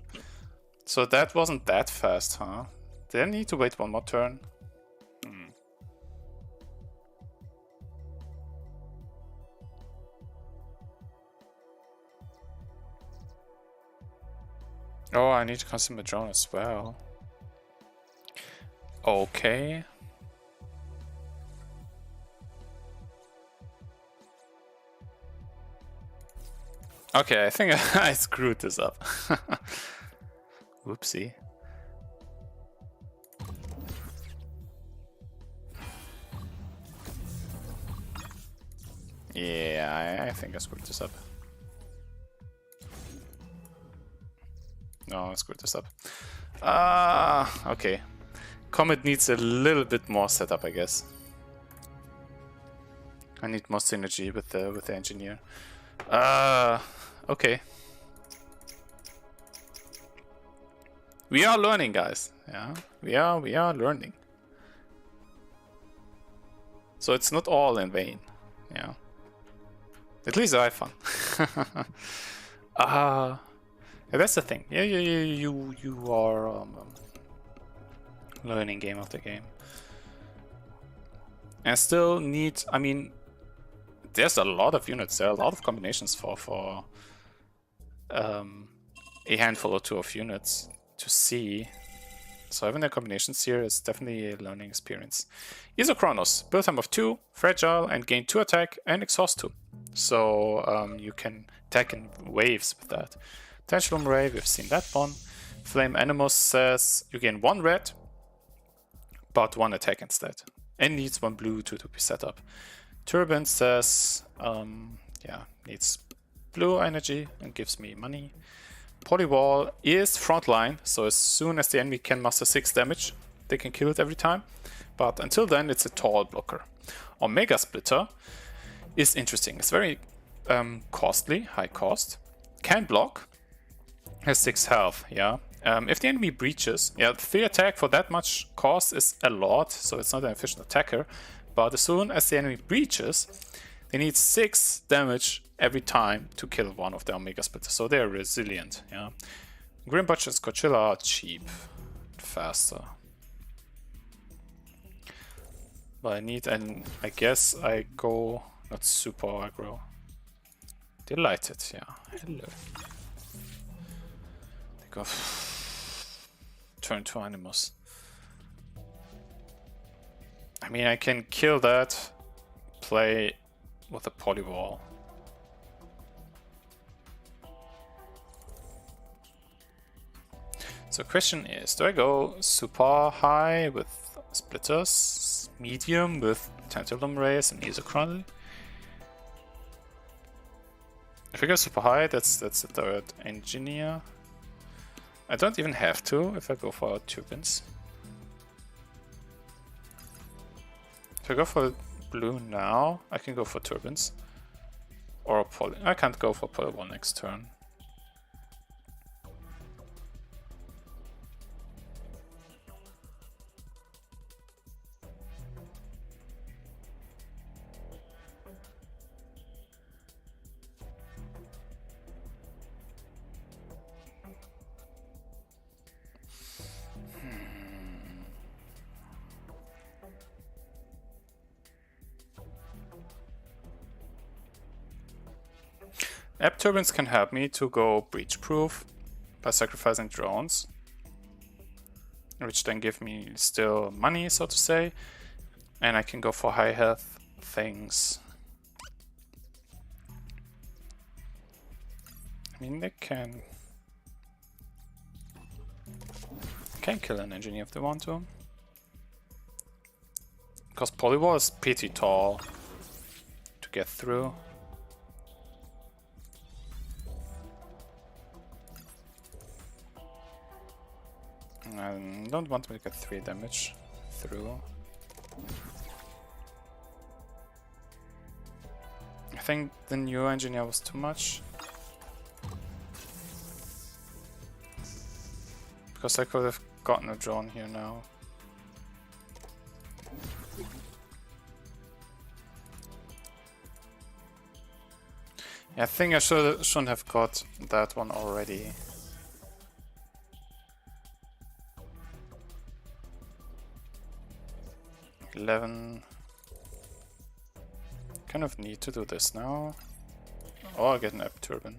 So that wasn't that fast, huh? Did I need to wait 1 more turn? Oh, I need to consume a drone as well. Okay. Okay, I think I screwed this up. Whoopsie. Yeah, I think I screwed this up. No, I screwed this up. Okay. Comet needs a little bit more setup, I guess. I need more synergy with the engineer. Okay. We are learning, guys. Yeah, we are learning. So it's not all in vain. Yeah. At least I have fun. Yeah, that's the thing. Yeah, you are learning game after game. And still need, I mean, there's a lot of units. There are a lot of combinations for a handful or two of units to see. So having the combinations here is definitely a learning experience. Isochronos, build time of 2, fragile, and gain 2 attack and exhaust 2. So you can attack in waves with that. Pendulum Ray, we've seen that one. Flame Animus says you gain 1 red, but 1 attack instead. And needs 1 blue to be set up. Turbine says, yeah, needs blue energy and gives me money. Polywall is frontline, so as soon as the enemy can muster 6 damage, they can kill it every time. But until then, it's a tall blocker. Omega Splitter is interesting. It's very costly, high cost. Can block, has 6 health, yeah. If the enemy breaches, yeah, 3 attack for that much cost is a lot, so it's not an efficient attacker. But as soon as the enemy breaches, they need 6 damage every time to kill one of the Omega Splitters, so they're resilient, yeah. Grimbutch and Scorchilla are cheap, faster. But I need, and I guess I go, not super aggro. Delighted, yeah, hello. They go turn to Animus. I mean, I can kill that, play with a Polywall. So question is, do I go super high with splitters, medium with Tantalum Rays and Isochron? If I go super high, that's the third engineer. I don't even have to if I go for turbines. If I go for blue now, I can go for turbines. Or a poly. I can't go for polywall next turn. App turbines can help me to go breach proof by sacrificing drones, which then give me still money, so to say, and I can go for high health things. I mean, they can kill an engineer if they want to, because polywall is pretty tall to get through. I don't want to make a 3 damage through. I think the new engineer was too much. Because I could have gotten a drone here now. Yeah, I think I shouldn't have got that one already. Kind of need to do this now. Or I'll get an app turbine.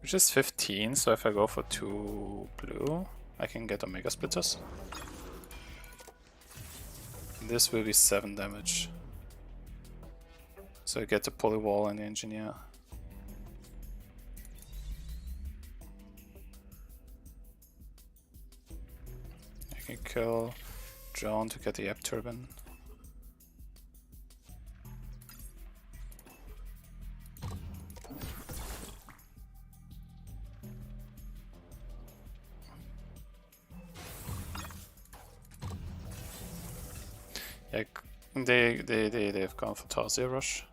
which is 15, so if I go for 2 blue, I can get Omega Splitters. This will be 7 damage. So I get the Polywall and the Engineer. I can kill Drone to get the Ep Turbine. Yeah, they've gone for Tarsier Rush.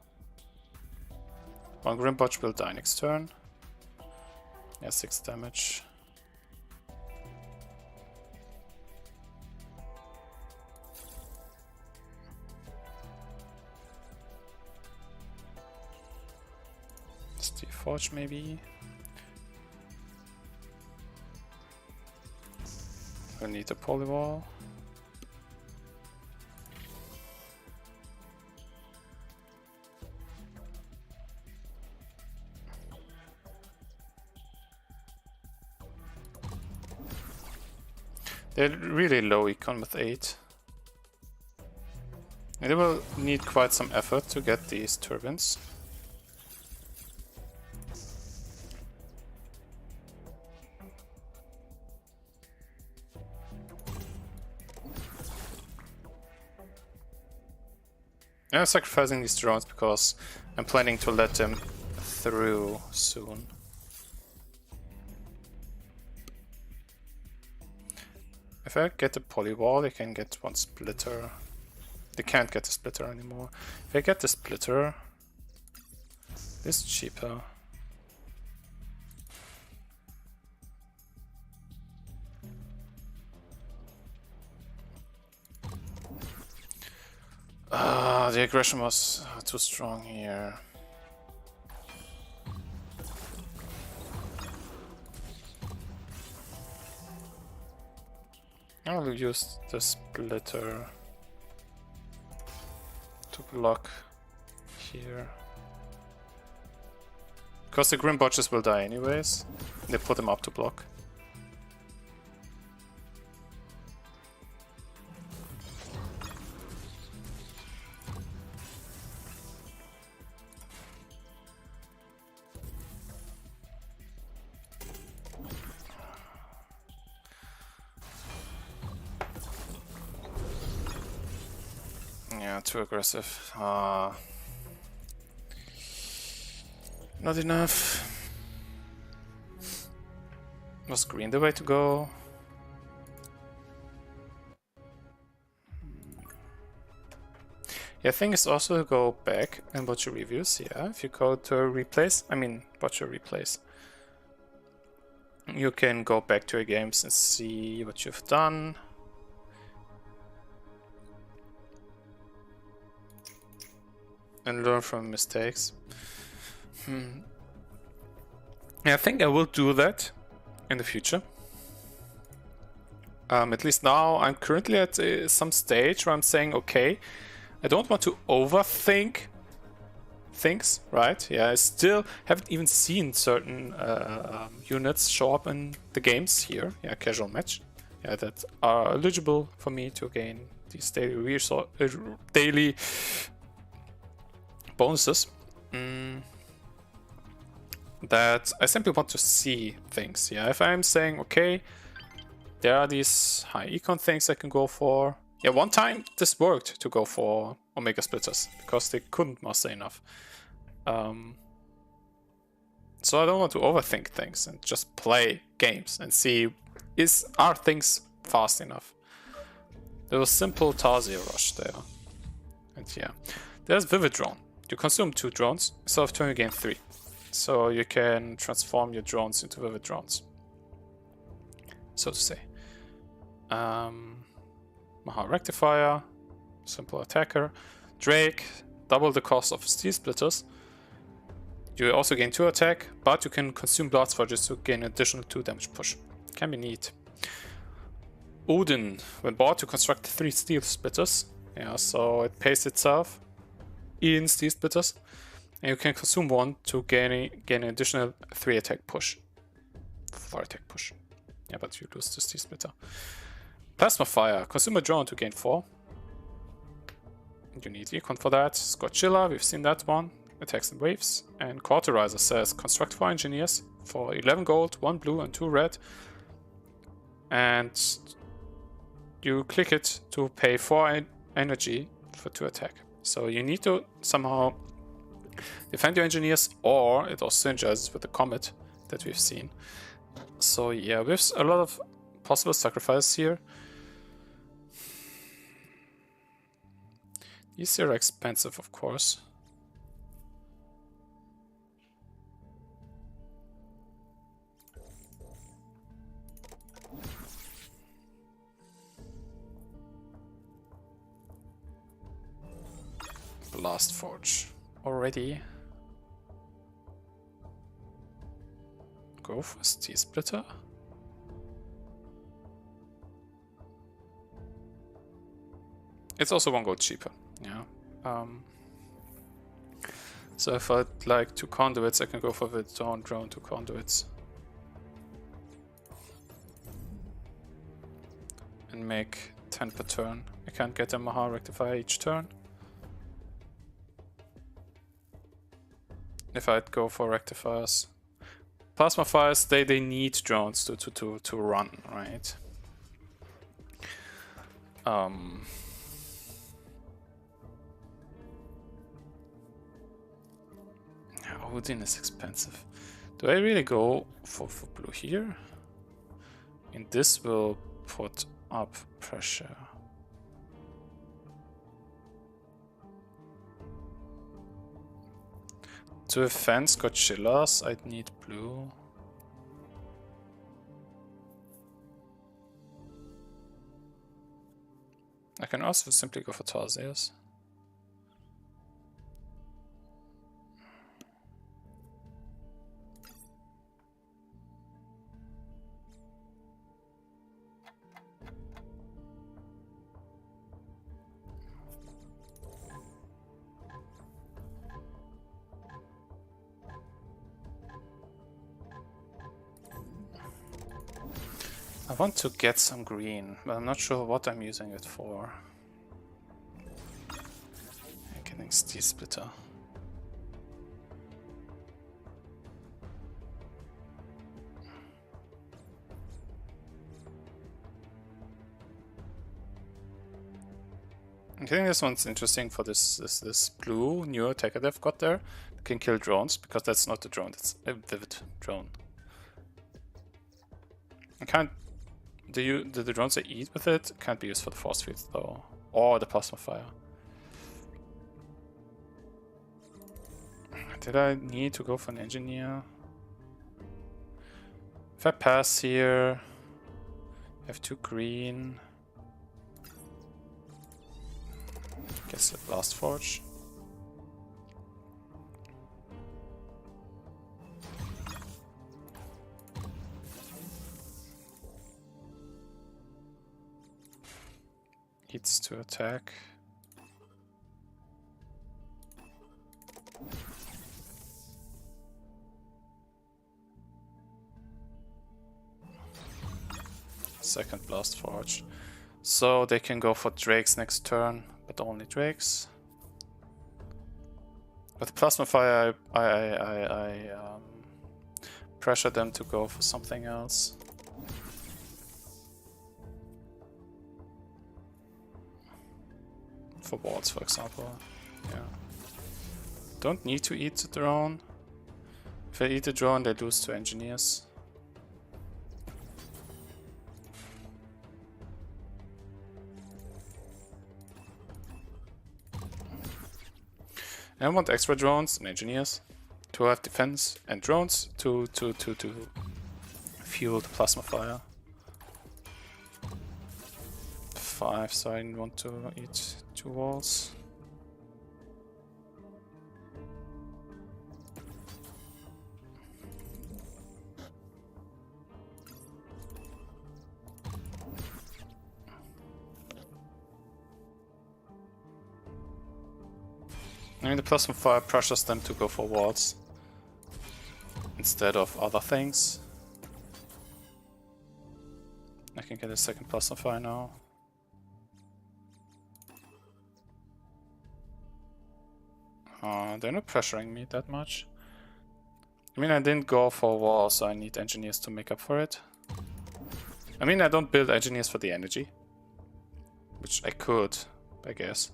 One Grimbotch will die next turn. Yeah, 6 damage. Steel Forge maybe. We need a Polywall. They're really low econ with 8. And they will need quite some effort to get these turbines. I'm sacrificing these drones because I'm planning to let them through soon. If I get the Polywall, they can get 1 splitter. They can't get the splitter anymore. If I get the splitter, this is cheaper. The aggression was too strong here. I'll use the splitter to block here. Because the Grimbotches will die anyways. They put them up to block. Yeah, too aggressive. Not enough. Was green the way to go? Yeah, thing is also to go back and watch your reviews. Yeah, if you go to replace, watch your replays. You can go back to your games and see what you've done. And learn from mistakes. Yeah, I think I will do that in the future. At least now I'm currently at some stage where I'm saying, okay, I don't want to overthink things, right? Yeah, I still haven't even seen certain units show up in the games here. Yeah, casual match. Yeah, that are eligible for me to gain these daily bonuses. That I simply want to see things. Yeah, if I'm saying, okay, there are these high econ things I can go for. Yeah, one time this worked to go for Omega Splitters because they couldn't master enough. So I don't want to overthink things and just play games and see are things fast enough. There was simple Tarsier Rush there. And yeah, there's Vivid Drone. You consume 2 drones, instead of turn you gain 3. So you can transform your drones into Vivid Drones, so to say. Maha Rectifier, simple attacker. Drake, double the cost of Steel Splitters. You also gain 2 attack, but you can consume Blood Forges to gain an additional 2 damage push. Can be neat. Odin, when bought, to construct 3 Steel Splitters. Yeah, so it pays itself in Steel Splitters. And you can consume 1 to gain an additional 3 attack push. for attack push. Yeah, but you lose this T-Splitter. Plasma Fire. Consume a drone to gain 4. You need Econ for that. Scorchilla, we've seen that one. Attacks in waves. And Cauterizer says construct 4 engineers for 11 gold, 1 blue and 2 red. And you click it to pay 4 energy for 2 attack. So you need to somehow defend your engineers, or it also synergizes with the comet that we've seen. So yeah, we have a lot of possible sacrifices here. These are expensive, of course. Blast Forge already. Go for T-Splitter. It's also 1 gold cheaper, yeah. So if I'd like 2 conduits, I can go for the drone 2 conduits. And make 10 per turn. I can't get a Maha Rectifier each turn. If I'd go for rectifiers. Plasma fires, they need drones to run, right? Odin is expensive. Do I really go for blue here? And this will put up pressure. To defend Scorchillas, I'd need blue. I can also simply go for Tarsiers. I want to get some green, but I'm not sure what I'm using it for. I'm getting T-Splitter. I think this one's interesting for this blue new attacker they've got there. They can kill drones, because that's not a drone, that's a vivid drone. I can't. The drones they eat with it can't be used for the force field though, or the plasma fire. Did I need to go for an engineer? If I pass here, I have 2 green. Guess the Blast Forge. Needs to attack. Second Blast Forge. So they can go for Drakes next turn, but only Drakes. With Plasma Fire, I pressure them to go for something else. For wards, for example. Yeah. Don't need to eat the drone. If I eat the drone, they lose 2 engineers. I want extra drones and engineers to have defense, and drones to fuel the plasma fire. 5, so I didn't want to eat 2 walls. I mean, the plasma fire pressures them to go for walls instead of other things. I can get a second plasma fire now. They're not pressuring me that much. I mean, I didn't go for a wall, so I need engineers to make up for it. I mean, I don't build engineers for the energy. Which I could, I guess.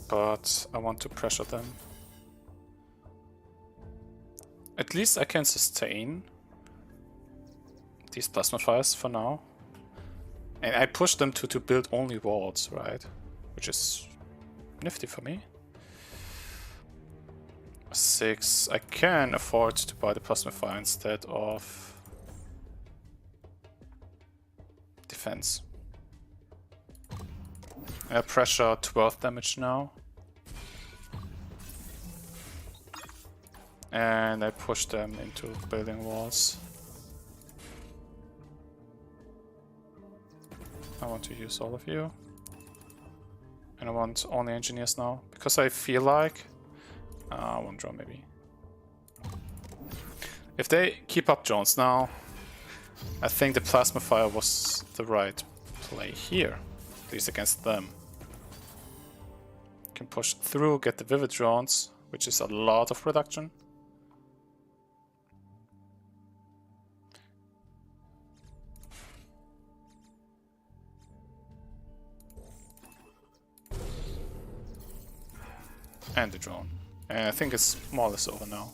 But I want to pressure them. At least I can sustain these plasma fires for now. And I push them to build only walls, right? Which is nifty for me. 6. I can afford to buy the plasma fire instead of defense. I pressure 12 damage now. And I push them into building walls. I want to use all of you. And I want only engineers now. Because I feel like... one drone maybe. If they keep up drones now, I think the plasma fire was the right play here. At least against them. Can push through, get the vivid drones, which is a lot of production. And the drone. And I think it's more or less over now.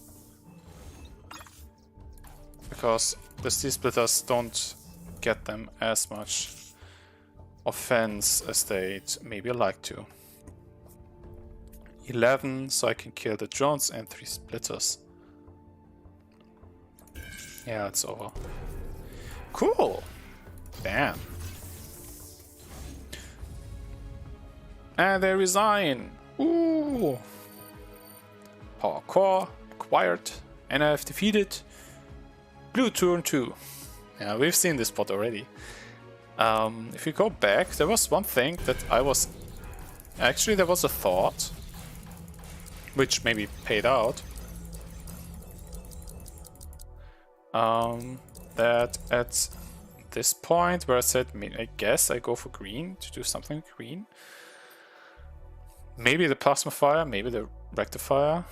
Because the steel splitters don't get them as much offense as they'd maybe like to. 11, so I can kill the drones and 3 splitters. Yeah, it's over. Cool! Damn. And they resign! Ooh! Power core acquired, and I have defeated blue turn 2. Yeah, we've seen this spot already. If you go back, there was one thing that I was... Actually, there was a thought, which maybe paid out, that at this point where I said, I guess I go for green to do something green. Maybe the plasma fire, maybe the rectifier,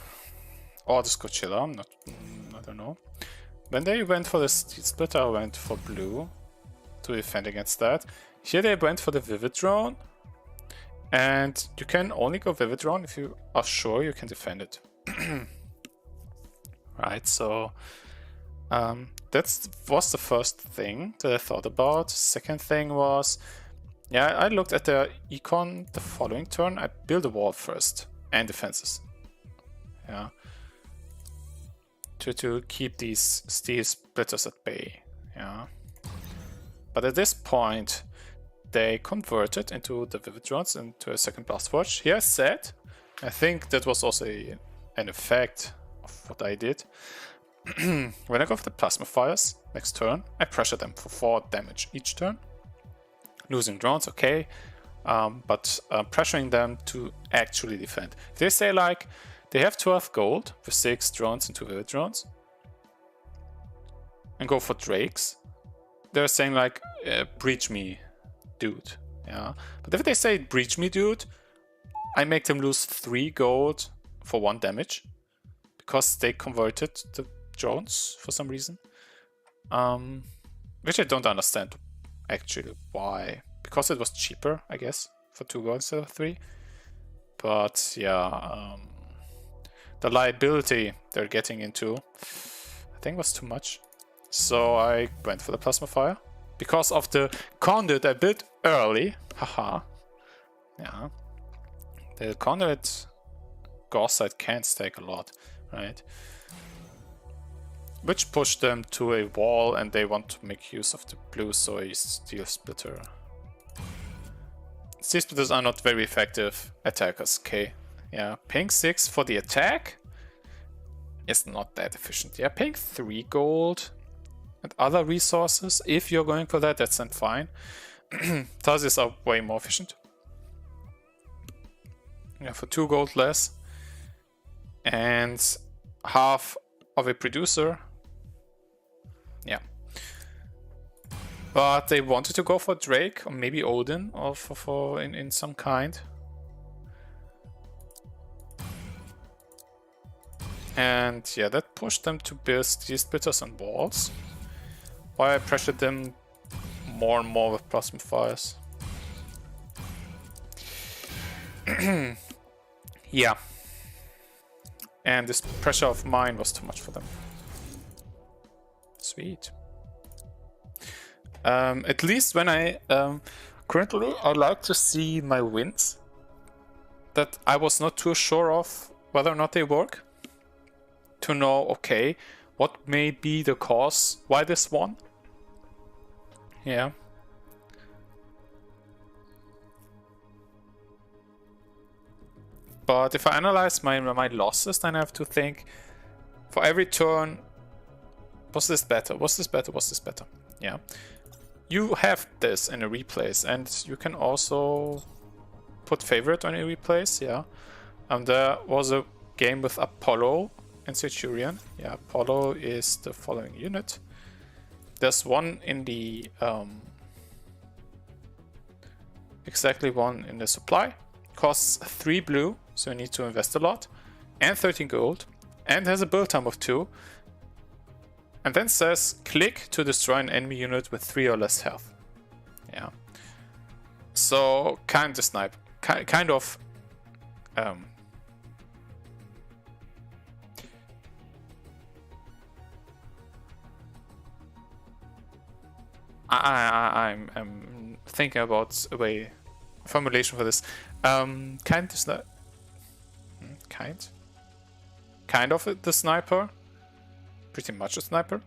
or the Scochilla, I don't know. When they went for the steel splitter, I went for blue to defend against that. Here they went for the vivid drone, and you can only go vivid drone if you are sure you can defend it. Right, so that was the first thing that I thought about. Second thing was, yeah, I looked at the econ the following turn. I build a wall first and defenses. Yeah. To keep these steel splitters at bay. Yeah. But at this point, they converted into the vivid drones into a second blast forge. Here I said, I think that was also an effect of what I did. When I go for the plasma fires next turn, I pressure them for 4 damage each turn. Losing drones, okay, but pressuring them to actually defend. If they say like, they have 12 gold with 6 drones and 2 vivid drones, and go for drakes, they're saying like, breach me, dude. Yeah, but if they say breach me, dude, I make them lose 3 gold for 1 damage because they converted the drones for some reason, which I don't understand actually why. Because it was cheaper, I guess, for 2 gold instead of 3. But yeah, the liability they're getting into, I think, was too much. So I went for the plasma fire because of the conduit I built early. Haha. Yeah. The conduit Gaussite can stack a lot, right? Which pushed them to a wall, and they want to make use of the blue, so a steel splitter. Steel splitters are not very effective attackers, okay? Yeah, paying 6 for the attack is not that efficient. Yeah, paying 3 gold and other resources, if you're going for that, that's then fine. Tazis are way more efficient. Yeah, for 2 gold less. And half of a producer. Yeah. But they wanted to go for Drake or maybe Odin or for in some kind. And yeah, that pushed them to build these splitters and walls. Why I pressured them more and more with plasma fires. Yeah. And this pressure of mine was too much for them. Sweet. At least when I currently I like to see my wins that I was not too sure of whether or not they work. To know, okay, what may be the cause why this won. Yeah. But if I analyze my losses, then I have to think for every turn, was this better? Was this better? Was this better? Yeah. You have this in a replays, and you can also put favorite on a replays. Yeah. There was a game with Apollo and Centurion. Yeah, Apollo is the following unit. There's one in the exactly one in the supply. Costs 3 blue, so you need to invest a lot, and 13 gold, and has a build time of 2. And then says click to destroy an enemy unit with 3 or less health. Yeah. So kind of snipe, kind of. I'm thinking about a formulation for this. Kind of kind of the sniper, pretty much a sniper.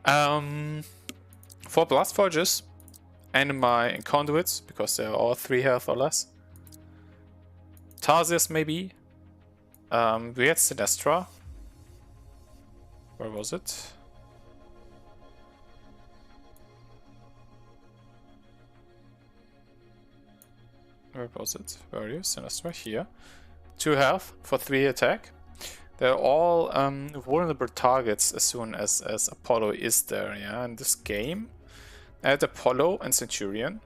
For blast forges and my conduits, because they're all 3 health or less. Tarsius maybe. We had Sinestra. Where was it? Where was it? Where are you? Sinestra, here. 2 health for 3 attack. They're all vulnerable targets as soon as Apollo is there. Yeah, in this game, I had Apollo and Centurion.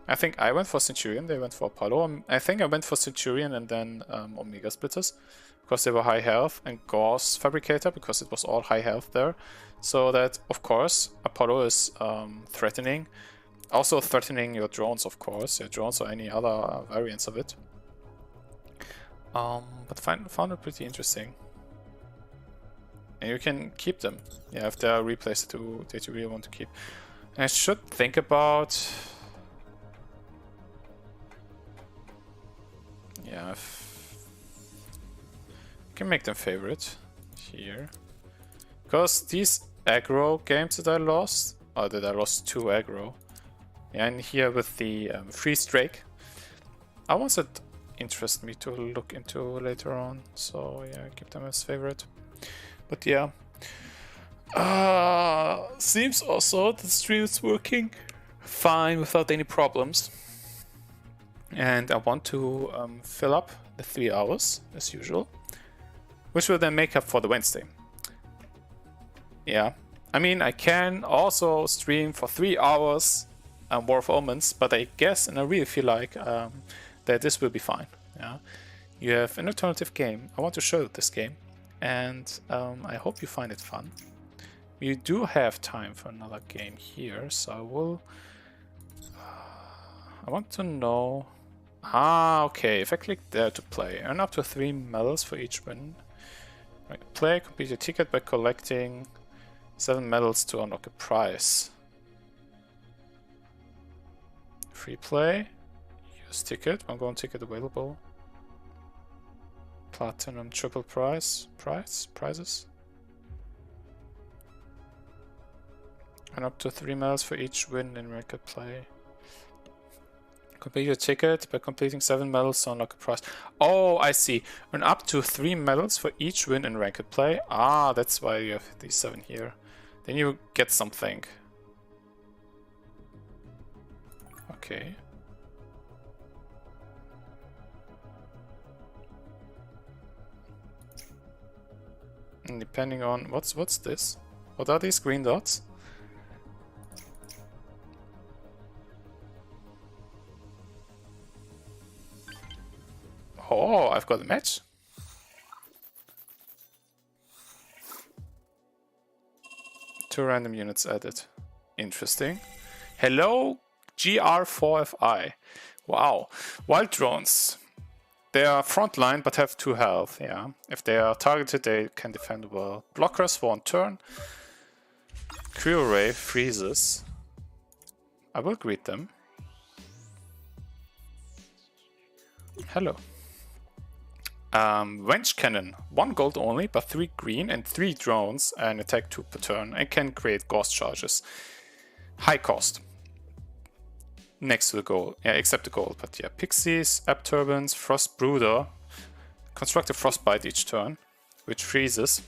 I think I went for Centurion, they went for Apollo. I think I went for Centurion and then Omega Splitters, because they were high health, and Gauss Fabricator, because it was all high health there. So that, of course, Apollo is threatening. Also threatening your drones, of course, your drones or any other variants of it. But found it pretty interesting. And you can keep them, yeah, if they are replaced that you really want to keep. And I should think about, yeah, I can make them favorite here, because these aggro games that I lost, or that I lost 2 aggro. Yeah, and here with the freeze Drake, I ones that interest me to look into later on. So yeah, keep them as favorite. But yeah, seems also the stream is working fine without any problems. And I want to fill up the 3 hours as usual, which will then make up for the Wednesday. Yeah, I mean, I can also stream for 3 hours War of Omens, but I guess, and I really feel like that this will be fine. Yeah, you have an alternative game. I want to show this game, and I hope you find it fun. You do have time for another game here, so I will. I want to know. Okay. If I click there to play, earn up to 3 medals for each win. Right, play, complete your ticket by collecting 7 medals to unlock a prize. Free play, use ticket, ongoing ticket available. Platinum triple prizes. And up to 3 medals for each win in record play. Complete your ticket by completing 7 medals to unlock a prize. Oh, I see. Earn up to 3 medals for each win in ranked play. Ah, that's why you have these 7 here. Then you get something. Okay. And depending on what's this? What are these green dots? Oh, I've got a match. Two random units added. Interesting. Hello, GR4FI. Wow. Wild drones. They are frontline but have 2 health, yeah. If they are targeted, they can defend well. Blockers for 1 turn. Crew array freezes. I will greet them. Hello. Wench cannon. 1 gold only, but 3 green and 3 drones and attack 2 per turn and can create ghost charges. High cost. Next to the gold. Yeah, except the gold, but yeah. Pixies, App Turbines, Frost Brooder. Construct a Frostbite each turn, which freezes.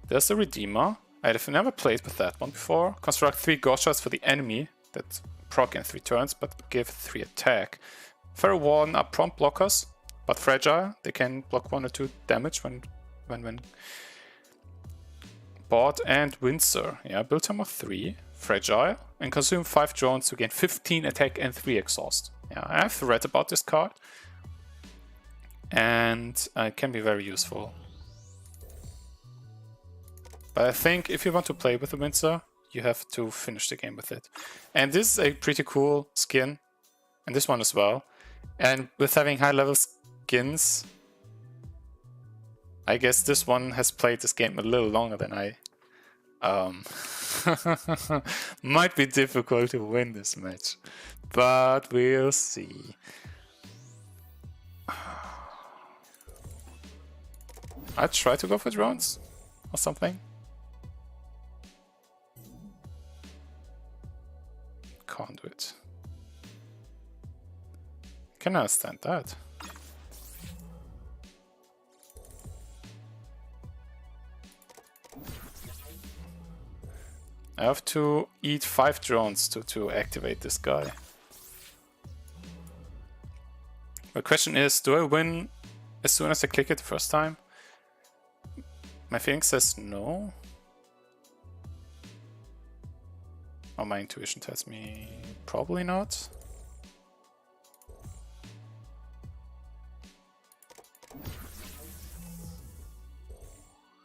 There's the Redeemer. I have never played with that one before. Construct 3 ghost shards for the enemy that proc in 3 turns, but give 3 attack. Feral Warden are prompt blockers, but fragile. They can block 1 or 2 damage when bought. And Windsor. Yeah, build time of 3. Fragile. And consume 5 drones to gain 15 attack and 3 exhaust. Yeah, I've read about this card. And it can be very useful. But I think if you want to play with the Windsor, you have to finish the game with it. And this is a pretty cool skin. And this one as well. And with having high level skins, I guess this one has played this game a little longer than I. Might be difficult to win this match, but we'll see. I'd try to go for drones or something. Can't do it. Can I understand that? I have to eat 5 drones to activate this guy. The question is, do I win as soon as I click it the first time? My feeling says no. Or my intuition tells me probably not.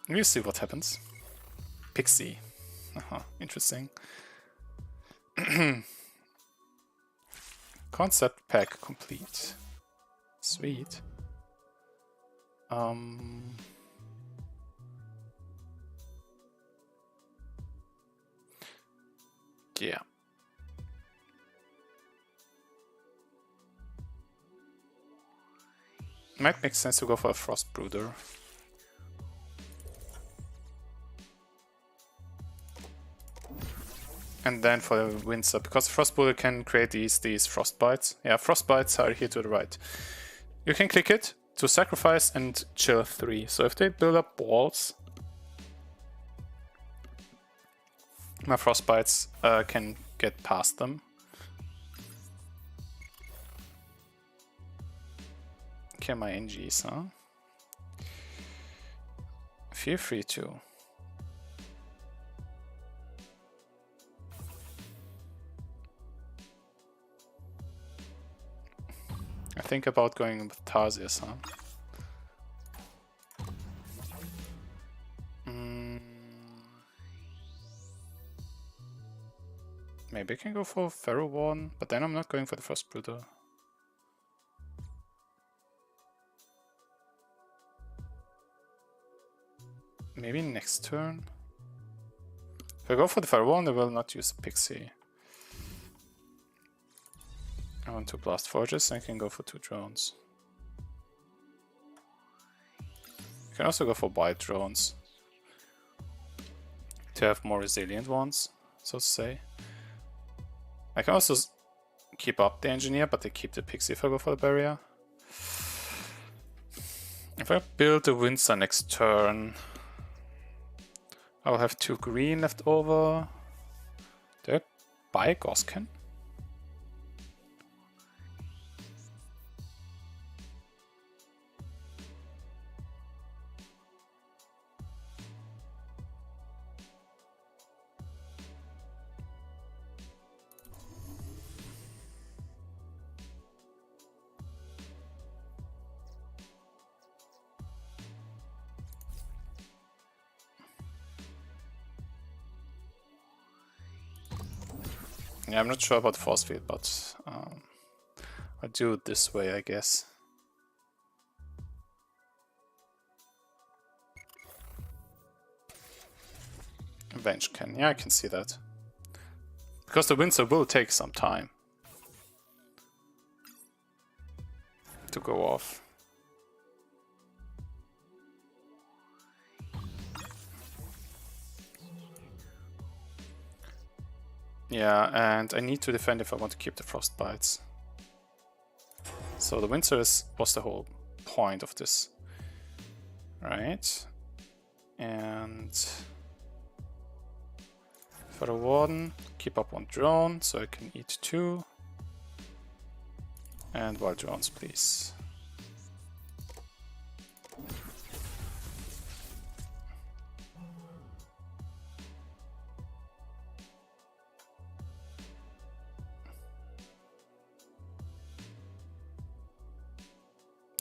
We'll see what happens. Pixie. Interesting. Concept pack complete. Sweet. Yeah. Might make sense to go for a Frost Brooder. And then for the Windsor, because Frost Brooder can create these Frostbites. Yeah, Frostbites are here to the right. You can click it to sacrifice and chill 3. So if they build up balls, my Frostbites can get past them. Kill my NGs, huh? Feel free to. I think about going with Tarsius, huh? Maybe I can go for Feral Warden, but then I'm not going for the Frost Brooder. Maybe next turn? If I go for the Feral Warden, I will not use a Pixie. I want 2 Blast Forges, and I can go for 2 drones. I can also go for white drones to have more resilient ones, so to say. I can also keep up the Engineer, but I keep the Pixie if I go for the Barrier. If I build the Windsor next turn, I'll have 2 green left over. Do I buy Gosken? Yeah, I'm not sure about force field, but I'll do it this way, I guess. Avenge can, yeah, I can see that. Because the Windsor will take some time to go off. Yeah, and I need to defend if I want to keep the Frostbites. So the Windsor was the whole point of this. Right. And for the Warden, keep up 1 drone so I can eat 2. And wild drones, please.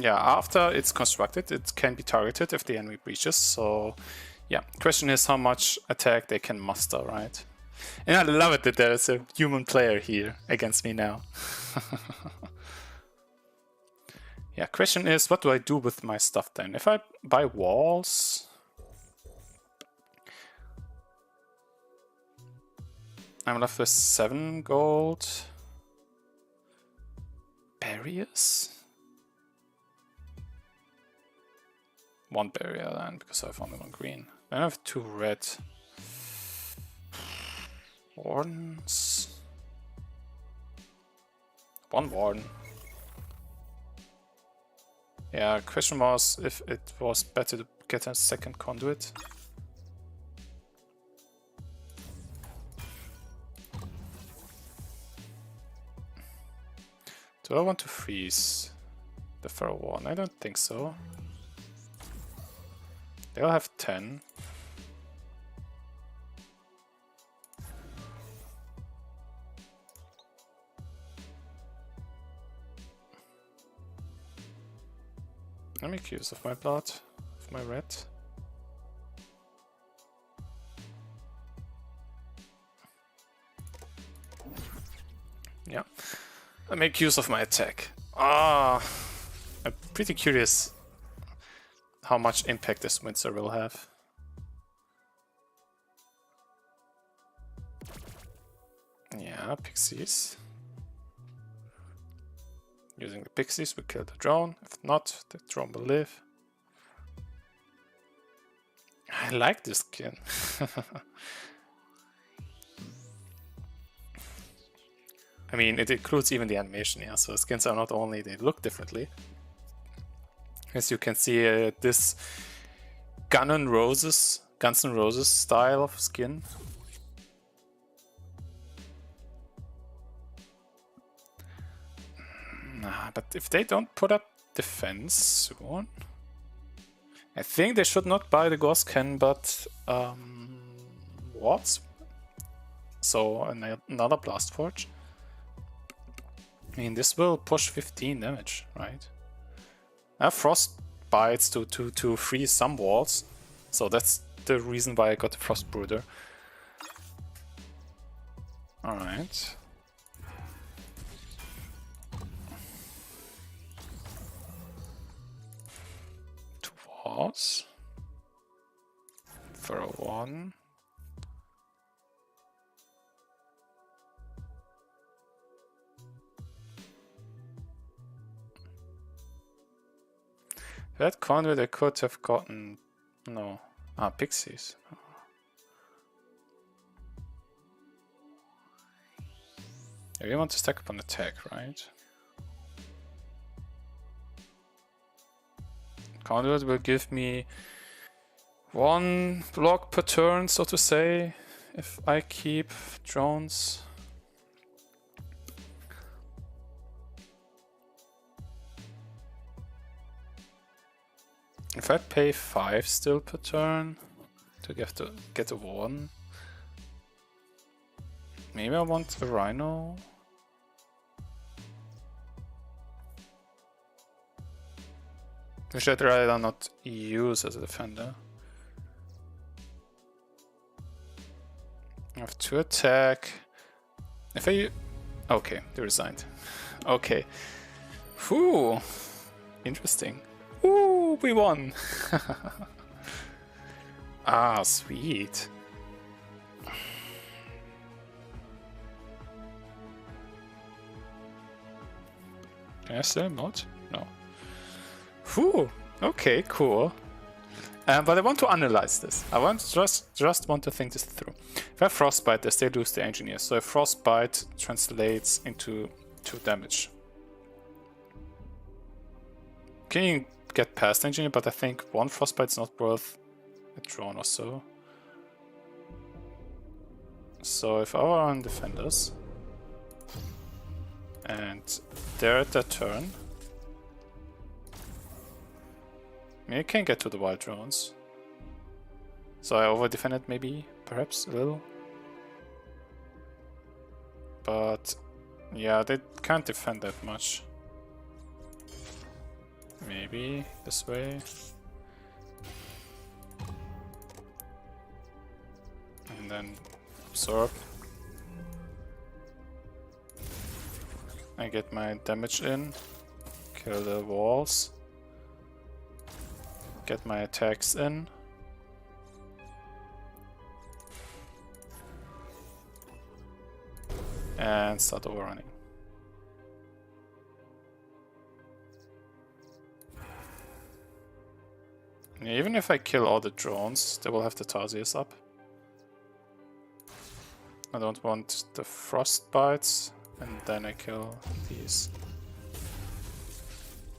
Yeah, after it's constructed, it can be targeted if the enemy breaches. So, yeah, question is how much attack they can muster, right? And I love it that there's a human player here against me now. Yeah, question is, what do I do with my stuff then? If I buy walls... I'm left with 7 gold. Barriers? 1 barrier then, because I found 1 green. Then I have 2 red. Wardens. 1 warden. Yeah, question was if it was better to get a second conduit. Do I want to freeze the Pharaoh one? I don't think so. They'll have 10. Let me make use of my blood, of my red. Yeah, I make use of my attack. I'm pretty curious how much impact this Windsor will have. Yeah, pixies. Using the pixies, we kill the drone. If not, the drone will live. I like this skin. I mean, it includes even the animation, yeah, so skins are not only, they look differently. As you can see, this Guns N' Roses style of skin. Nah, but if they don't put up defense soon, I think they should not buy the Ghost Cannon, but what? So another Blast Forge. I mean, this will push 15 damage, right? I have Frost Bites to freeze some walls, so that's the reason why I got the Frost Brooder. Alright. Two walls. For a 1. That conduit I could have gotten... No. Pixies. I really want to stack up on attack, right? Conduit will give me 1 block per turn, so to say, if I keep drones. If I pay 5 still per turn to get a 1, maybe I want a Rhino. Which I'd rather not use as a defender. I have 2 attack. If I... Okay, they resigned. Okay. Whew. Interesting. Ooh, we won. Ah, sweet. Can I still emote? No. Whew. Okay, cool. But I want to analyze this. I want just want to think this through. If I frostbite, they still lose the engineer. So if frostbite translates into 2 damage. Can you get past engineer? But I think 1 frostbite is not worth a drone or so. So if I were on defenders and they're at their turn, I can get to the wild drones. So I over defended maybe, perhaps a little. But yeah, they can't defend that much. Maybe this way. And then absorb. I get my damage in. Kill the walls. Get my attacks in. And start overrunning. And even if I kill all the drones, they will have the Tarsiers up. I don't want the frostbites, and then I kill these.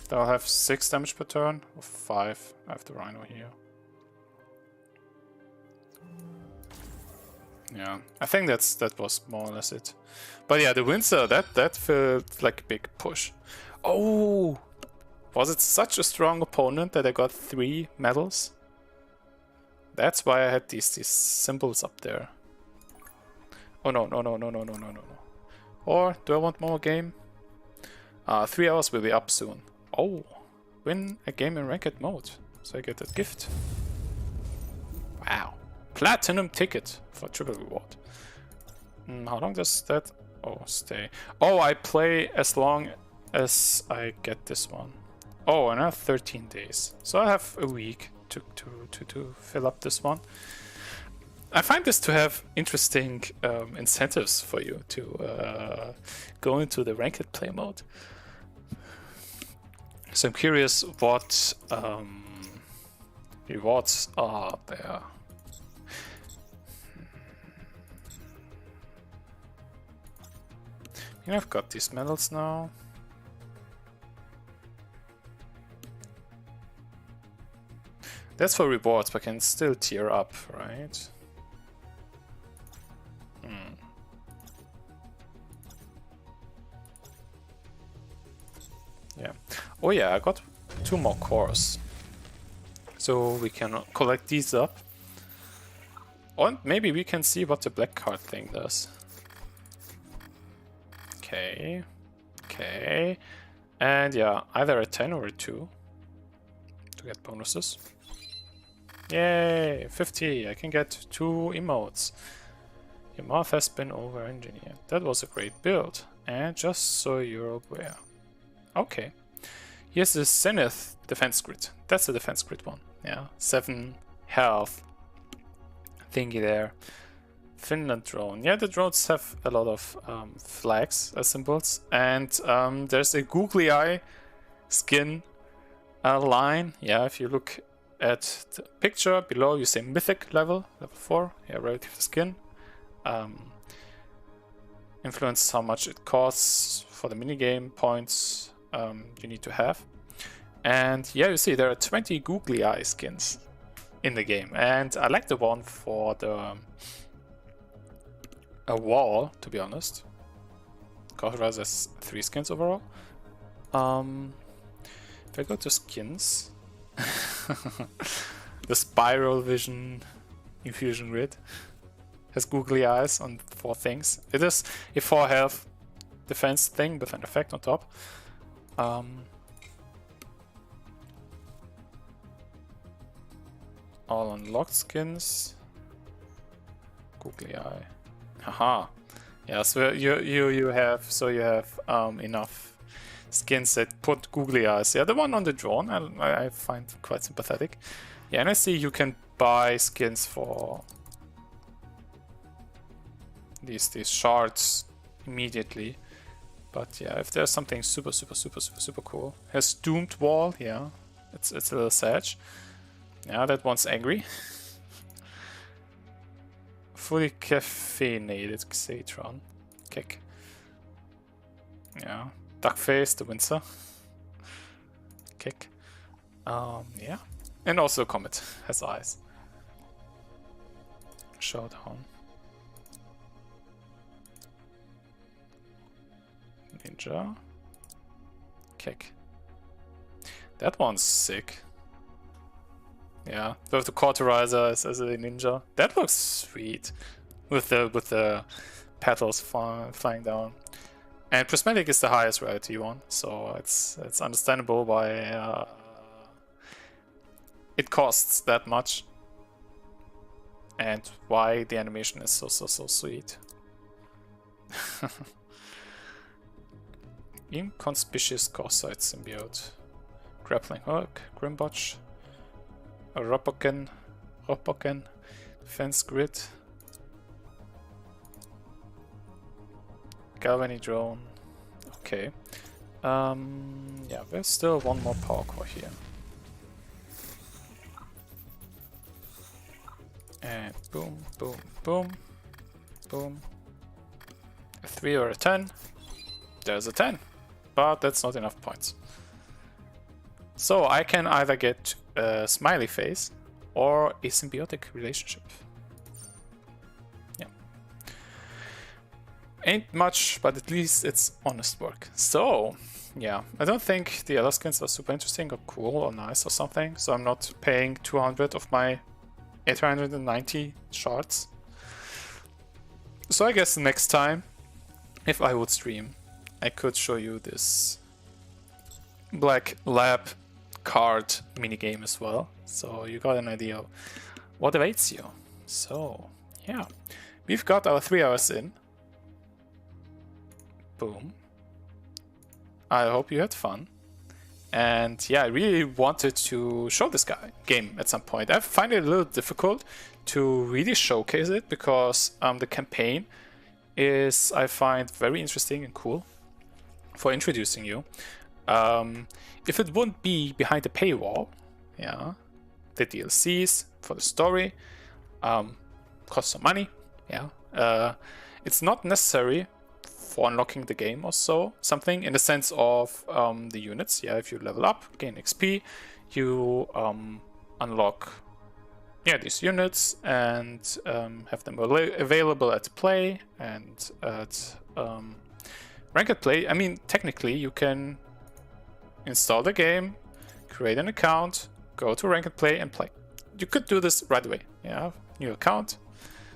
They'll have 6 damage per turn, or 5. I have the Rhino here. Yeah, I think that was more or less it. But yeah, the Windsor, that felt like a big push. Oh! Was it such a strong opponent that I got 3 medals? That's why I had these symbols up there. Oh no. Or do I want more game? 3 hours will be up soon. Oh, win a game in ranked mode. So I get that gift. Wow. Platinum ticket for triple reward. How long does that... Oh, stay. Oh, I play as long as I get this one. Oh, and I have 13 days. So I have a week to fill up this one. I find this to have interesting incentives for you to go into the ranked play mode. So I'm curious what rewards are there. I've got these medals now. That's for rewards, but I can still tier up, right? Yeah. Oh yeah, I got 2 more cores. So we can collect these up. And maybe we can see what the black card thing does. Okay. Okay. And yeah, either a 10 or a 2 to get bonuses. Yay! 50! I can get 2 emotes. Your mouth has been over-engineered. That was a great build. And just so you're aware. Okay. Here's the Zenith defense grid. That's the defense grid one. Yeah. 7 health thingy there. Finland drone. Yeah, the drones have a lot of flags as symbols. And there's a googly eye skin line. Yeah, if you look at the picture below, you say mythic level 4. Yeah, relative to skin. Influence how much it costs for the minigame points you need to have. And yeah, you see there are 20 googly eye skins in the game. And I like the one for the a wall, to be honest. Cauterize has 3 skins overall. If I go to skins, the Spiral Vision Infusion Grid has googly eyes on 4 things. It is a 4 health defense thing with an effect on top. All unlocked skins. Googly eye. Haha. Yeah, so you have enough skins that put googly eyes. Yeah, the one on the drone I find quite sympathetic. Yeah, and I see you can buy skins for these shards immediately. But yeah, if there's something super cool. Has doomed wall, yeah. It's a little sad. Yeah, that one's angry. Fully caffeinated Xatron. Kick. Yeah. Duckface, the Windsor. Kick. Yeah. And also Comet has eyes. Showdown. Ninja. Kick. That one's sick. Yeah, with the cauterizer as a ninja. That looks sweet. With the petals flying down. And Prismatic is the highest rarity one, so it's understandable why it costs that much. And why the animation is so sweet. Inconspicuous Corsair symbiote. Grappling hook, Grimbotch. A Ropoken, Fence Grid, Galvani Drone. Okay. Yeah, there's still one more power core here. And boom, boom, boom, boom. A 3 or a 10. There's a 10, but that's not enough points. So I can either get a smiley face or a symbiotic relationship. Yeah. Ain't much, but at least it's honest work. So, yeah, I don't think the other skins are super interesting or cool or nice or something, so I'm not paying 200 of my 890 shards. So I guess next time, if I would stream, I could show you this Black Lab card minigame as well, so you got an idea of what awaits you. So yeah, we've got our 3 hours in. Boom. I hope you had fun, and yeah, I really wanted to show this game at some point. I find it a little difficult to really showcase it because the campaign is, I find, very interesting and cool for introducing you. If it wouldn't be behind the paywall, yeah, the DLCs for the story cost some money, yeah. It's not necessary for unlocking the game or something in the sense of the units. Yeah, if you level up, gain XP, you unlock these units and have them available at play and at ranked play. I mean, technically you can install the game, create an account, go to ranked play and play. You could do this right away. Yeah, new account,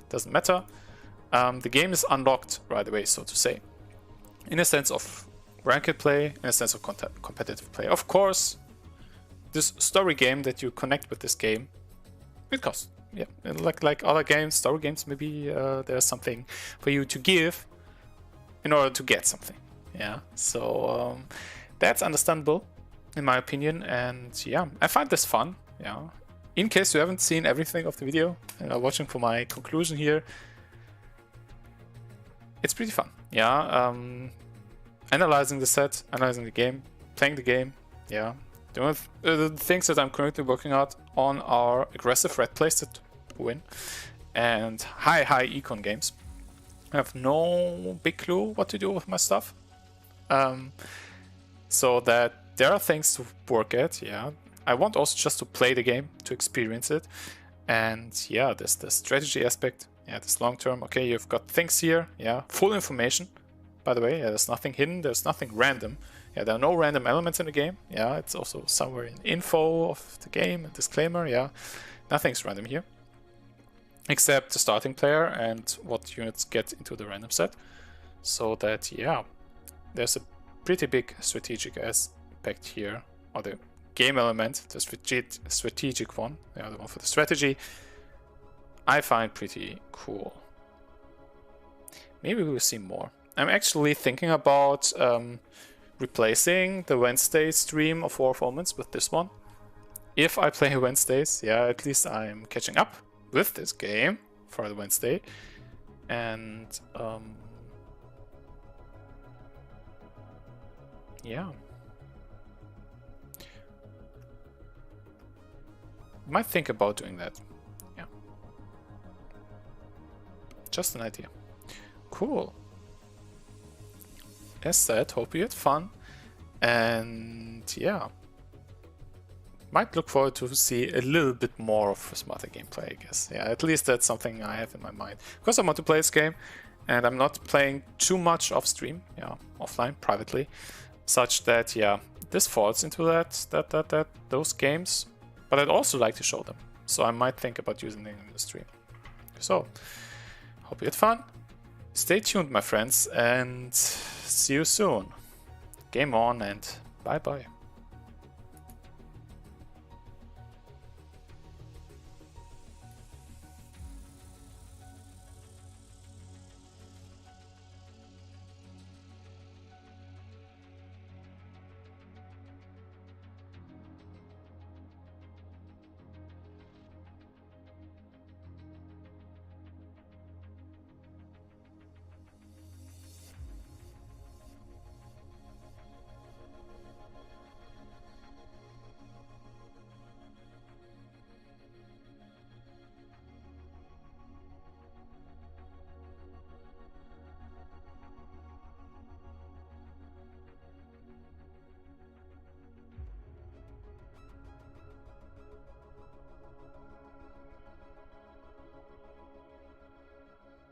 doesn't matter. The game is unlocked right away, so to say, in a sense of ranked play, in a sense of competitive play. Of course, this story game that you connect with this game, it costs. Yeah, and like other games, story games, maybe there's something for you to give in order to get something. Yeah, so that's understandable in my opinion, and yeah, I find this fun. Yeah, in case you haven't seen everything of the video and are watching for my conclusion here, it's pretty fun. Yeah, analyzing the set, analyzing the game, playing the game. Yeah, the things that I'm currently working on are aggressive red plays that win and high econ games. I have no big clue what to do with my stuff, so that there are things to work at. Yeah, I want also just to play the game, to experience it, and yeah, there's the strategy aspect. Yeah, this long term. Okay, you've got things here. Yeah, full information. By the way, yeah, there's nothing hidden. There's nothing random. Yeah, there are no random elements in the game. Yeah, it's also somewhere in info of the game, a disclaimer. Yeah, nothing's random here, except the starting player and what units get into the random set. So that, yeah, there's a pretty big strategic aspect here, or the game element, the strategic one, yeah, the one for the strategy, I find pretty cool. maybe we'll see more. I'm actually thinking about replacing the Wednesday stream of War of Omens with this one. If I play Wednesdays, yeah, at least I'm catching up with this game for the Wednesday. And yeah. Might think about doing that. Yeah. Just an idea. Cool. As said, hope you had fun. And yeah. Might look forward to see a little bit more of Prismata gameplay, I guess. Yeah, at least that's something I have in my mind. Because I want to play this game, and I'm not playing too much off stream, yeah, offline, privately. Such that, yeah, this falls into those games. But I'd also like to show them, so I might think about using them in the stream. So, hope you had fun. Stay tuned, my friends, and see you soon. Game on, and bye-bye.